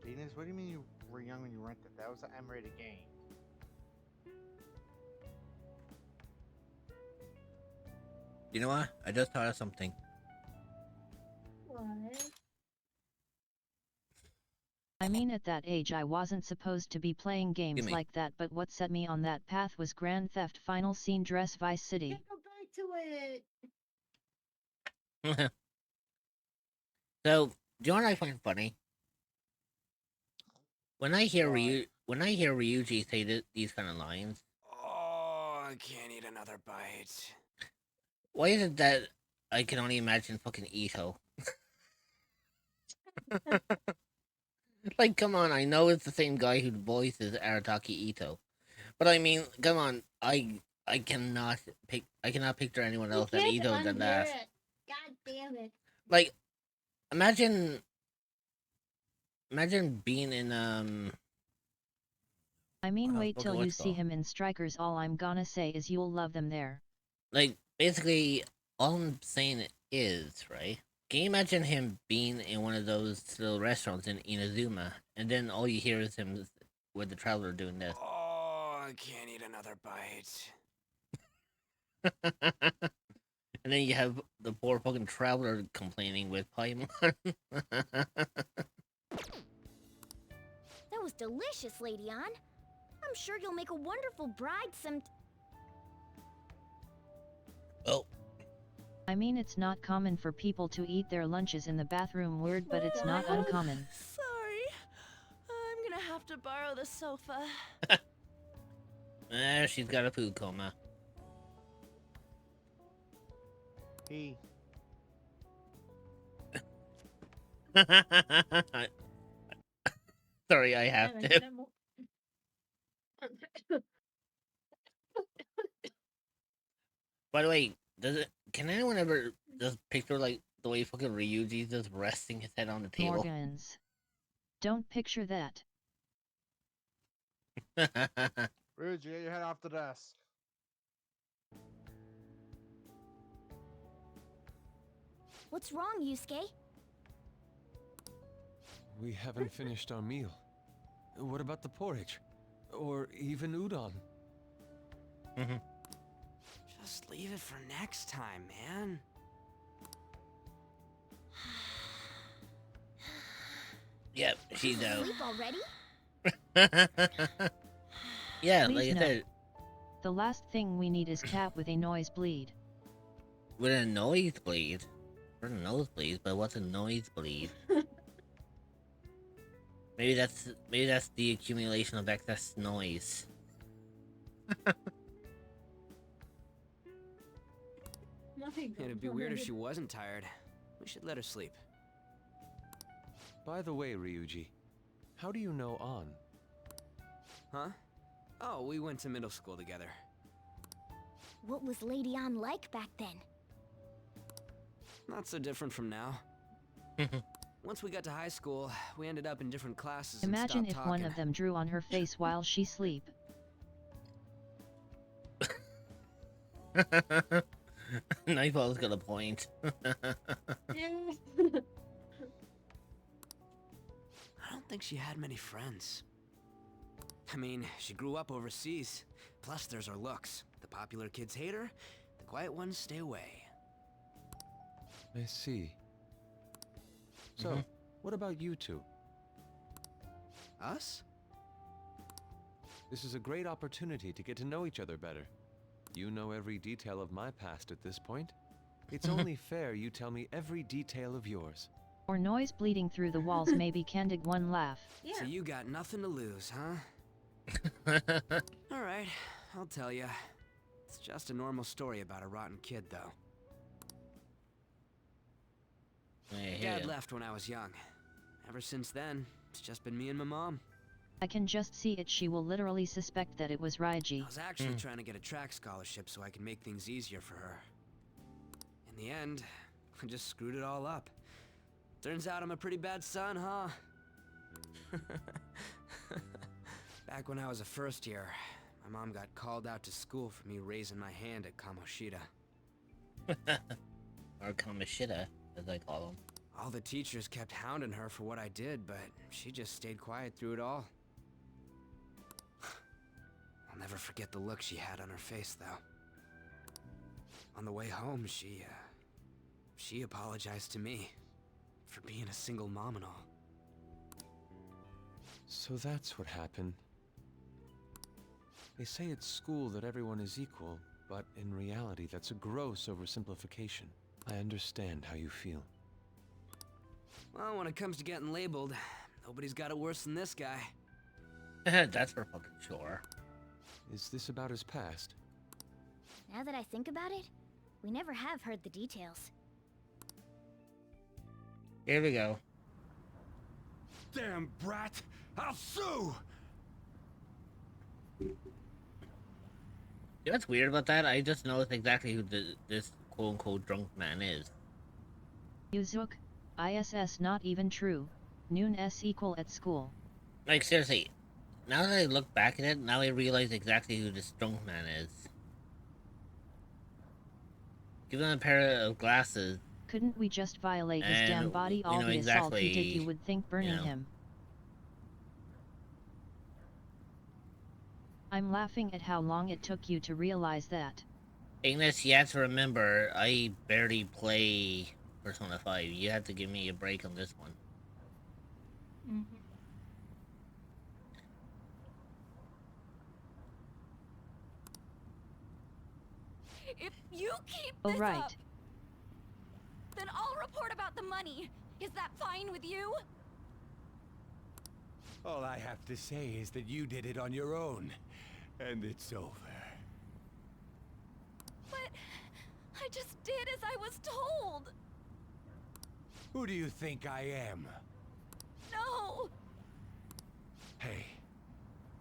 Venus, what do you mean you were young when you rented? That was an M-rated game. You know what? I just thought of something. What? I mean, at that age I wasn't supposed to be playing games me. like that, but what set me on that path was Grand Theft Final Scene Dress Vice City. Can't go back to it. So, do you know what I find funny? When I hear Ryuji say these kind of lines, Oh, I can't eat another bite. why is it that I can only imagine fucking Ito? Like, come on, I know it's the same guy who voices Arataki Ito, but I mean, come on, I cannot picture anyone else than You Ito can't than unhear that. it. God damn it. Like, imagine being in I mean, wait fucking till you what's it see called? him in Strikers. All I'm gonna say is you'll love them there. Like, basically, all I'm saying is, right? Can you imagine him being in one of those little restaurants in Inazuma, and then all you hear is him with the traveler doing this? Oh, I can't eat another bite. And then you have the poor fucking traveler complaining with Paimon. That was delicious, Lady Ann. I'm sure you'll make a wonderful bride some. Oh. I mean, it's not common for people to eat their lunches in the bathroom, word, but it's not uncommon. Sorry. I'm gonna have to borrow the sofa. She's got a food coma. He. Sorry, I have to. By the way, can anyone ever just picture like the way fucking Ryuji's just resting his head on the table? Morgans. Don't picture that. Ryuji, get your head off the desk. What's wrong, Yusuke? We haven't finished our meal. What about the porridge? Or even udon? Just leave it for next time, man. Yep, she's out. Sleep already? Yeah, Please like I no. said, The last thing we need is Cat with a nosebleed. with a nosebleed. Or a nosebleed, but what's a nosebleed? Maybe that's the accumulation of excess noise. It'd be weird if she wasn't tired. We should let her sleep. By the way, Ryuji, how do you know An? Huh? Oh, we went to middle school together. What was Lady Ann like back then? Not so different from now. Once we got to high school, we ended up in different classes Imagine and if stopped one talking. of them drew on her face while she sleep. Nightfall's got a point. I don't think she had many friends. I mean, she grew up overseas. Plus, there's her looks. The popular kids hate her, the quiet ones stay away. I see. So, what about you two? Us? This is a great opportunity to get to know each other better. You know every detail of my past at this point. It's only fair you tell me every detail of yours. Or noise bleeding through the walls, maybe Candid one laugh. So you got nothing to lose, huh? Alright, I'll tell ya. It's just a normal story about a rotten kid, though. Dad left when I was young. Ever since then, it's just been me and my mom. I can just see it. She will literally suspect that it was Raiji. I was actually trying to get a track scholarship so I could make things easier for her. In the end, I just screwed it all up. Turns out I'm a pretty bad son, huh? Back when I was a first year, my mom got called out to school for me raising my hand at Kamoshida. Or Kamoshida, as I call him. All the teachers kept hounding her for what I did, but she just stayed quiet through it all. I'll never forget the look she had on her face, though. On the way home, she apologized to me for being a single mom and all. So that's what happened. They say at school that everyone is equal, but in reality that's a gross oversimplification. I understand how you feel. Well, when it comes to getting labeled, nobody's got it worse than this guy. That's for fucking sure. Is this about his past? Now that I think about it, we never have heard the details. Here we go. Damn brat! I'll sue! You know what's weird about that? I just noticed exactly who this quote-unquote drunk man is. Yuzuk, ISS not even true. Noon S equal at school. Like, seriously. Now that I look back at it, now I realize exactly who this drunk man is. Give him a pair of glasses. Couldn't we just violate his damn body? All the assault he did, you would think burning him. I'm laughing at how long it took you to realize that. Ignis, you have to remember, I barely play Persona 5. You have to give me a break on this one. If you keep this up, then I'll report about the money. Is that fine with you? All I have to say is that you did it on your own, and it's over. But I just did as I was told. Who do you think I am? No. Hey,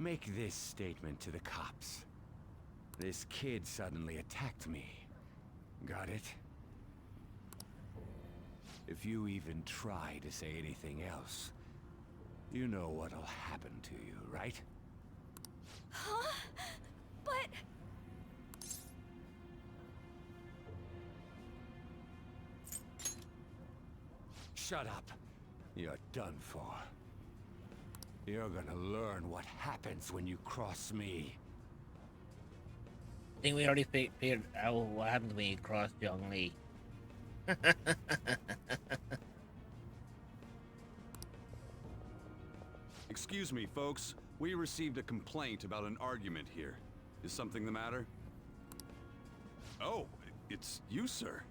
make this statement to the cops. This kid suddenly attacked me. Got it? If you even try to say anything else, you know what'll happen to you, right? Huh? But... Shut up. You're done for. You're gonna learn what happens when you cross me. I think we already figured out what happens when you cross Zhong Li. Excuse me, folks. We received a complaint about an argument here. Is something the matter? Oh, it's you, sir.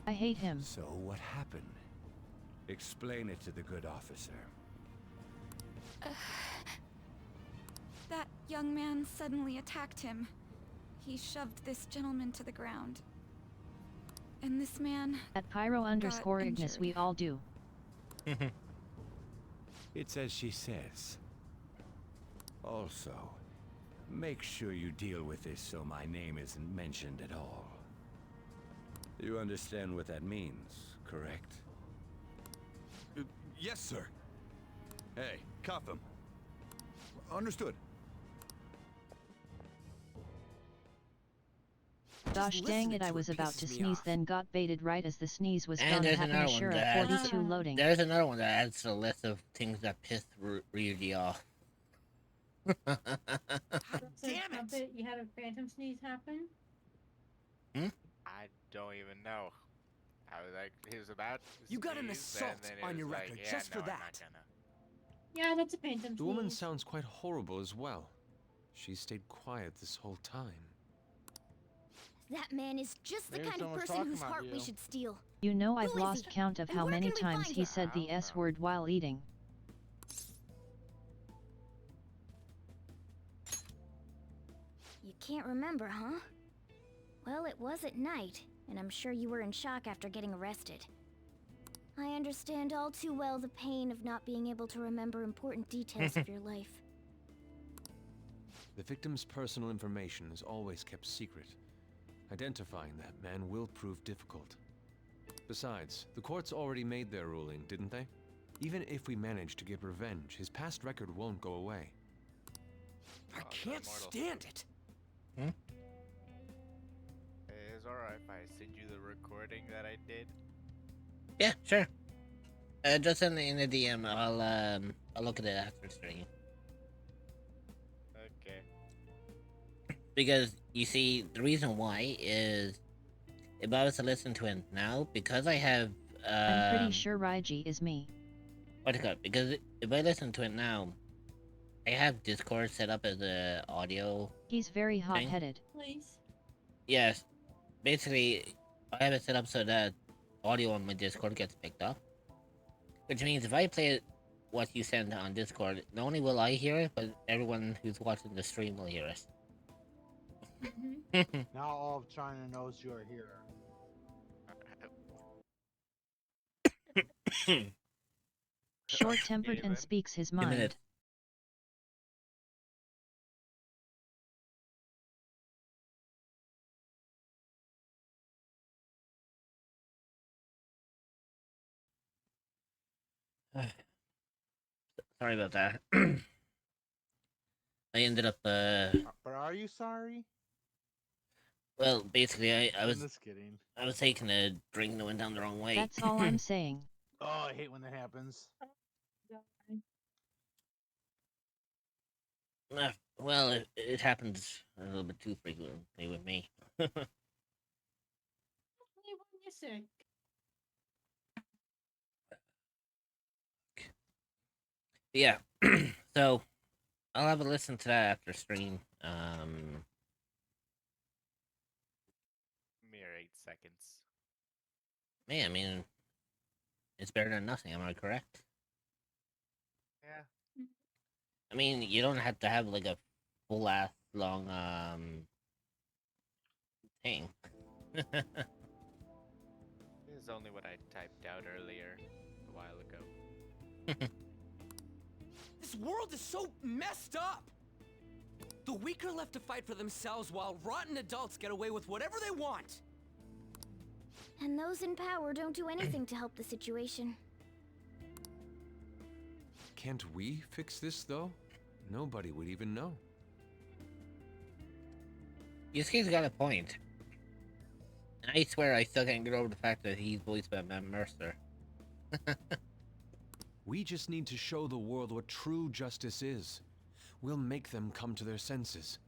I hate him. So what happened? Explain it to the good officer. That young man suddenly attacked him. He shoved this gentleman to the ground. And this man... At Pyro_Ignis we all do. It's as she says. Also, make sure you deal with this so my name isn't mentioned at all. You understand what that means, correct? Yes, sir. Hey, cuff him. Understood. Gosh dang it, I was about to sneeze then got baited right as the sneeze was And gonna there's happen. another one Sure, that at 42 loading. There's another one that adds to the list of things that pissed Ryuji off. Damn it! You had a phantom sneeze happen? I don't even know. I was like, he was about to You got an sneeze, assault and then it on your was like, record yeah, just for no, I'm that. not gonna. Yeah, that's a phantom The woman sneeze. sounds quite horrible as well. She stayed quiet this whole time. That man is just the Maybe kind of someone's person talking whose about heart we you. should steal. You know I've Who is lost he? count of And how where many can we times find he him? said the S word while eating. can't remember, huh? Well, it was at night, and I'm sure you were in shock after getting arrested. I understand all too well the pain of not being able to remember important details of your life. The victim's personal information is always kept secret. Identifying that man will prove difficult. Besides, the courts already made their ruling, didn't they? Even if we manage to get revenge, his past record won't go away. I can't stand it. It's alright if I send you the recording that I did. Yeah, sure. Just send it in the DM. I'll look at it after stream. Okay. Because you see, the reason why is if I was to listen to it now, because I have. I'm pretty sure Raiji is me. What it got? Because if I listen to it now, I have Discord set up as a audio. He's very hot-headed. Please. Yes, basically, I have it set up so that audio on my Discord gets picked up. Which means if I play what you send on Discord, not only will I hear it, but everyone who's watching the stream will hear it. Now all of China knows you're here. Short-tempered and speaks his mind. Sorry about that. I ended up, But are you sorry? well, basically, I was just kidding. I was taking a drink that went down the wrong way. That's all I'm saying. Oh, I hate when that happens. Well, it happens a little bit too frequently with me. Only when you're sick. Yeah, so I'll have a listen to that after stream. Mere 8 seconds. Yeah, I mean, it's better than nothing. Am I correct? Yeah. I mean, you don't have to have like a full ass long thing. This is only what I typed out earlier a while ago. This world is so messed up. The weak are left to fight for themselves while rotten adults get away with whatever they want. And those in power don't do anything to help the situation. Can't we fix this, though? Nobody would even know. Yusuke's got a point. I swear I still can't get over the fact that he's voiced by Matt Mercer. We just need to show the world what true justice is. We'll make them come to their senses.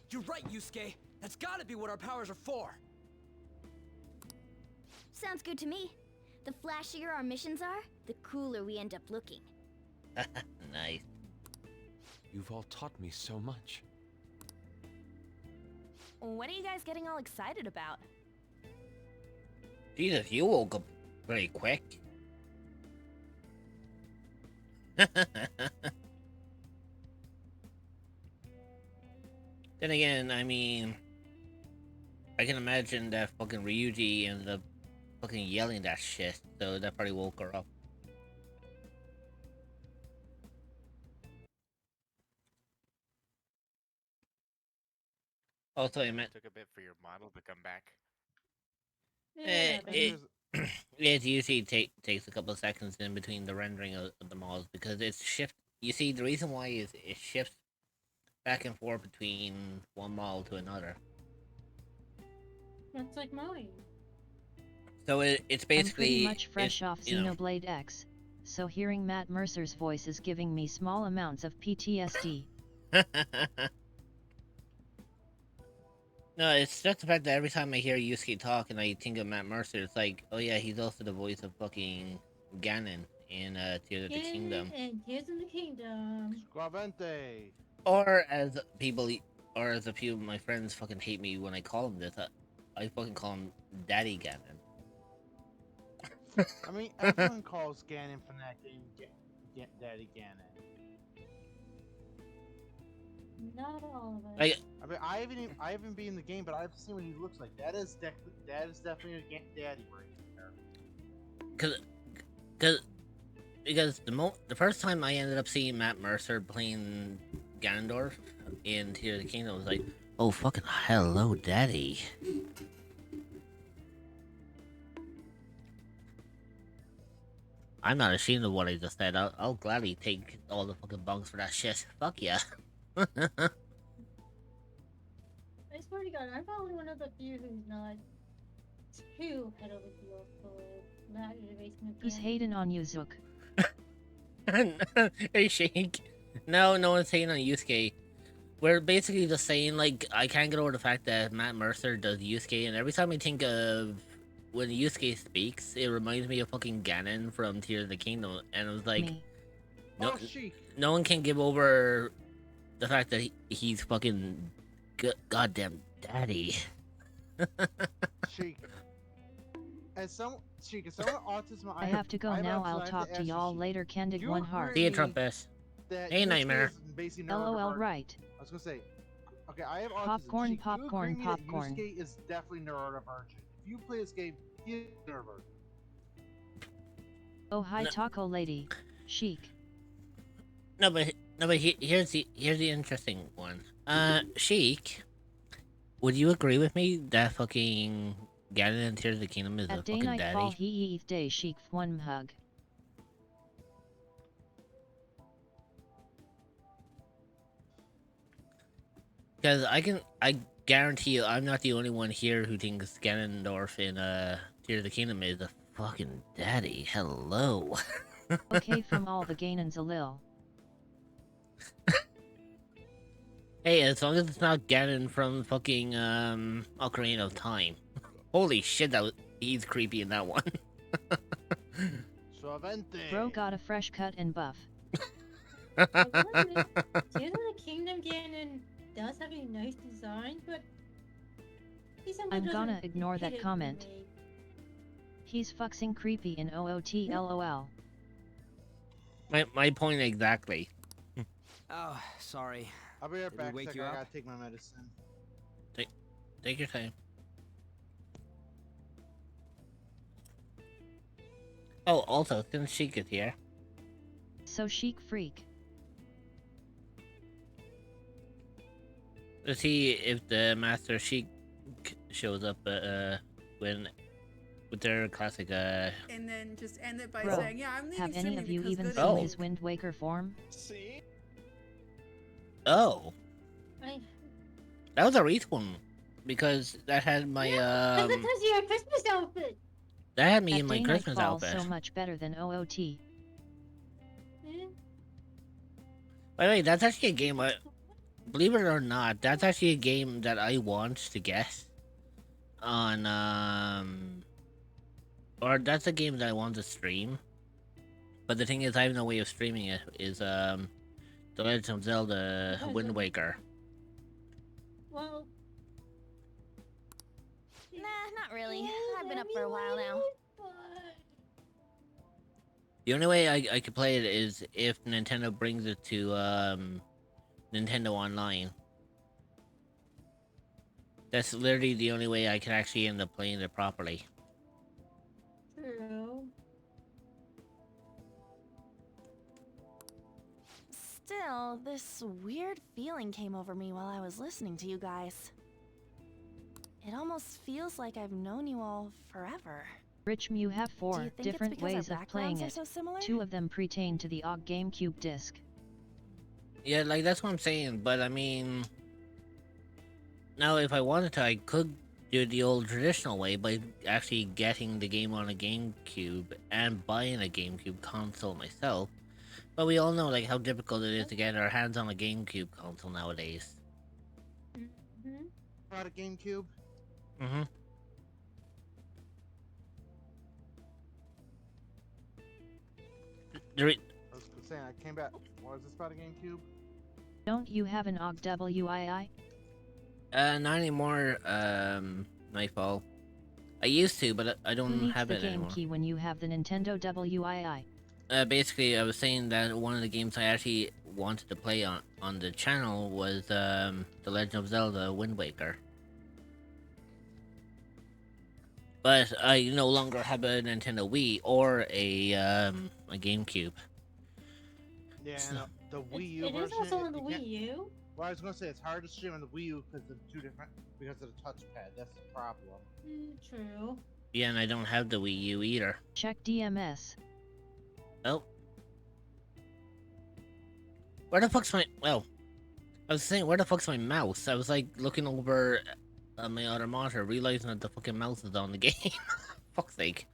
You're right, Yusuke. That's gotta be what our powers are for. Sounds good to me. The flashier our missions are, the cooler we end up looking. Nice. You've all taught me so much. What are you guys getting all excited about? Jesus, you woke up pretty quick. Then again, I mean, I can imagine that fucking Ryuji ended up fucking yelling that shit, so that probably woke her up. Also, I meant Took a bit for your model to come back. It usually takes a couple of seconds in between the rendering of the models because it's shift. You see, the reason why is it shifts back and forth between one model to another. That's like mine. So it's I'm basically pretty much fresh off Xenoblade X, so hearing Matt Mercer's voice is giving me small amounts of PTSD. No, it's just the fact that every time I hear Yusuke talk and I think of Matt Mercer, it's like, oh yeah, he's also the voice of fucking Ganon in Tears of the Kingdom. And Tears of the Kingdom. Squavente. Or as people, or as a few of my friends fucking hate me when I call him this, I fucking call him Daddy Ganon. I mean, everyone calls Ganon from that game Daddy Ganon. Not all of I us. I mean, I haven't been in the game, but I've seen what he looks like. That is definitely a daddy right there. Because the first time I ended up seeing Matt Mercer playing Ganondorf in Tears of the Kingdom, I was like, oh fucking hello, daddy. I'm not ashamed of what I just said. I'll gladly take all the fucking bunks for that shit. Fuck yeah. I swear to God, I'm probably one of the few who's not too head over heels for that basement. He's hating on you, Zook. Hey, Shake. No one's hating on Yusuke. We're basically just saying, like, I can't get over the fact that Matt Mercer does Yusuke, and every time I think of when Yusuke speaks, it reminds me of fucking Ganon from Tears of the Kingdom, and I was like, no one can give over the fact that he's fucking goddamn daddy. Sheik. As someone with autism, I have to go now. I'll talk to y'all later. Candig one heart. See you, Trumpus. Hey, Nightmare. LOL, right. I was gonna say, okay, I have autism. Popcorn, Sheik, popcorn, you agree that popcorn. Yusuke is definitely neurodivergent. If you play this game, he is neurodivergent. Oh, hi, Taco Lady. Chic. No, but here's the interesting one. Sheik, would you agree with me that fucking Ganon in Tears of the Kingdom is At a day fucking night fall daddy? he eat day Chic one hug. Because I guarantee you, I'm not the only one here who thinks Ganondorf in Tears of the Kingdom is a fucking daddy. Hello. Okay, from all the Ganons a lil. Hey, as long as it's not Ganon from fucking Ocarina of Time. Holy shit, he's creepy in that one. Bro got a fresh cut and buff. Tears of the Kingdom Ganon does have a nice design, but he simply I'm gonna doesn't ignore hit that it comment. for me. He's fucking creepy in OOT LOL. My point exactly. Oh, sorry. I'll be right Did we back. wake Sec, you I up? gotta take my medicine. Take your time. Oh, also, since Sheik is here. So Chic freak. Let's see if the Master Sheik shows up when with their classic And then just end it by Bro, saying, "Yeah, I'm leaving have any streaming of you because even good seen Oh. his Wind Waker form? See? Oh, I that was a Wreath one because that had my because your Christmas outfit. that had me That in my day Christmas night falls outfit. so much better than OOT. By the way, that's actually a game believe it or not, that's actually a game that I want to get on or that's a game that I want to stream. But the thing is, I have no way of streaming it. Is The Legend of Zelda Wind Waker. Well, Nah, not really. I've been up for a while now. The only way I could play it is if Nintendo brings it to Nintendo Online. That's literally the only way I can actually end up playing it properly. True. Still, this weird feeling came over me while I was listening to you guys. It almost feels like I've known you all forever. Rich Mew have Do four you think it's different because our ways of playing backgrounds are it. so similar? Two of them pertain to the OG GameCube disc. Yeah, like that's what I'm saying, but I mean... Now, if I wanted to, I could do it the old traditional way by actually getting the game on a GameCube and buying a GameCube console myself. But we all know like how difficult it is to get our hands on a GameCube console nowadays. About a GameCube? Mm-hmm. I was saying, I came back. What is this about a GameCube? Don't you have an OG WII? Not anymore, Nightfall. I used to, but I Who don't needs have the it game anymore. key when you have the Nintendo WII? basically, I was saying that one of the games I actually wanted to play on the channel was The Legend of Zelda: Wind Waker. But I no longer have a Nintendo Wii or a GameCube. Yeah, So- no, the Wii U It is version. also on the you can't- Wii U. Well, I was gonna say it's hard to stream on the Wii U because of two different because of the touchpad. That's the problem. True. Yeah, and I don't have the Wii U either. Check DMS. Oh. Where the fuck's my... Well, I was saying, where the fuck's my mouse? I was, like, looking over at my other monitor, realizing that the fucking mouse is on the game. Fuck's sake.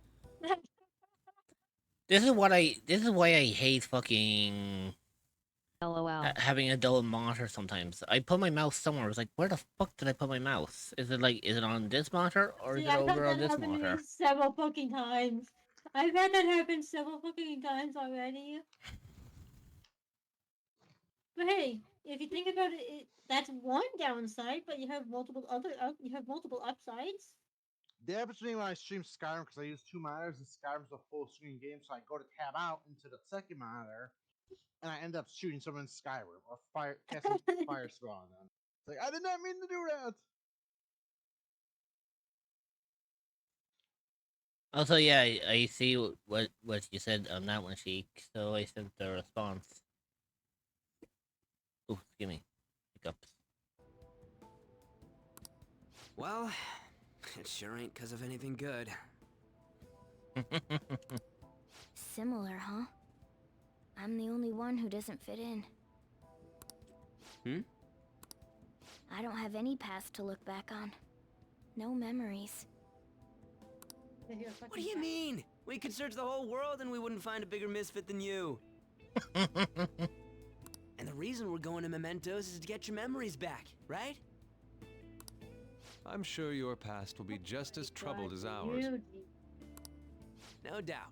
This is why I hate fucking... LOL. Having a dull monitor sometimes. I put my mouse somewhere, I was like, where the fuck did I put my mouse? Is it on this monitor, or is See, it I've had over on that this happen to monitor? me several fucking times. I've had that happen several fucking times already. But hey, if you think about it, that's one downside, but you have multiple upsides. The difference between when I stream Skyrim, because I use two monitors, and Skyrim's a full screen game, so I go to tab out into the second monitor, and I end up shooting someone in Skyrim or casting fire spell on them. It's like I did not mean to do that. Also, yeah, I see what you said on that one, Sheik. So I sent the response. Oh, excuse me. Hiccups. Well, it sure ain't 'cause of anything good. Similar, huh? I'm the only one who doesn't fit in. I don't have any past to look back on. No memories. What do you mean? We could search the whole world and we wouldn't find a bigger misfit than you. And the reason we're going to Mementos is to get your memories back, right? I'm sure your past will be just as troubled as ours. No doubt.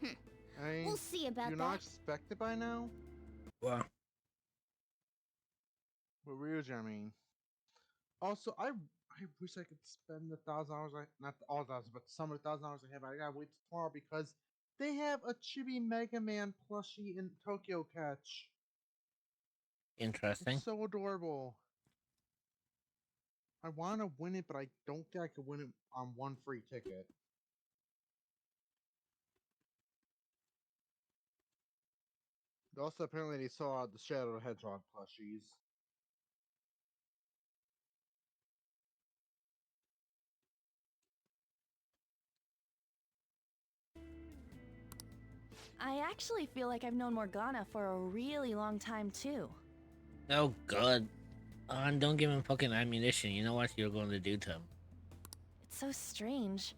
I mean, We'll see about you're that. not expected by now. What? What Ryuji, I mean. Also, I wish I could spend the $1,000. Not all $1,000, but some of the $1,000 I have. I gotta wait till tomorrow because they have a Chibi Mega Man plushie in Tokyo Catch. Interesting. It's so adorable. I want to win it, but I don't think I could win it on one free ticket. Also, apparently, they saw the Shadow the Hedgehog plushies. I actually feel like I've known Morgana for a really long time too. Oh god. And don't give him fucking ammunition. You know what you're going to do to him. It's so strange.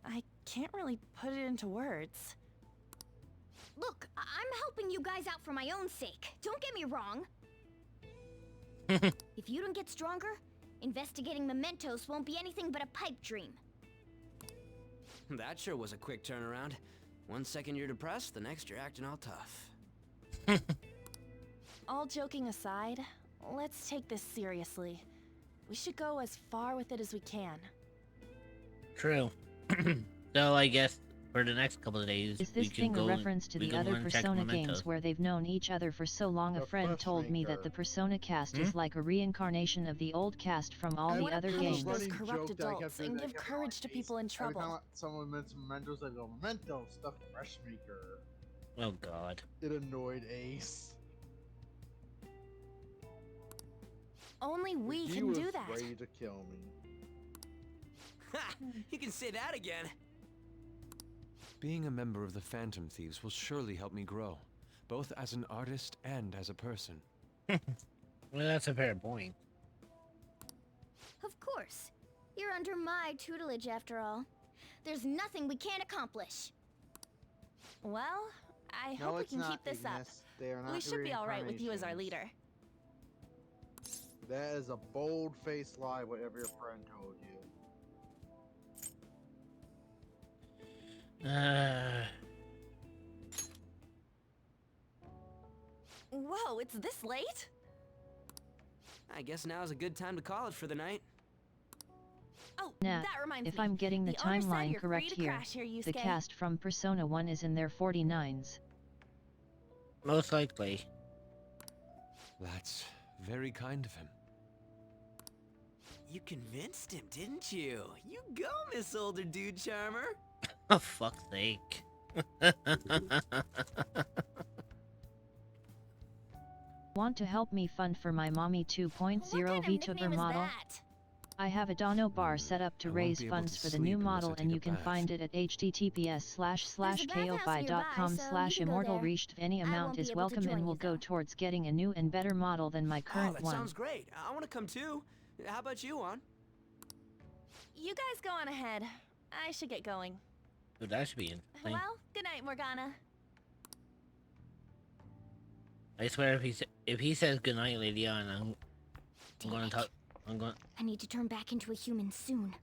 I can't really put it into words. Look, I'm helping you guys out for my own sake. Don't get me wrong. If you don't get stronger, investigating mementos won't be anything but a pipe dream. That sure was a quick turnaround. 1 second you're depressed, the next you're acting all tough. All joking aside, let's take this seriously. We should go as far with it as we can. True. So I guess for the next couple of days, Is we this can thing go a reference to we the can other go and check Persona Mementos. games where they've known each other for so long? A friend told me that the Persona cast is like a reincarnation of the old cast from all the other games. Those corrupt adults and give courage to people in Every trouble. time someone mentioned Mementos, I go, Memento, stuff Fresh Maker. Oh god. It annoyed Ace. Only we He can was do that. ready to kill me. Ha! You can say that again. Being a member of the Phantom Thieves will surely help me grow, both as an artist and as a person. Well, that's a fair point. Of course. You're under my tutelage after all. There's nothing we can't accomplish. Well, I No, hope we it's can not, keep this up. Ignis. They are not We should be alright with you as our leader. That is a bold-faced lie, whatever your friend told you. Whoa, it's this late? I guess now's a good time to call it for the night. Nat, that reminds if me. I'm getting the The owner said timeline you're free correct to here, crash here, the Yusuke. cast from Persona 1 is in their 49s. Most likely. That's very kind of him. You convinced him, didn't you? You go, Miss Older Dude Charmer. Oh, fuck's sake. Want to help me fund for my mommy 2.0 VTuber model? I have a Dono bar set up to I won't raise be able funds to for the sleep new unless model, I and take you a can bath. find it at https://ko-fi.com so you can go reached. Any I won't amount be is able to welcome join and you, will go though. towards getting a new and better model than my Oh, current that one. sounds great. I want to come too. How about you, Juan? You guys go on ahead. I should get going. Dude, that should be interesting. Well, good night, Morgana. I swear, if he says goodnight, Lady Anna, I'm gonna talk. I need to turn back into a human soon.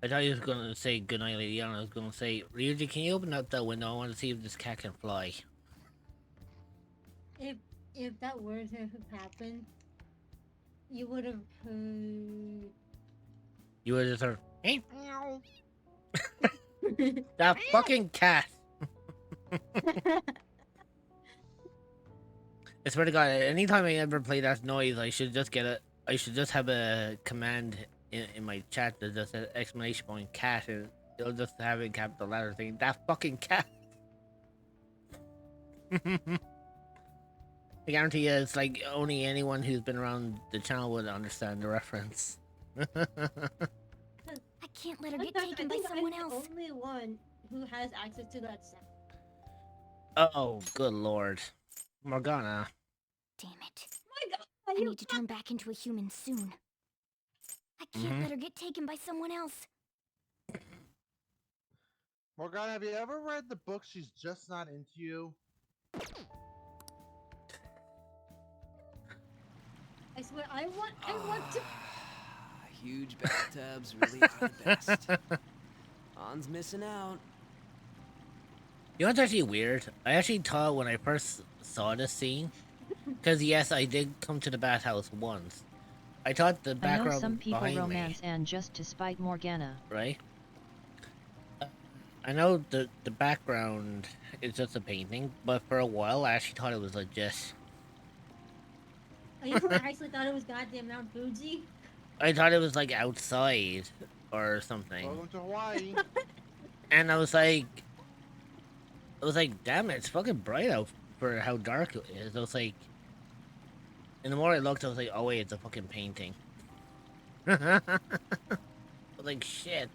I thought he was gonna say goodnight, Lady Anna. I was gonna say, Ryuji, can you open up that window? I want to see if this cat can fly. If that were to have happened, you would have heard. You would have heard, hey, that fucking cat. I swear to God, anytime I ever play that noise, I should just have a command in my chat that just says exclamation point cat, and it'll just have it capital letter thing. That fucking cat. I guarantee you, it's like only anyone who's been around the channel would understand the reference. I can't let her get taken by someone else. I'm the only one who has access to that sound. Oh, good lord. Morgana. Damn it. My God, I need to turn back into a human soon. I can't let her get taken by someone else. Morgana, have you ever read the book She's Just Not Into You? I swear, I want to. Huge bathtubs really are the best. Han's missing out. You know what's actually weird? I actually thought when I first saw this scene, because yes, I did come to the bathhouse once. I thought the I know background some people behind romance me, Anne just to spite Morgana. right? I know the background is just a painting, but for a while I actually thought it was legit. I actually thought it was goddamn Mount Fuji. I thought it was like outside or something. Welcome to Hawaii. And I was like, damn it, it's fucking bright out for how dark it is. I was like, and the more I looked, I was like, oh wait, it's a fucking painting. I was like, shit.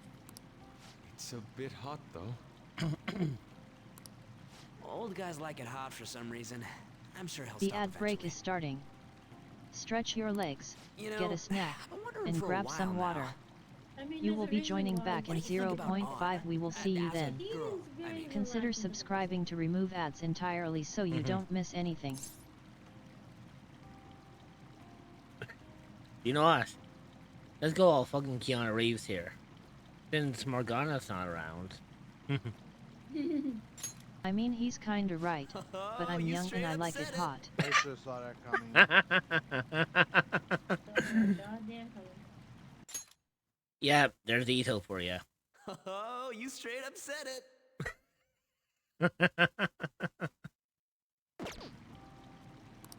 It's a bit hot, though. Old guys like it hot for some reason. I'm sure he'll The stop ad break is starting. Stretch your legs, You get know, a snack, I've been wondering and for a grab while some now. water. I mean, You there's will a be reason joining why. back in What do you think about 0.5. We will see you As a then. girl, I mean, Consider subscribing to remove ads entirely so you don't miss anything. You know what? Let's go all fucking Keanu Reeves here. Since Morgana's not around. I mean, he's kinda right, but I'm young and I like it hot. I just saw that coming. Goddamn color. Yeah, there's Ito for you. Oh, you straight up said it.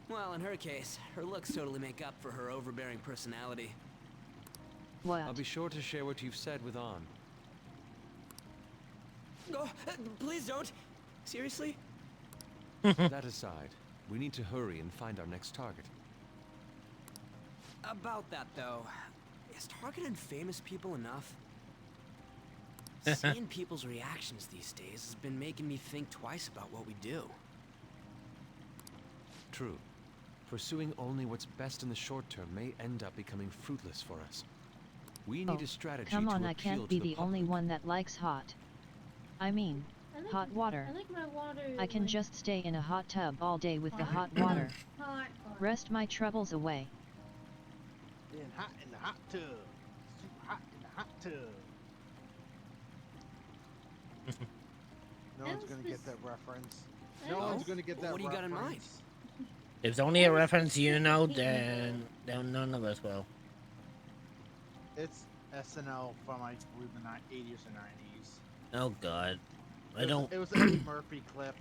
Well, in her case, her looks totally make up for her overbearing personality. What? I'll be sure to share what you've said with An. Oh, please don't. Seriously? That aside, we need to hurry and find our next target. About that, though, is targeting famous people enough? Seeing people's reactions these days has been making me think twice about what we do. True. Pursuing only what's best in the short term may end up becoming fruitless for us. We need a strategy Come on, to I appeal can't to be the the only one that likes hot. I mean, hot water. I like my water. I can just stay in a hot tub all day with the hot water. Hot. Rest my troubles away. Being hot in the hot tub. Super hot in the hot tub. No one's gonna get that reference. No one's gonna get that What do you got in mind? reference. If it's only a reference you know, then none of us will. SNL from I believe the 80s or 90s. Oh God, I It was- don't. It was an Eddie Murphy clip.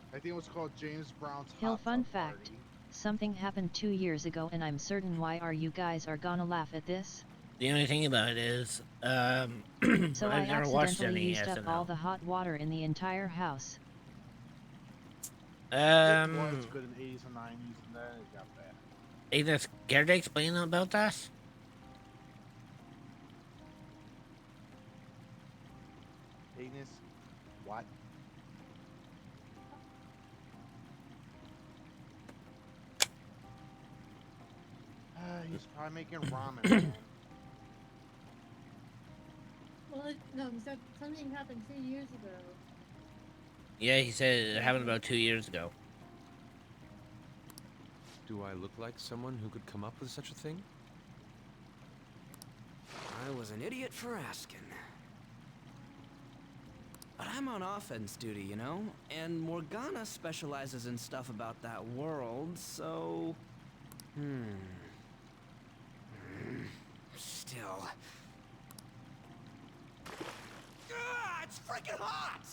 I think it was called James Brown's Hill Hot fun Tub fact. Party. Something happened 2 years ago and I'm certain why are you guys are gonna laugh at this? The only thing about it is, So I've I never watched accidentally any used up all SNL. the hot water in the entire house. It was good in the 80s and 90s, and then it got bad. Ignis, care to explain about that? Ignis, what? He's probably making ramen. Well, no, he said something happened 2 years ago. Yeah, he said it happened about 2 years ago. Do I look like someone who could come up with such a thing? I was an idiot for asking. But I'm on offense duty, you know? And Morgana specializes in stuff about that world, so... Still... Ah, it's freaking hot!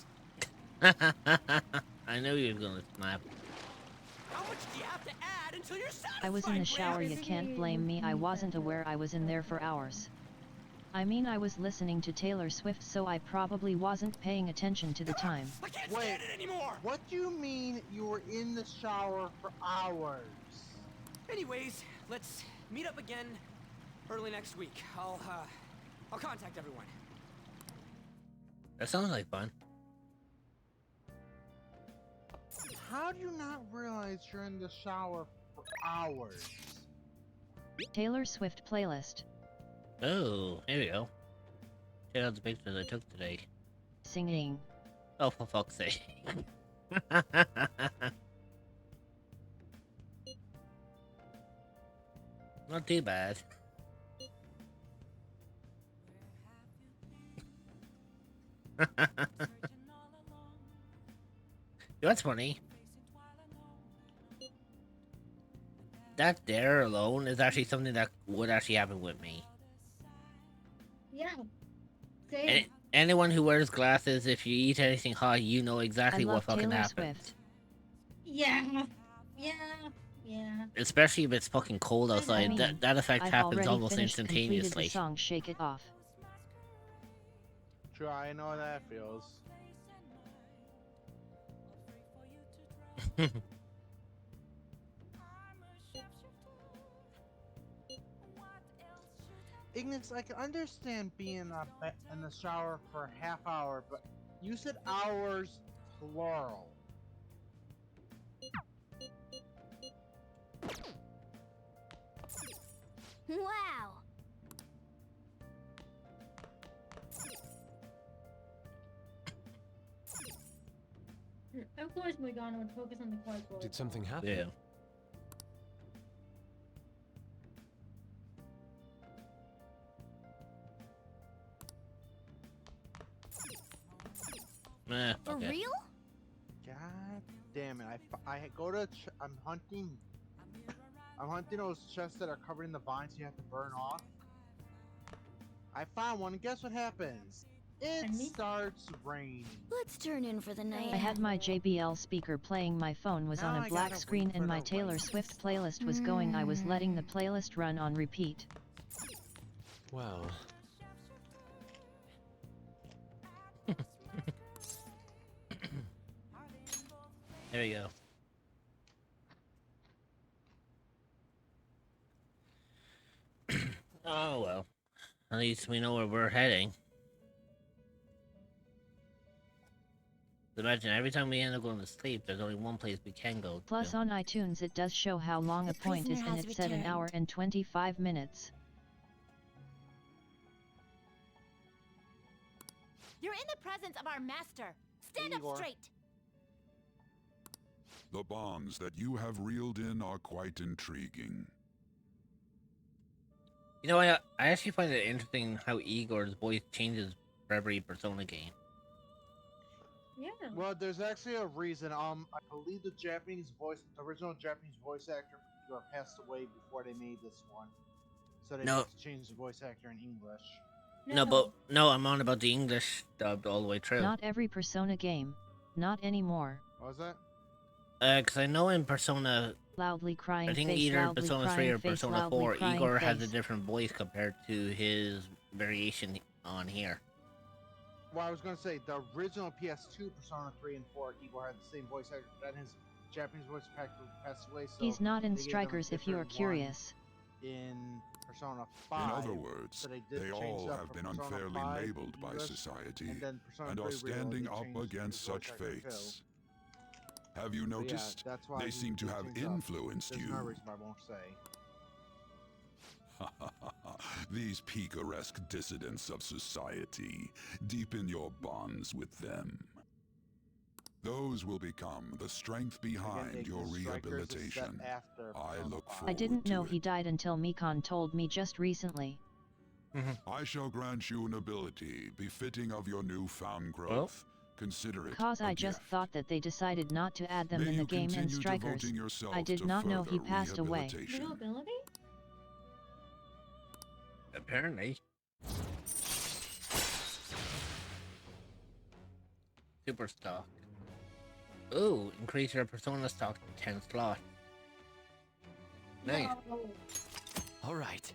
I knew you were gonna snap. How much do you have to add until you're satisfied? I was in the shower, you can't blame me, I wasn't aware I was in there for hours. I mean I was listening to Taylor Swift so I probably wasn't paying attention to the time. I can't stand it anymore! What do you mean you were in the shower for hours? Anyways, let's meet up again early next week. I'll contact everyone. That sounds like fun. How do you not realize you're in the shower for hours? Taylor Swift playlist. Oh, here we go. Check out the pictures I took today. Singing. Oh, for fuck's sake. Not too bad. That's funny. That there alone is actually something that would actually happen with me. Yeah. Same. Anyone who wears glasses, if you eat anything hot, you know exactly I what love fucking Taylor happens. Swift. Yeah. Yeah. Especially if it's fucking cold outside. I mean, that effect I've happens already almost finished, completed instantaneously. the song Shake It Off. Try, I know how that feels. Ignis, I can understand being in the shower for a half hour, but you said hours plural. Wow. Of course, Morgana would focus on the quiet boy. Did something happen? Yeah. For fuck it. real? God damn it! I go to I'm hunting those chests that are covered in the vines you have to burn off. I found one, and guess what happens? It starts raining. Let's turn in for the night. I had my JBL speaker playing, my phone was Now on I a black gotta screen wait and for my the Taylor Swift playlist was going. I was letting the playlist run on repeat. Well, There we go. Oh well. At least we know where we're heading. Imagine every time we end up going to sleep, there's only one place we can go Plus to. on iTunes it does show how long a point is prisoner and has it said an hour and 25 minutes. You're in the presence of our master. Stand up Igor. straight. The bonds that you have reeled in are quite intriguing. You know, I actually find it interesting how Igor's voice changes for every Persona game. Yeah. Well, there's actually a reason. I believe the original Japanese voice actor passed away before they made this one. So they No. have to change the voice actor in English. No, I'm on about the English dubbed all the way through. Not every Persona game. Not anymore. What was that? Because I know in Persona, Loudly crying I think face, either loudly Persona 3 crying or face, Persona loudly 4, crying Igor has a face. different voice compared to his variation on here. Well, I was gonna say the original PS2 Persona 3 and 4, Igor had the same voice actor, but then his Japanese voice actor passed away. So He's not in they gave them a Strikers if you are different one curious. In Persona In 5. other words, so they, did they change all it up have for been Persona unfairly 5 to labeled by English, society and then Persona and are 3 Real, standing they up changed against his voice such actor too. fates. Have you But yeah, noticed? that's why They we seem to did have things up. influenced There's you. no reason I won't say. These picaresque dissidents of society, deepen your bonds with them. Those will become the strength behind your rehabilitation. I look forward I didn't know to he died until Mikan told me just recently. I shall grant you an ability befitting of your newfound growth. Consider it Cause a I just gift. thought that they decided not to add them May in the you game in continue Strikers. devoting yourself I did to not know he further passed away. rehabilitation. New ability? Apparently. Super stock. Ooh, increase your Persona stock to 10 slot. Nice. All right.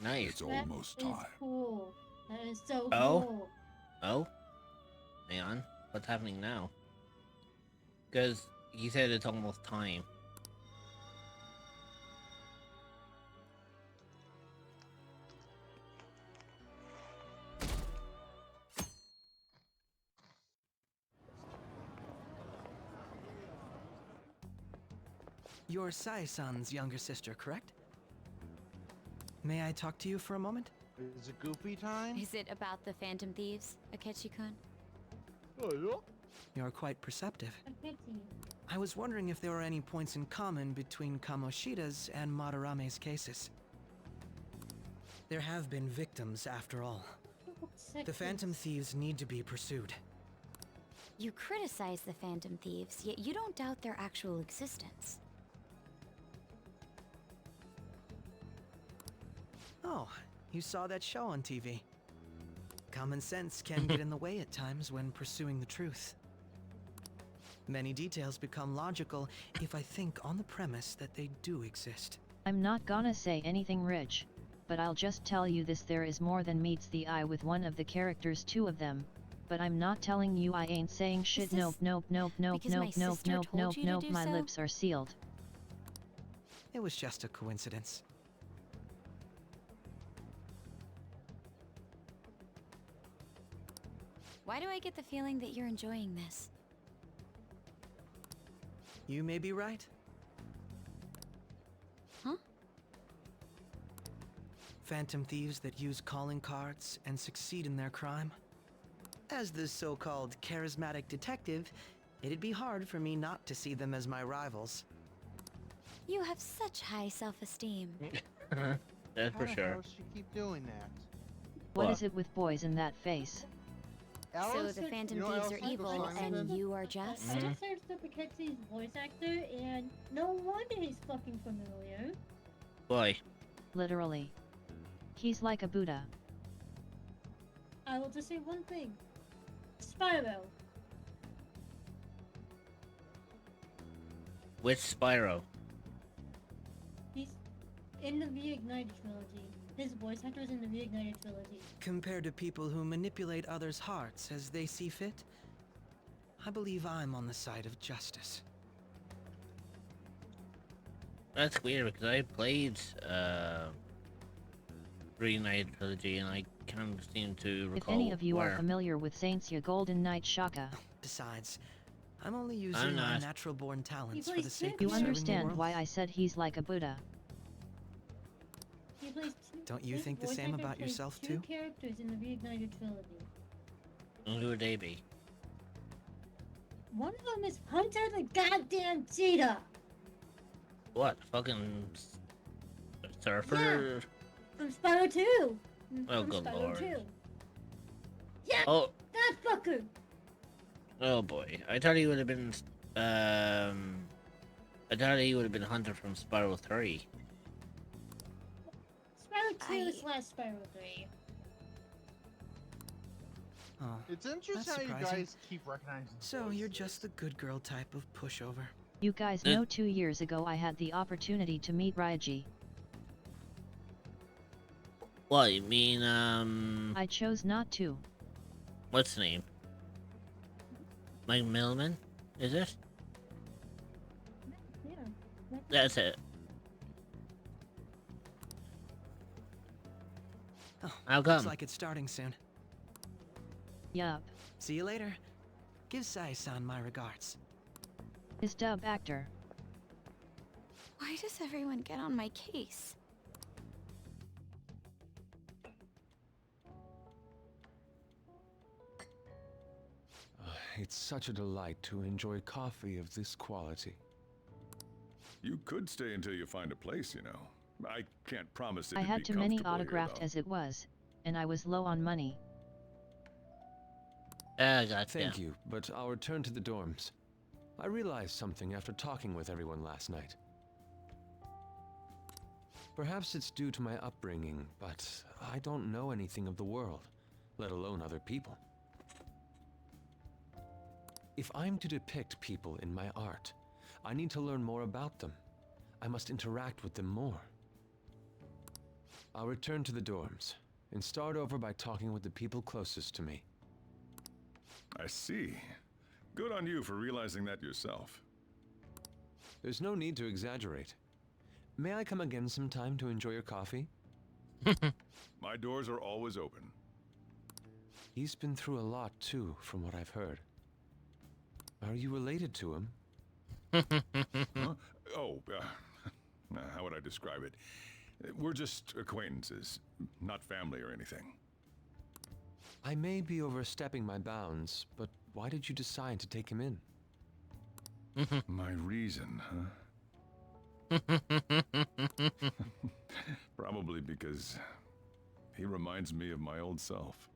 Nice. It's almost time. Cool. That is so Oh? cool. Oh? Hang on. What's happening now? Because he said it's almost time. You're Sai-san's younger sister, correct? May I talk to you for a moment? Is it Goofy time? Is it about the Phantom Thieves, Akechi-kun? You're quite perceptive. A pity. I was wondering if there were any points in common between Kamoshida's and Madarame's cases. There have been victims, after all. The Phantom Thieves need to be pursued. You criticize the Phantom Thieves, yet you don't doubt their actual existence. Oh, you saw that show on TV. Common sense can get in the way at times when pursuing the truth. Many details become logical if I think on the premise that they do exist. I'm not gonna say anything rich, but I'll just tell you this: there is more than meets the eye with one of the characters, two of them. But I'm not telling you, I ain't saying shit. this Nope, nope, nope, nope, because my nope, nope, sister nope, told nope, you to nope, do my so? lips are sealed. It was just a coincidence. Why do I get the feeling that you're enjoying this? You may be right. Huh? Phantom thieves that use calling cards and succeed in their crime. As the so-called charismatic detective, it'd be hard for me not to see them as my rivals. You have such high self-esteem. That's How for the sure. hell does she keep doing that? What is it with boys in that face? So Alice? the Phantom You know Thieves Alice are Michael evil, Simon? and you are just? I just searched up Akechi's voice actor, and no wonder he's fucking familiar. Boy. Literally. He's like a Buddha. I will just say one thing. Spyro. Which Spyro? He's in the Reignited trilogy. His voice actor is in the Reignited trilogy. Compared to people who manipulate others' hearts as they see fit, I believe I'm on the side of justice. That's weird because I played Reunited Trilogy and I can't seem to recall If any of you where. are familiar with Saints Golden Knight Shaka, Besides, I'm only using my not. natural-born talents for plays the sake you of serving the understand world. why I said he's like a Buddha. He plays Don't you his think the voice same actor about plays yourself, two too? characters in the Reignited trilogy. Who would they be? One of them is Hunter the goddamn cheetah. What? Fucking surfer? From Spyro 2. Oh, From good Spyro lord. 2. Yeah, Oh, that fucker. oh boy. I thought he would have been I thought he would have been Hunter from Spiral 3. Spiral 2 slash Spiral 3. Oh, It's interesting that's how you surprising. guys keep recognizing. So you're just the good girl type of pushover. You guys know 2 years ago I had the opportunity to meet Raiji. What, you mean, I chose not to. what's the name? Mike Millman? Is it? Yeah. That's it. Oh, How looks come? like it's starting soon. Yup. See you later. Give Sai-san my regards. His dub actor. Why does everyone get on my case? It's such a delight to enjoy coffee of this quality. You could stay until you find a place, you know. I can't promise it. I had too many autographed as it was, and I was low on money. Gotcha. Thank you, but I'll return to the dorms. I realized something after talking with everyone last night. Perhaps it's due to my upbringing, but I don't know anything of the world, let alone other people. If I'm to depict people in my art, I need to learn more about them. I must interact with them more. I'll return to the dorms and start over by talking with the people closest to me. I see. Good on you for realizing that yourself. There's no need to exaggerate. May I come again sometime to enjoy your coffee? My doors are always open. He's been through a lot too, from what I've heard. Are you related to him? Huh? Oh, how would I describe it? We're just acquaintances, not family or anything. I may be overstepping my bounds, but why did you decide to take him in? My reason, huh? Probably because he reminds me of my old self.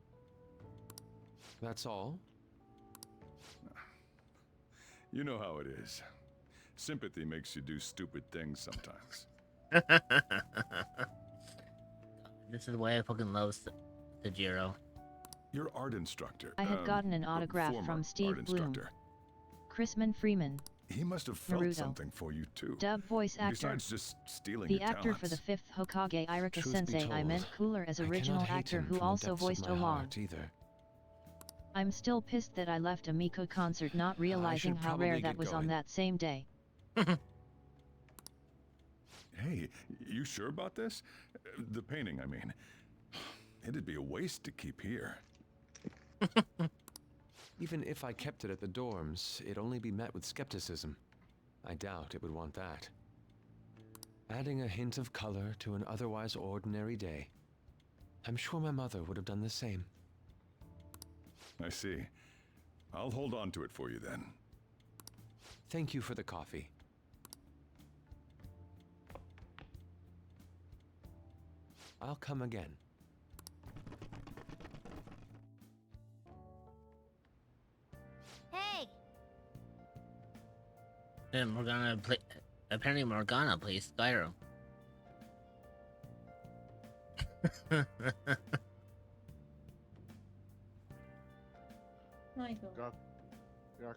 That's all? You know how it is. Sympathy makes you do stupid things sometimes. This is why I fucking love Tajiro. Your art instructor. I had gotten an autograph former from Steve art Bloom. instructor. Chrisman Freeman. He must have felt Naruto. something for you too. Dub voice actor. Besides just stealing The your actor for the talents. 5th Hokage, Irika Truth be Sensei. I told, meant cooler as I original cannot hate actor him who from the also depths of voiced my Oolong. heart either. I'm still pissed that I left a Miko concert not realizing should how rare probably that get was on going. that same day. Hey, you sure about this? The painting, I mean. It'd be a waste to keep here. Even if I kept it at the dorms, it'd only be met with skepticism. I doubt it would want that. Adding a hint of color to an otherwise ordinary day. I'm sure my mother would have done the same. I see. I'll hold on to it for you then. Thank you for the coffee. I'll come again. Hey, And Morgana play. Apparently, Morgana plays Skyrim. Michael. Got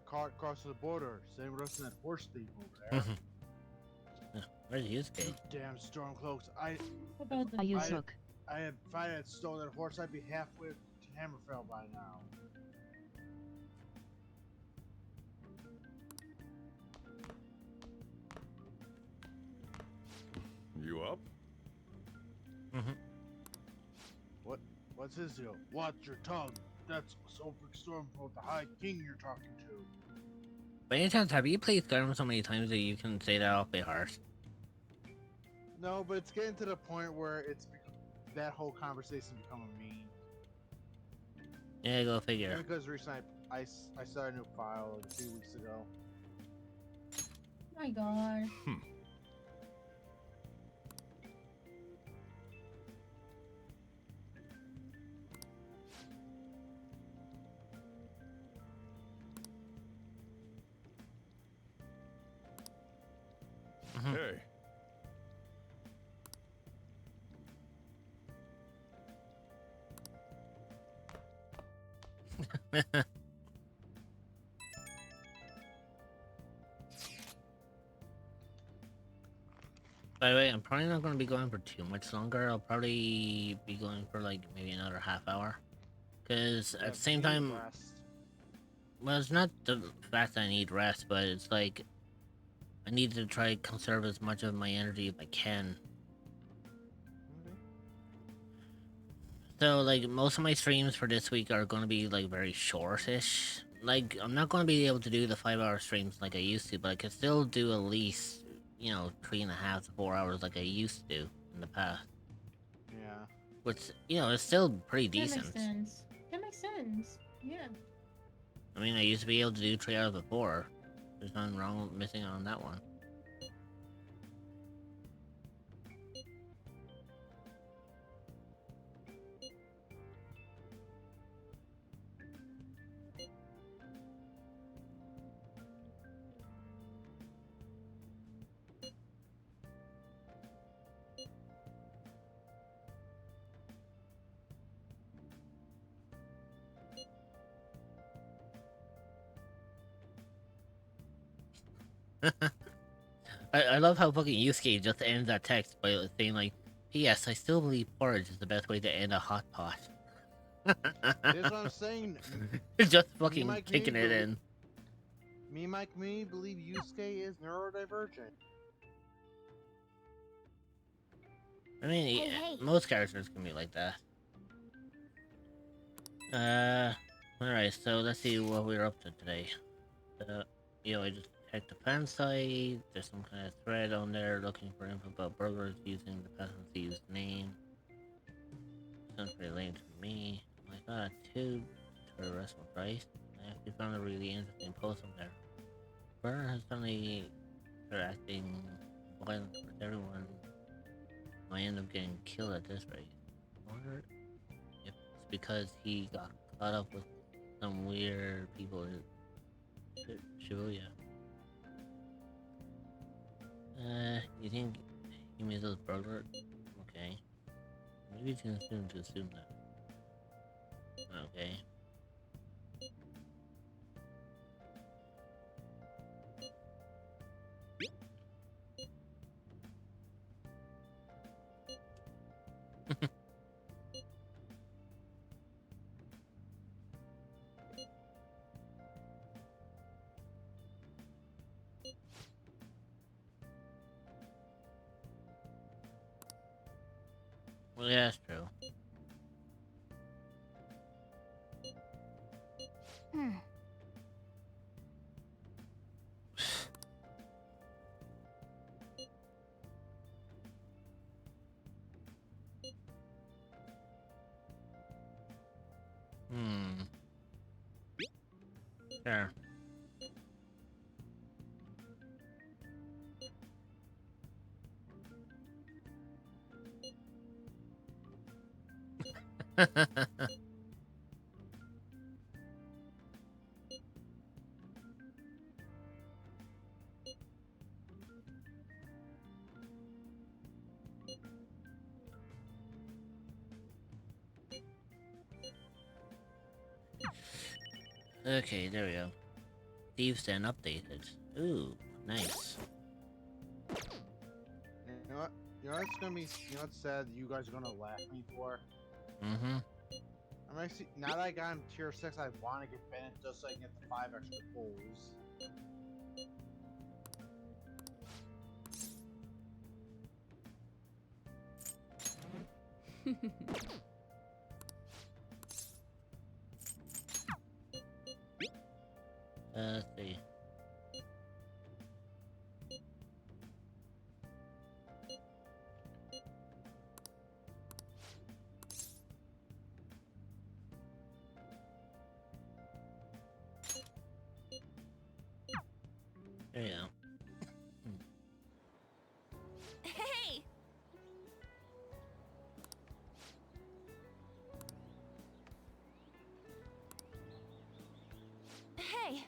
caught across the border. Same with us in that horse thief over there. Where's Yusuke? Damn Stormcloaks. About the Ayusook. If I had stolen that horse, I'd be halfway to Hammerfell by now. You up? What's his deal? Watch your tongue. That's Sulfuric Stormcloak, the High King you're talking to. By any chance, have you played Skyrim so many times that you can say that off by heart? No, but it's getting to the point where that whole conversation becoming a meme. Yeah, go figure. Because recently I started a new file like 2 weeks ago. My God. By the way, I'm probably not going to be going for too much longer. I'll probably be going for like maybe another half hour. Because at the same time, well, it's not the fact that I need rest, but it's like I need to try to conserve as much of my energy as I can. So like most of my streams for this week are going to be like very shortish. Like I'm not going to be able to do the 5-hour streams like I used to, but I can still do at least, you know, 3.5 to 4 hours like I used to in the past. Yeah. Which, you know, is still pretty That makes decent. sense. That makes sense. Yeah. I mean, I used to be able to do 3 hours before. There's nothing wrong with missing on that one. I love how fucking Yusuke just ends that text by saying like, P.S. I still believe porridge is the best way to end a hot pot. Here's what I'm saying. Just fucking kicking it in. Me believe Yusuke is neurodivergent. I mean, Hey, yeah, hey. most characters can be like that. Alright, so let's see what we're up to today. You know, I just checked the fan site. There's some kind of thread on there looking for info about burglars using the peasant thieves' name. Sounds pretty lame to me. I got a tube to arrest my price. I actually found a really interesting post on there. Burner has suddenly started acting violent with everyone. Might end up getting killed at this rate. I wonder if it's because he got caught up with some weird people in Shibuya. You think he means those burglars? Okay. Maybe it's too soon to assume that. Okay. Well, yeah, that's true. Sure. Okay, there we go. Thieves then updated. Ooh, nice. You know what? You know what's gonna be? You know what's sad? You guys are gonna laugh at me for? Mm-hmm. I'm actually now that I got him tier 6, I want to get Bennett just so I can get the 5 extra pulls. Let's see. There you go. Hey! Hey!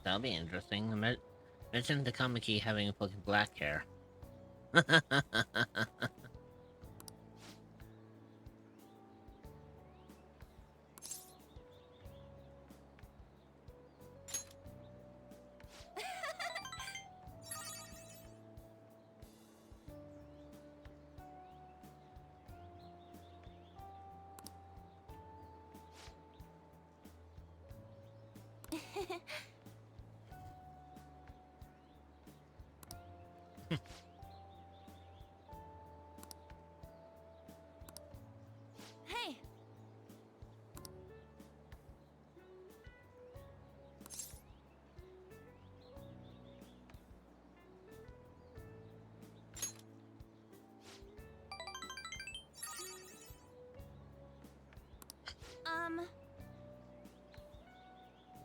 That'll be interesting. Mention Takamaki having fucking black hair. Hey.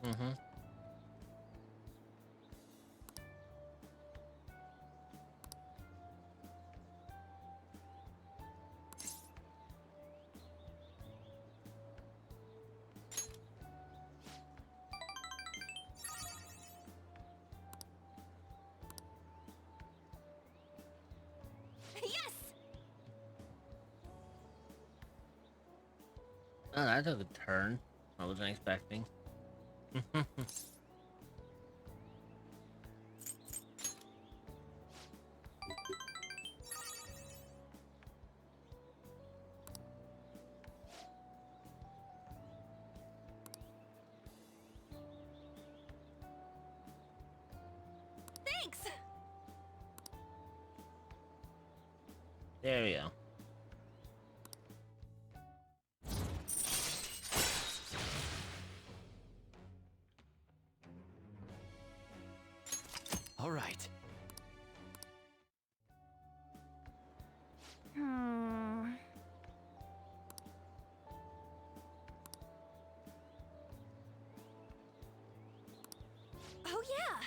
Mm-hmm. Yes. Oh, that took a turn. I wasn't expecting. Thanks. There we go. All right. Oh yeah.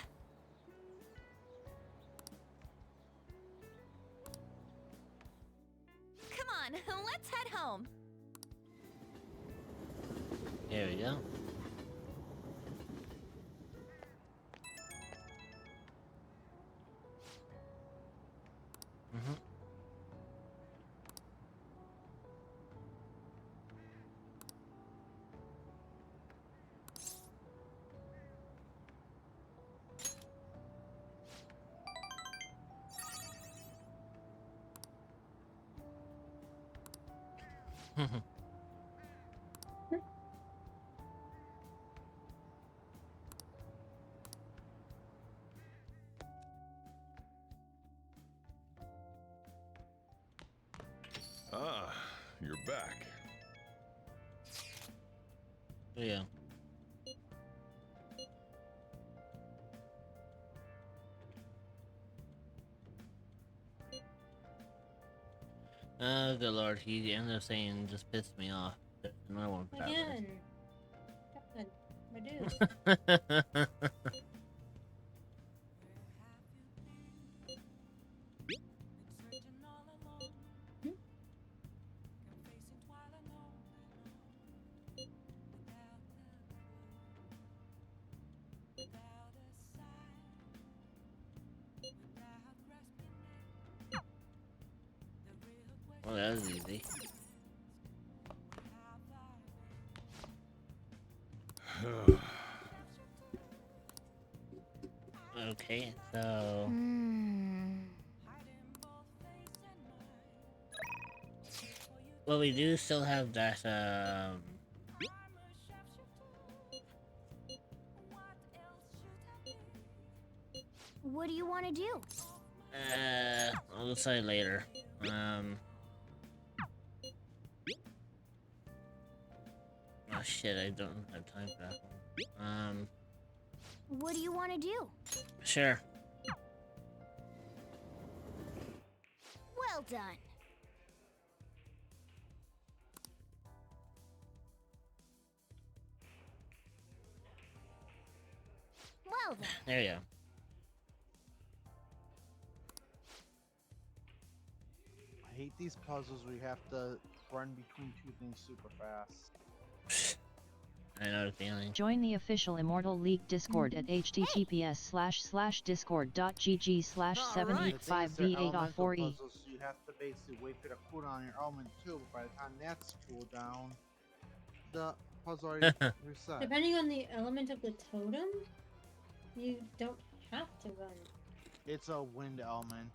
Come on, let's head home. There we go. Mm-hmm. Ah, you're back. Yeah. Oh, good lord, he ended up saying just pissed me off. There's another one for that Again. God, my dude. Well, that was easy. Okay, so... Well, we do still have that, What do you want to do? I'll decide later. Oh shit, I don't have time for that one. What do you want to do? Sure. Well done. Well then. There you go. I hate these puzzles where you have to run between two things super fast. I know the feeling. Join the official Immortal League Discord at https://discord.gg/785v8off4e. Puzzles, so you have to basically wait for the cooldown on your element too. But by the time that's cooled down, the puzzle already reset. Depending on the element of the totem, you don't have to run. It's a wind element.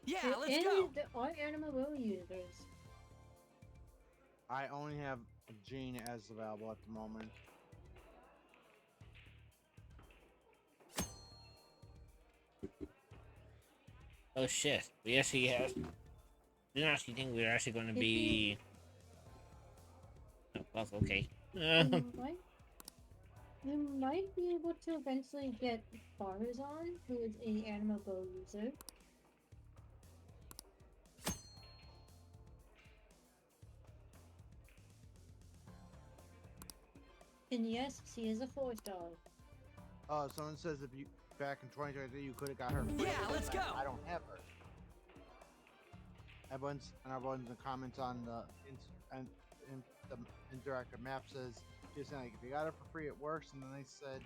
Yeah, There let's go. are animal will users. I only have Jane as available at the moment. Oh shit! We actually have. Didn't actually think we were actually going to be. Oh, well, okay. You might be able to eventually get Farazan, who is a animal bow user. And yes, she is a 4-star. Someone says if you back in 2023 you could have got her. Yeah, let's go. I don't have her. Everyone's in the comments on the interactive map says just like if you got it for free it works, and then they said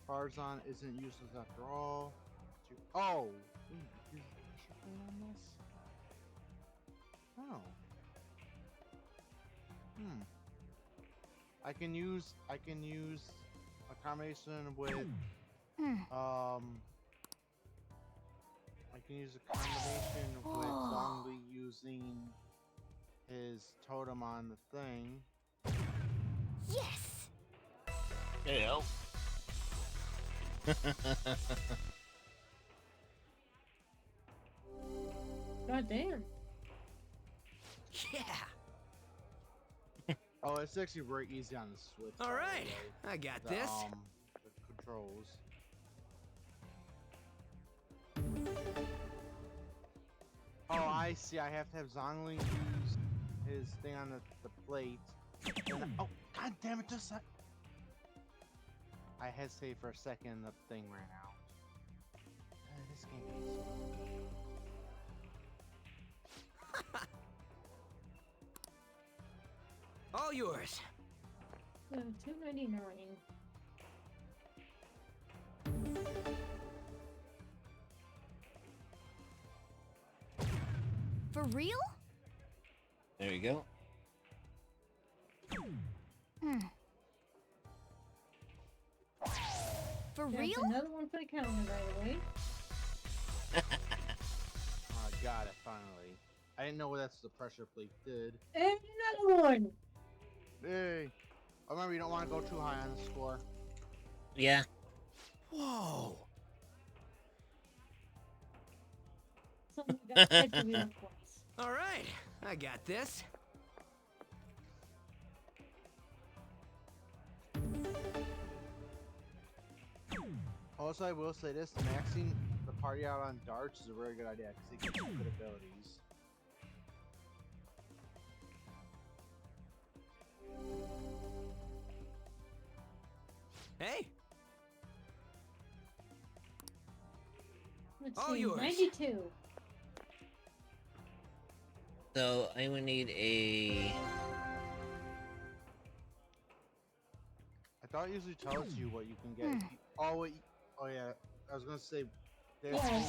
Farazan isn't useless after all. Oh, is shipping on this? Oh. I can use a combination with I can use a combination with Zhongli using his totem on the thing. Yes. Hello. God damn. Yeah. Oh, it's actually very easy on the Switch. All right, I got this. The controls. Oh, I see. I have to have Zhongli use his thing on the plate. And oh, god damn it! I hesitate for a second in the thing right now. This game is. All yours. So $2.99. For real? There you go. For That's real? Another one for the counter, by the way. Oh, got it finally. I didn't know what that's the pressure plate did. And another one. Hey. Oh, remember you don't want to go too high on the score. Yeah. Whoa. Something got to be on points. All right, I got this. Also, I will say this: maxing the party out on darts is a very good idea because it gives you good abilities. Hey. Let's All see, yours. 92. So I would need a. I thought it usually tells you what you can get. Oh, yeah. I was gonna say. Yeah, that has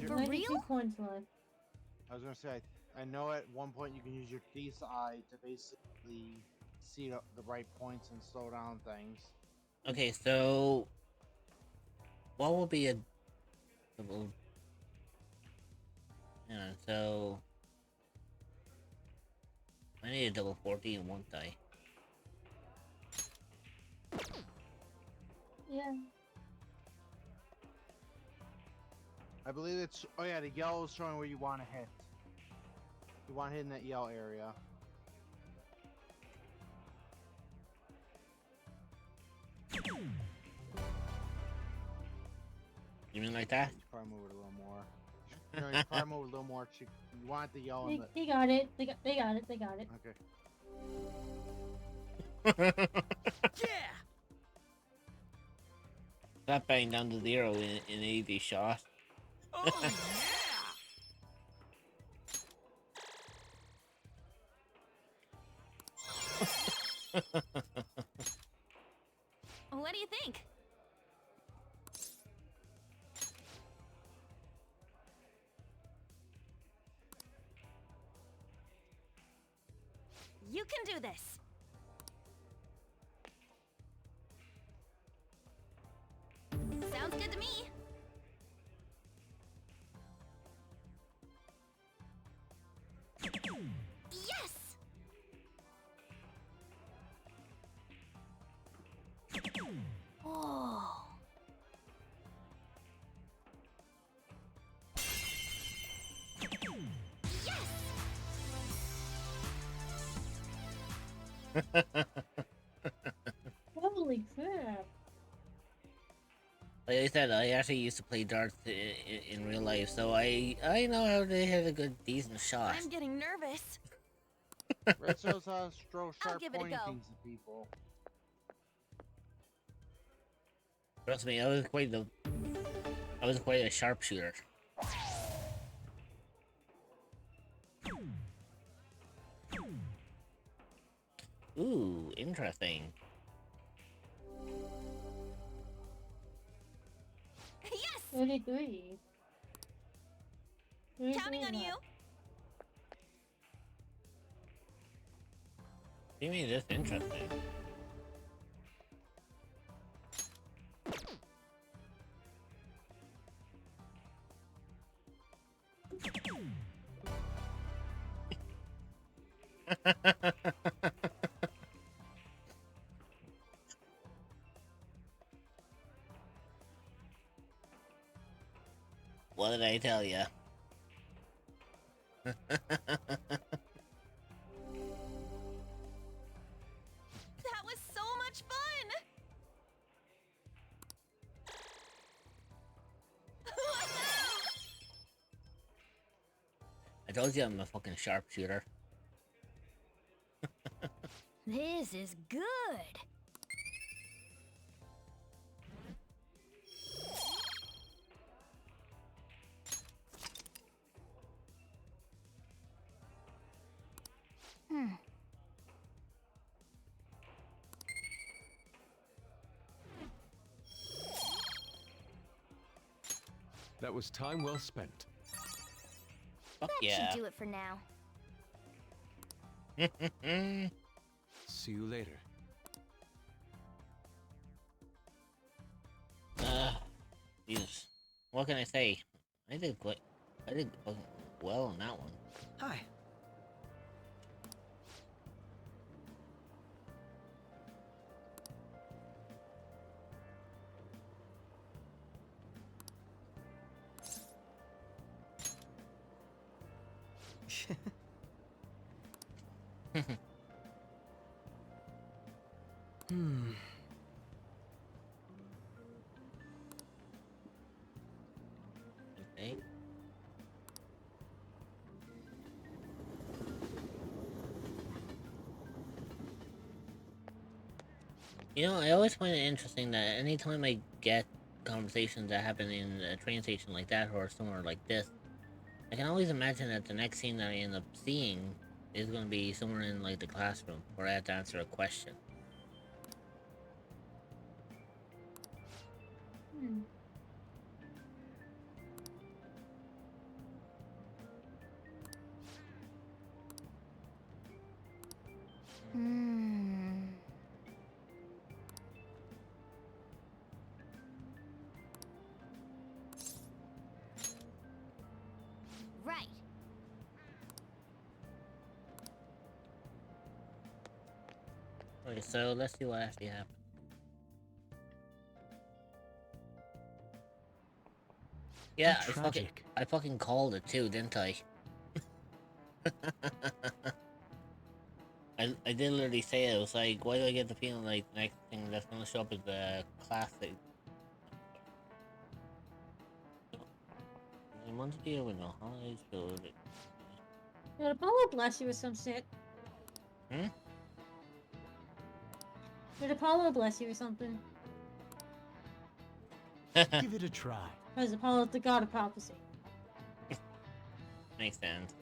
For 92 real? points left. I was gonna say. I know at one point you can use your Thief's Eye to basically see the right points and slow down things. Okay, so what will be a double? Yeah, so I need a double 40 and 1 die. Yeah. I believe it's. Oh yeah, the yellow is showing where you want to hit. You want to hit in that yellow area. You mean like that? You should probably move it a little more. No, you should probably move it a little more. You want the yellow and the. They got it. They got it. They got it. Okay. Yeah. Stop banging down to 0 in an easy shot. Oh yeah. What do you think? You can do this. Sounds good to me. Yes! Oh. Holy crap. Like I said, I actually used to play darts in real life, so I know how they had a good, decent shot. I'm getting nervous. Rich knows how to throw sharp give it a pointing go. things at people. Trust me, I was quite a sharpshooter. Ooh, interesting. Yes! 33. Counting on you. What do you mean this interesting? What did I tell ya? That was so much fun! I told you I'm a fucking sharpshooter. This is good. That was time well spent. Fuck That yeah. should do it for now. See you later. Jesus. What can I say? I did fucking well on that one. Hi. Okay. You know, I always find it interesting that anytime I get conversations that happen in a train station like that or somewhere like this, I can always imagine that the next scene that I end up seeing is going to be somewhere in like the classroom where I have to answer a question. Right. Okay, so let's see what actually happened. Yeah, I fucking called it too, didn't I? I did literally say it. I was like, why do I get the feeling like the next thing that's gonna show up is the classic? I want to deal with no high school. Did Apollo bless you with some shit? Hmm? Did Apollo bless you with something? Give it a try. Because Apollo's the god of prophecy. Makes sense.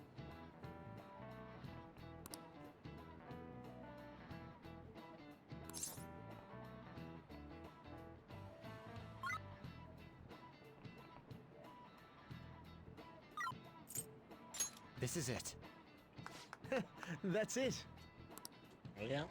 This is it. That's it. Yeah.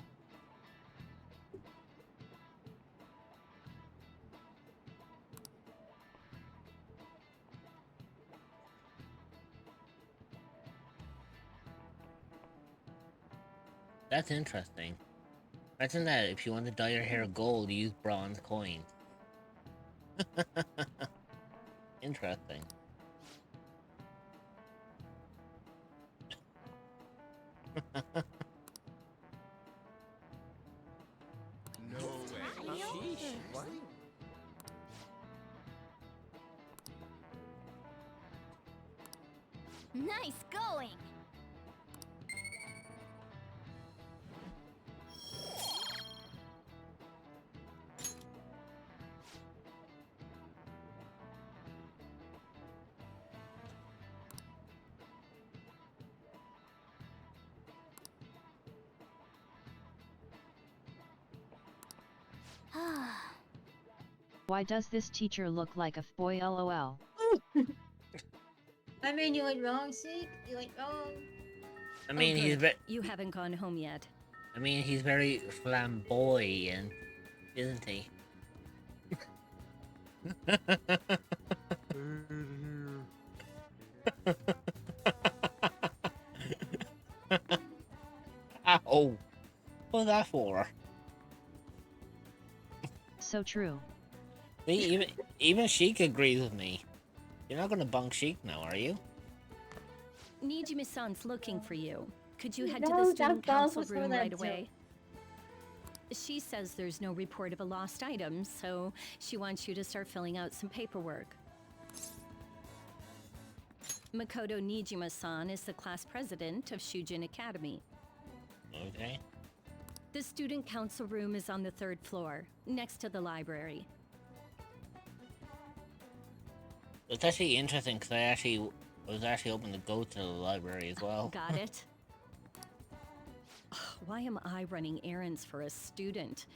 That's interesting. Imagine that if you want to dye your hair gold, you use bronze coins. Interesting. No way. Sheesh. What? Nice going. Why does this teacher look like a boy lol? I mean, you went wrong, Seek. You went wrong. I mean, he's very. You haven't gone home yet. I mean, he's very flamboyant, isn't he? Ow! What's that for? So true. See, even Sheik agrees with me. You're not gonna bunk Sheik now, are you? Nijima-san's looking for you. Could you head No, to the that student falls council before room that right too. away? She says there's no report of a lost item, so she wants you to start filling out some paperwork. Makoto Nijima-san is the class president of Shujin Academy. Okay. The student council room is on the 3rd floor, next to the library. It's actually interesting because I was actually hoping to go to the library as well. Got it? Why am I running errands for a student?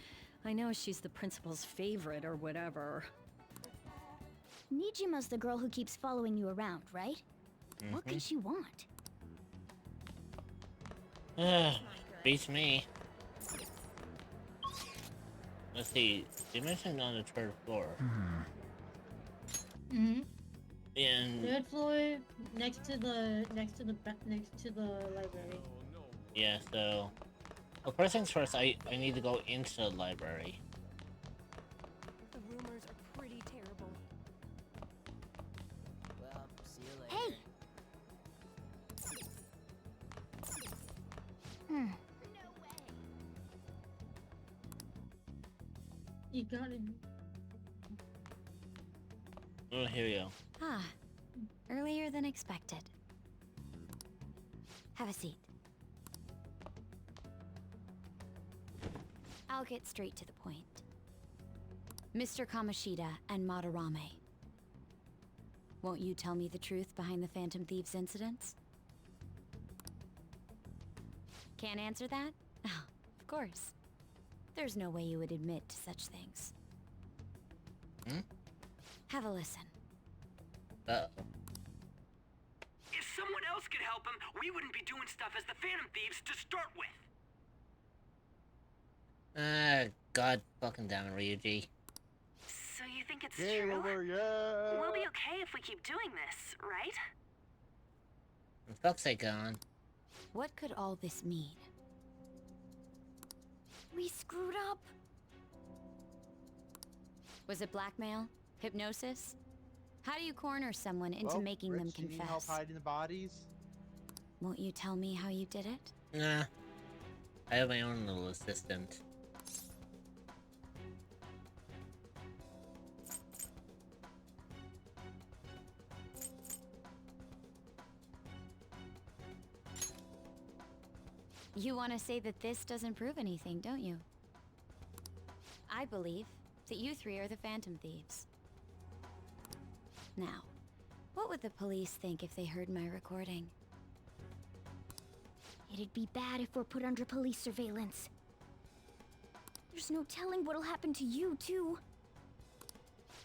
I know she's the principal's favorite or whatever. Nijima's the girl who keeps following you around, right? What could she want? Beats me. Let's see. You mentioned on the 3rd floor. Mm-hmm. And 3rd floor, next to the library. yeah, so well, first things first, I need to go into the library. The rumors are pretty terrible. Well, see you later. Hey. You got it. Oh, here we go. Ah, earlier than expected. Have a seat. I'll get straight to the point. Mr. Kamoshida and Madarame. Won't you tell me the truth behind the Phantom Thieves incidents? Can't answer that? Oh, of course. There's no way you would admit to such things. Have a listen. If someone else could help him, we wouldn't be doing stuff as the Phantom Thieves to start with. God fucking damn it, Ryuji. So you think it's Game true? over, yeah. We'll be okay if we keep doing this, right? For fuck's sake, on. What could all this mean? We screwed up. Was it blackmail? Hypnosis? How do you corner someone into Well, making them Rich, you need help confess? hiding the bodies? Won't you tell me how you did it? Nah. I have my own little assistant. You want to say that this doesn't prove anything, don't you? I believe that you three are the Phantom Thieves. Now, what would the police think if they heard my recording? It'd be bad if we're put under police surveillance. There's no telling what'll happen to you, too.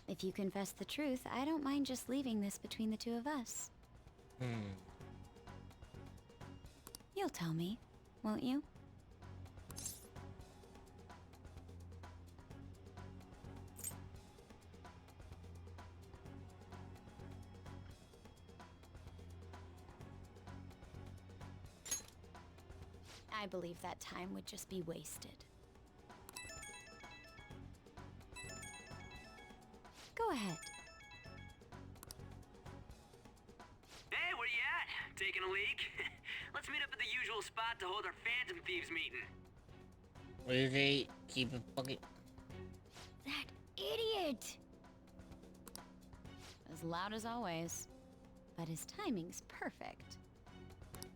If you confess the truth, I don't mind just leaving this between the two of us. You'll tell me, won't you? I believe that time would just be wasted. Go ahead. Hey, where you at? Taking a leak? Let's meet up at the usual spot to hold our Phantom Thieves meeting. Where they keep it fucking... That idiot! As loud as always. But his timing's perfect.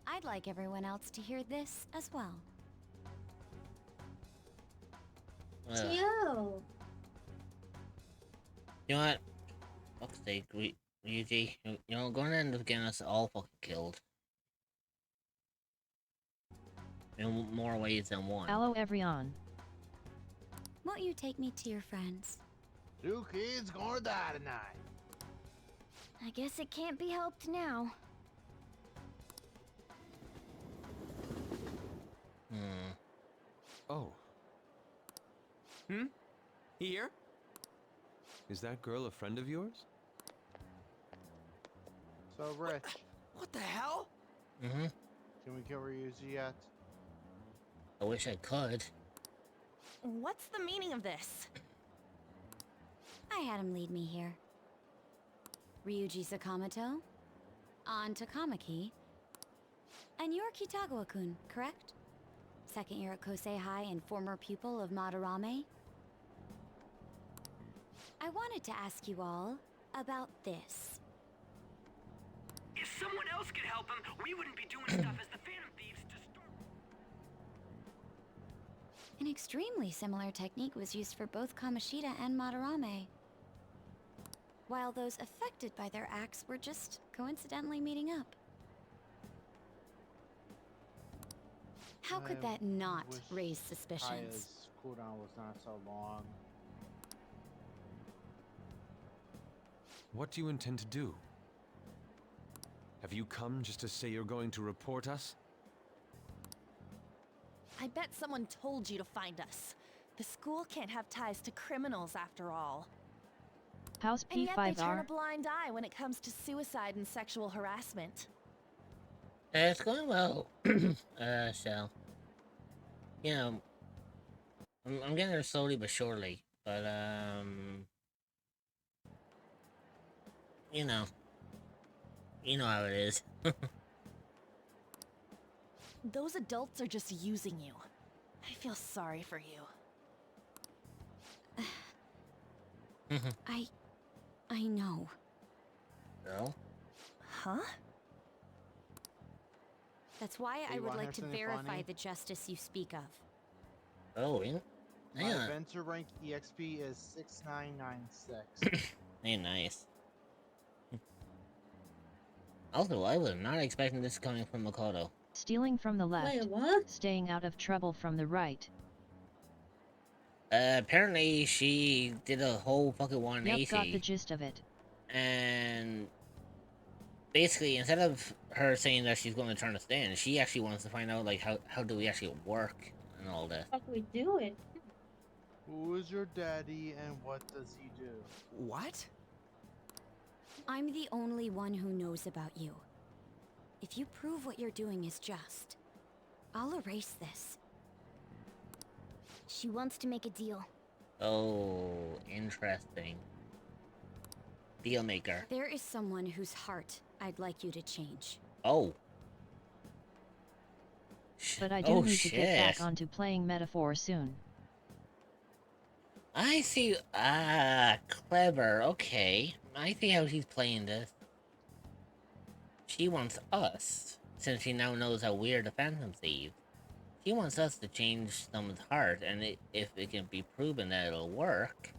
I'd like everyone else to hear this as well. Yo! You know what? Fuck's sake, Ryuji. You know, gonna end up getting us all fucking killed. In more ways than one. Hello, everyone. Won't you take me to your friends? Two kids gonna die tonight. I guess it can't be helped now. Oh, Here? is that girl a friend of yours? So, Rich, What the hell? Mm-hmm. can we kill Ryuji yet? I wish I could. What's the meaning of this? I had him lead me here. Ryuji Sakamoto, on Takamaki, and you're Kitagawa-kun, correct? Second year at Kosei High and former pupil of Madarame. I wanted to ask you all about this. If someone else could help him, we wouldn't be doing stuff as the Phantom Thieves to start. An extremely similar technique was used for both Kamoshida and Madarame. While those affected by their acts were just coincidentally meeting up. How could that not wish raise suspicions? Kaya's cooldown was not so long. What do you intend to do? Have you come just to say you're going to report us? I bet someone told you to find us. The school can't have ties to criminals after all. How's And yet they turn a P5R? blind eye when it comes to suicide and sexual harassment. It's going well. So... You know... I'm getting there slowly but surely. But, You know. You know how it is. Those adults are just using you. I feel sorry for you. I know. No? Huh? That's why Do I you would want like her to something verify funny? the justice you speak of. Oh, yeah? My Yeah. adventure rank EXP is 6996. Hey, nice. Also, I was not expecting this coming from Makoto. Stealing from the left. Wait, what? Staying out of trouble from the right. Apparently she did a whole fucking 180. Yep, got the gist of it. And basically, instead of her saying that she's going to turn us in, she actually wants to find out, like, how do we actually work and all that. How can we do it? Who is your daddy and what does he do? What? I'm the only one who knows about you. If you prove what you're doing is just, I'll erase this. She wants to make a deal. Oh, interesting. Deal maker. There is someone whose heart I'd like you to change. Oh. But I do need to get back onto playing Metaphor soon. I see. Ah, clever. Okay. I see how she's playing this. She wants us, since she now knows how we're the Phantom Thieves. She wants us to change someone's heart, and if it can be proven that it'll work,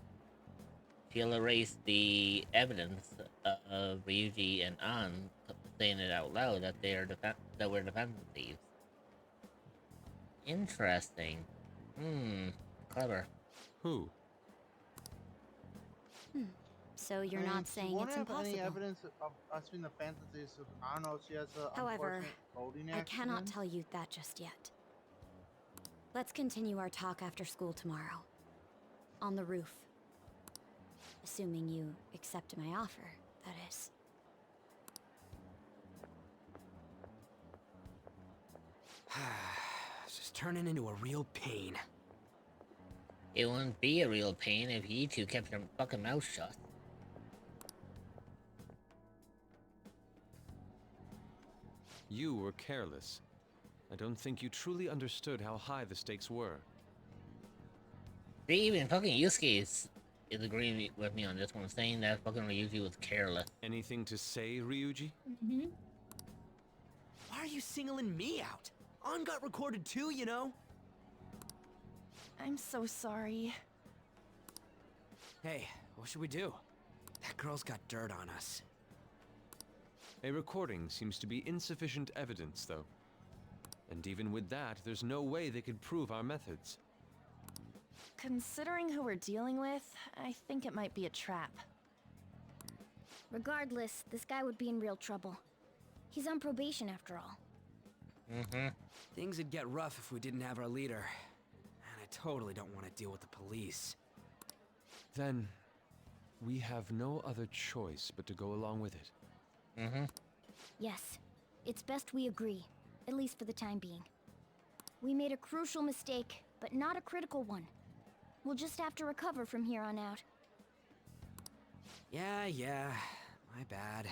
she'll erase the evidence of Ryuji and An saying it out loud that we're the Phantom Thieves. Interesting. Clever. Who? So you're I mean, not she saying won't it's have impossible. any evidence of us being the fantasies. So I don't know if she has a However, unfortunate boating I cannot accident. tell you that just yet. Let's continue our talk after school tomorrow. On the roof. Assuming you accept my offer, that is. It's just turning into a real pain. It wouldn't be a real pain if you two kept your fucking mouth shut. You were careless. I don't think you truly understood how high the stakes were. Even fucking Yusuke is agreeing with me on this one, saying that fucking Ryuji was careless. Anything to say, Ryuji? Mm-hmm. Why are you singling me out? On got recorded too, you know? I'm so sorry. Hey, what should we do? That girl's got dirt on us. A recording seems to be insufficient evidence, though. And even with that, there's no way they could prove our methods. Considering who we're dealing with, I think it might be a trap. Regardless, this guy would be in real trouble. He's on probation after all. Mm-hmm. Things would get rough if we didn't have our leader. And I totally don't want to deal with the police. Then, we have no other choice but to go along with it. Mm-hmm. Yes, it's best we agree, at least for the time being. We made a crucial mistake, but not a critical one. We'll just have to recover from here on out. Yeah, my bad.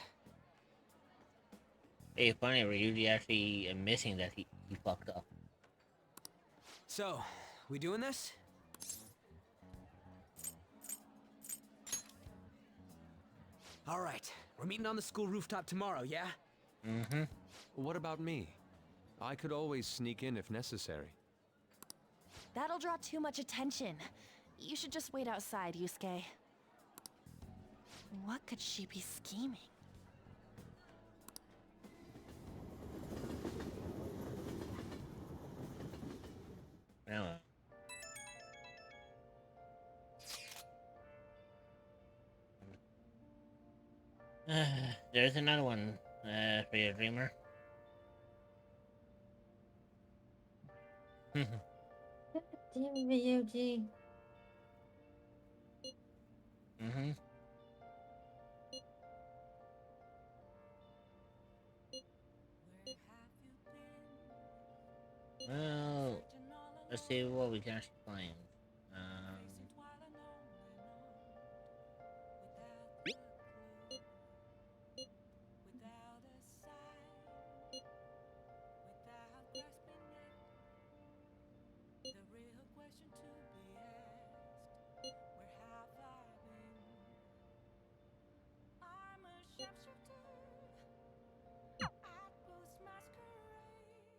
Hey, funny, Ryuji actually admitting that he fucked up. So, we doing this? Alright, we're meeting on the school rooftop tomorrow, yeah? Mm-hmm. What about me? I could always sneak in if necessary. That'll draw too much attention. You should just wait outside, Yusuke. What could she be scheming? Now, there's another one for your dreamer. Damn Ryuji. Mm-hmm. Well, let's see what we can actually find.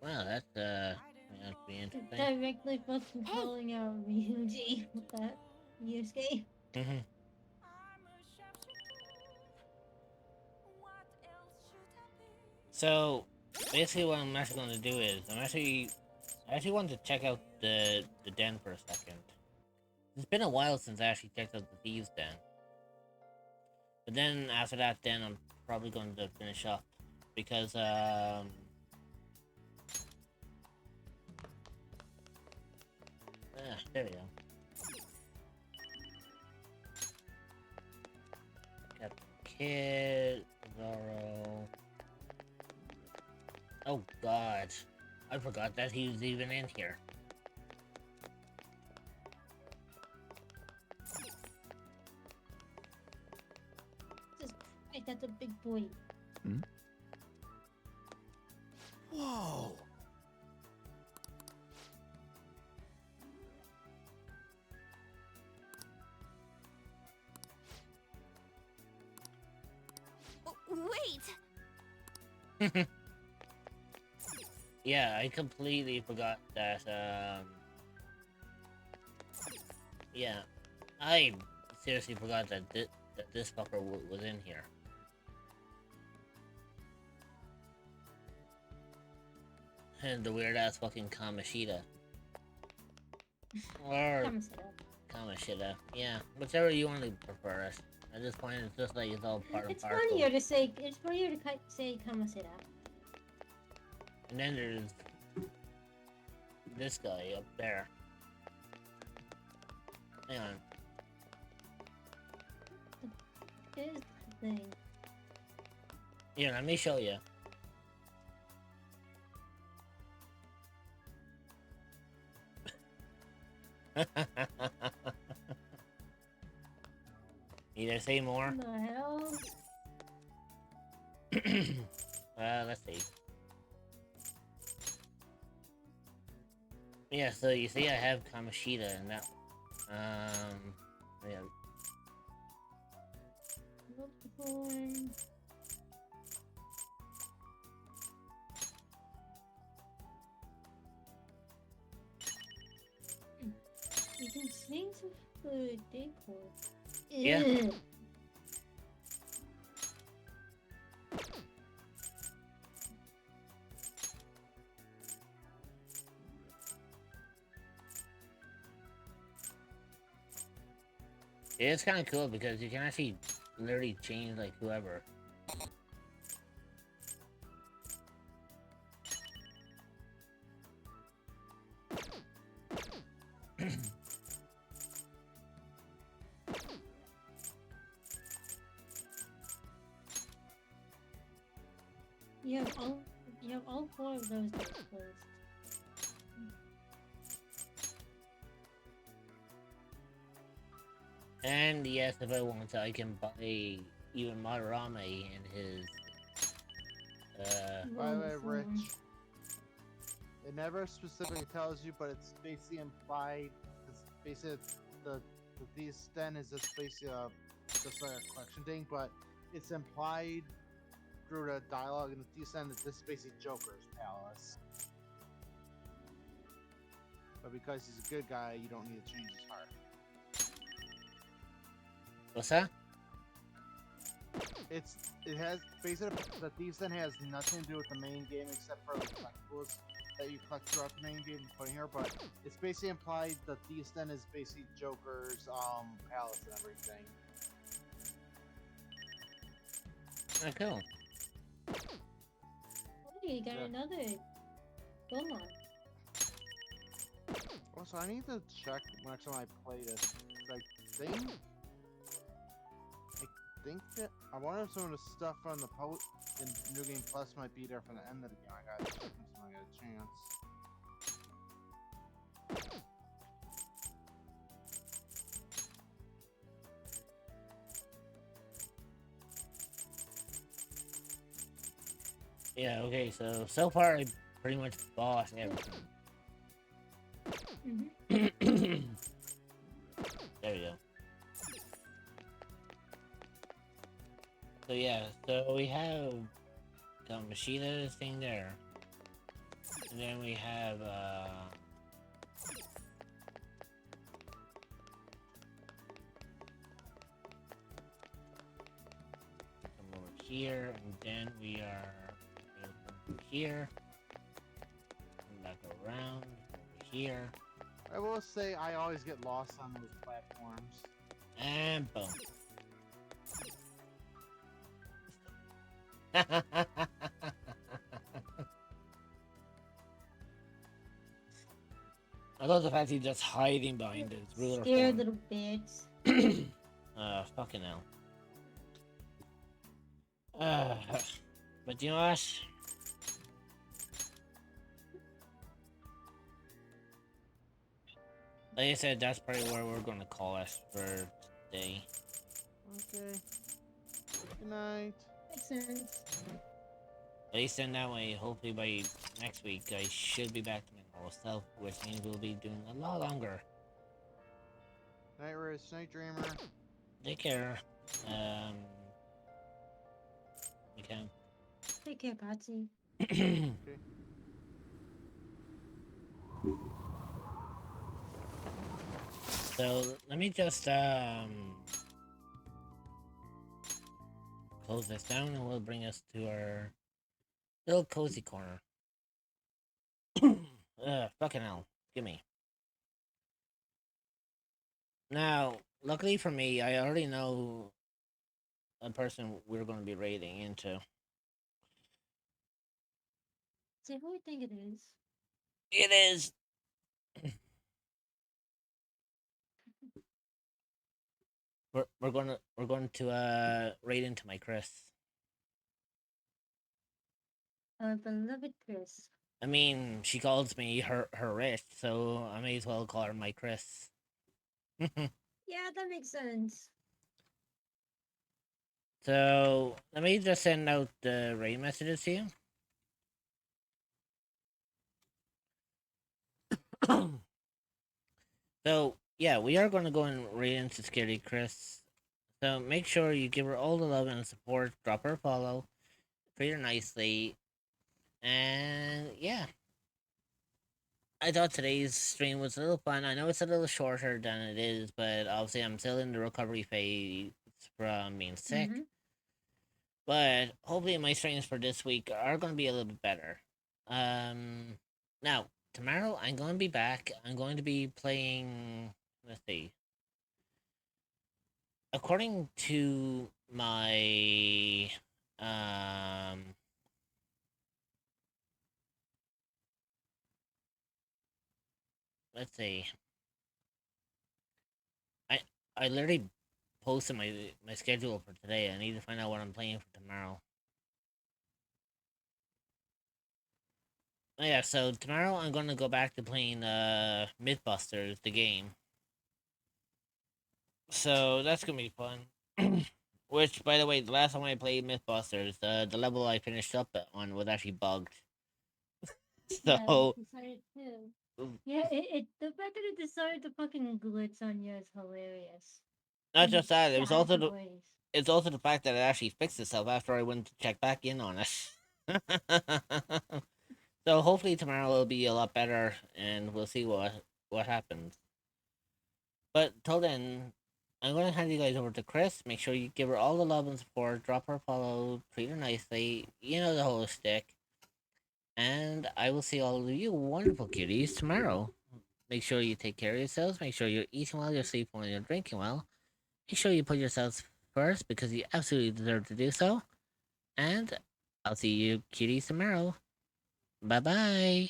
Wow, that's be interesting. Directly fucking calling out Ryuji with that Yusuke. Mm-hmm. So basically, what I'm actually going to do is I actually want to check out the den for a second. It's been a while since I actually checked out the thieves' den. But then after that, then I'm probably going to finish up because there we go. Got the kid, Zoro. Oh god, I forgot that he was even in here. That's a big boy. Hmm? Whoa! Wait! Yeah, I completely forgot that, yeah, I seriously forgot that this fucker was in here. And the weird-ass fucking Kamoshida. Or Kamoshida, yeah, whichever you want to prefer it. At this point, it's just like it's all part It's and parcel. funnier to say. It's funnier to say "kamasera." And then there's this guy up there. Hang on. Here's the thing. Here, let me show you. Need I say more? What the hell? Let's see. Yeah, so you see I have Kamoshida and that, yeah. You can sing some good decor. Yeah. Ew. Yeah, it's kind of cool because you can actually literally change like whoever. You have all 4 of those doors closed. And yes, if I want to, I can buy even Madarame and his, By the way, Rich, it never specifically tells you, but it's basically implied. It's basically the Thieves' Den is just basically just like a collection thing, but it's implied through the dialogue in the Thieves' Den that this is basically Joker's palace. But because he's a good guy, you don't need to change his heart. What's that? It has basically the Thieves' Den has nothing to do with the main game except for the collectibles that you collect throughout the main game put in here, but it's basically implied that Thieves' Den is basically Joker's palace and everything. Oh, cool. Oh, you got Yeah. another Gomon. Also, I need to check next time I play this. I think that I wonder if some of the stuff from the in New Game Plus might be there from the end of the game. I gotta check this when I get a chance. Yeah, okay, so far I pretty much bought everything. There we go. So yeah, so we have Mashida's thing there. And then we have come over here, and then we are over here. Come back around over here. I will say I always get lost on those platforms. And boom. I love the fact he's just hiding behind his ruler Scared form. little bitch. Fucking hell. But you know what? Like I said, that's probably where we're gonna call us for today. Okay. Good night. Makes sense. At least in that way, hopefully by next week, I should be back to my normal self, which means we'll be doing a lot longer. Night Rich, night Dreamer. Take care. Okay. Take care, Patsy. Okay. So let me just close this down, and we'll bring us to our little cozy corner. Fucking hell, gimme. Now, luckily for me, I already know a person we're going to be raiding into. See who I think it is. It is. We're going to raid into my Chris. Our beloved Chris. I mean, she calls me her wrist, so I may as well call her my Chris. Yeah, that makes sense. So let me just send out the raid messages to you. So yeah, we are going to go and raid into Scary Chris. So make sure you give her all the love and support. Drop her a follow. Treat her nicely. And yeah. I thought today's stream was a little fun. I know it's a little shorter than it is, but obviously I'm still in the recovery phase from being sick. But hopefully my streams for this week are going to be a little bit better. Now, tomorrow I'm going to be back. I'm going to be playing, let's see. According to my, let's see. I literally posted my schedule for today. I need to find out what I'm playing for tomorrow. Oh, yeah, so tomorrow I'm going to go back to playing Mythbusters, the game. So that's going to be fun. Which, by the way, the last time I played Mythbusters, the level I finished up on was actually bugged. So... Yeah, the fact that it decided to fucking glitch on you is hilarious. Not just that, it was also it's also the fact that it actually fixed itself after I went to check back in on it. So hopefully tomorrow will be a lot better, and we'll see what happens. But till then, I'm going to hand you guys over to Chris. Make sure you give her all the love and support, drop her a follow, treat her nicely, you know the whole stick. And I will see all of you wonderful cuties tomorrow. Make sure you take care of yourselves. Make sure you're eating well, you're sleeping well, you're drinking well. Make sure you put yourselves first because you absolutely deserve to do so. And I'll see you cuties tomorrow. Bye-bye.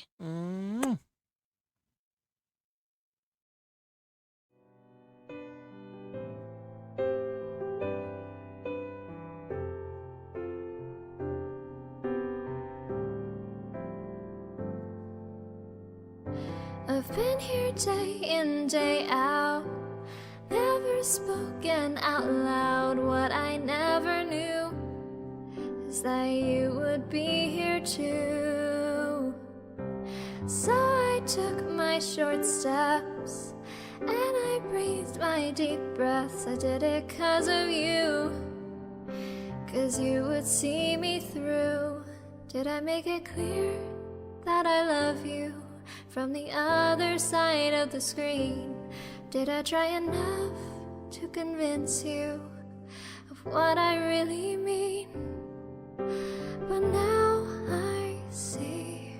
I've been here day in, day out, never spoken out loud. What I never knew is that you would be here too. So I took my short steps and I breathed my deep breaths. I did it 'cause of you, 'cause you would see me through. Did I make it clear that I love you from the other side of the screen? Did I try enough to convince you of what I really mean? But now I see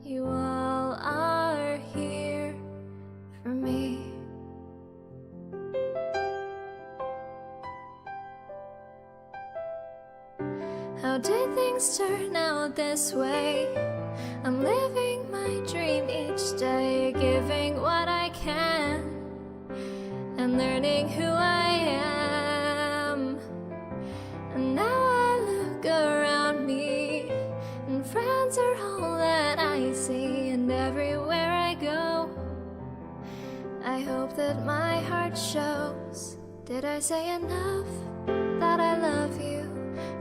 you all are here for me. How did things turn out this way? I'm living my dream each day, giving what I can and learning who I am. And now I look around me and friends are all that I see, and everywhere I go I hope that my heart shows. Did I say enough that I love you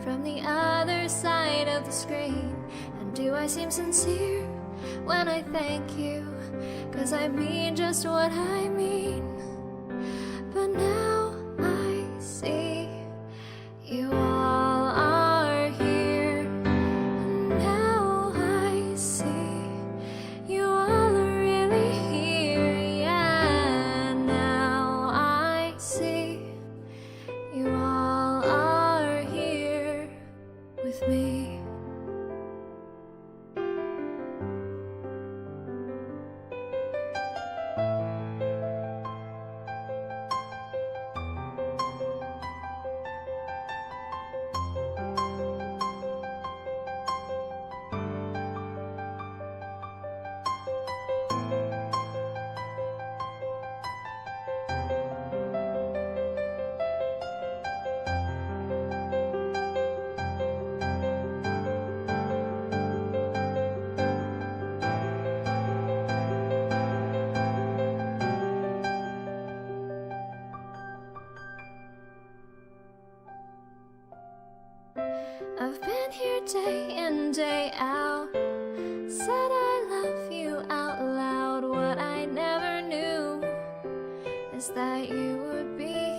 from the other side of the screen? And do I seem sincere when I thank you? 'Cause I mean just what I mean. But now I see you all are here. And now I see you all are really here. Yeah, now I see you all are here with me. day in, day out. Said I love you out loud. What I never knew is that you would be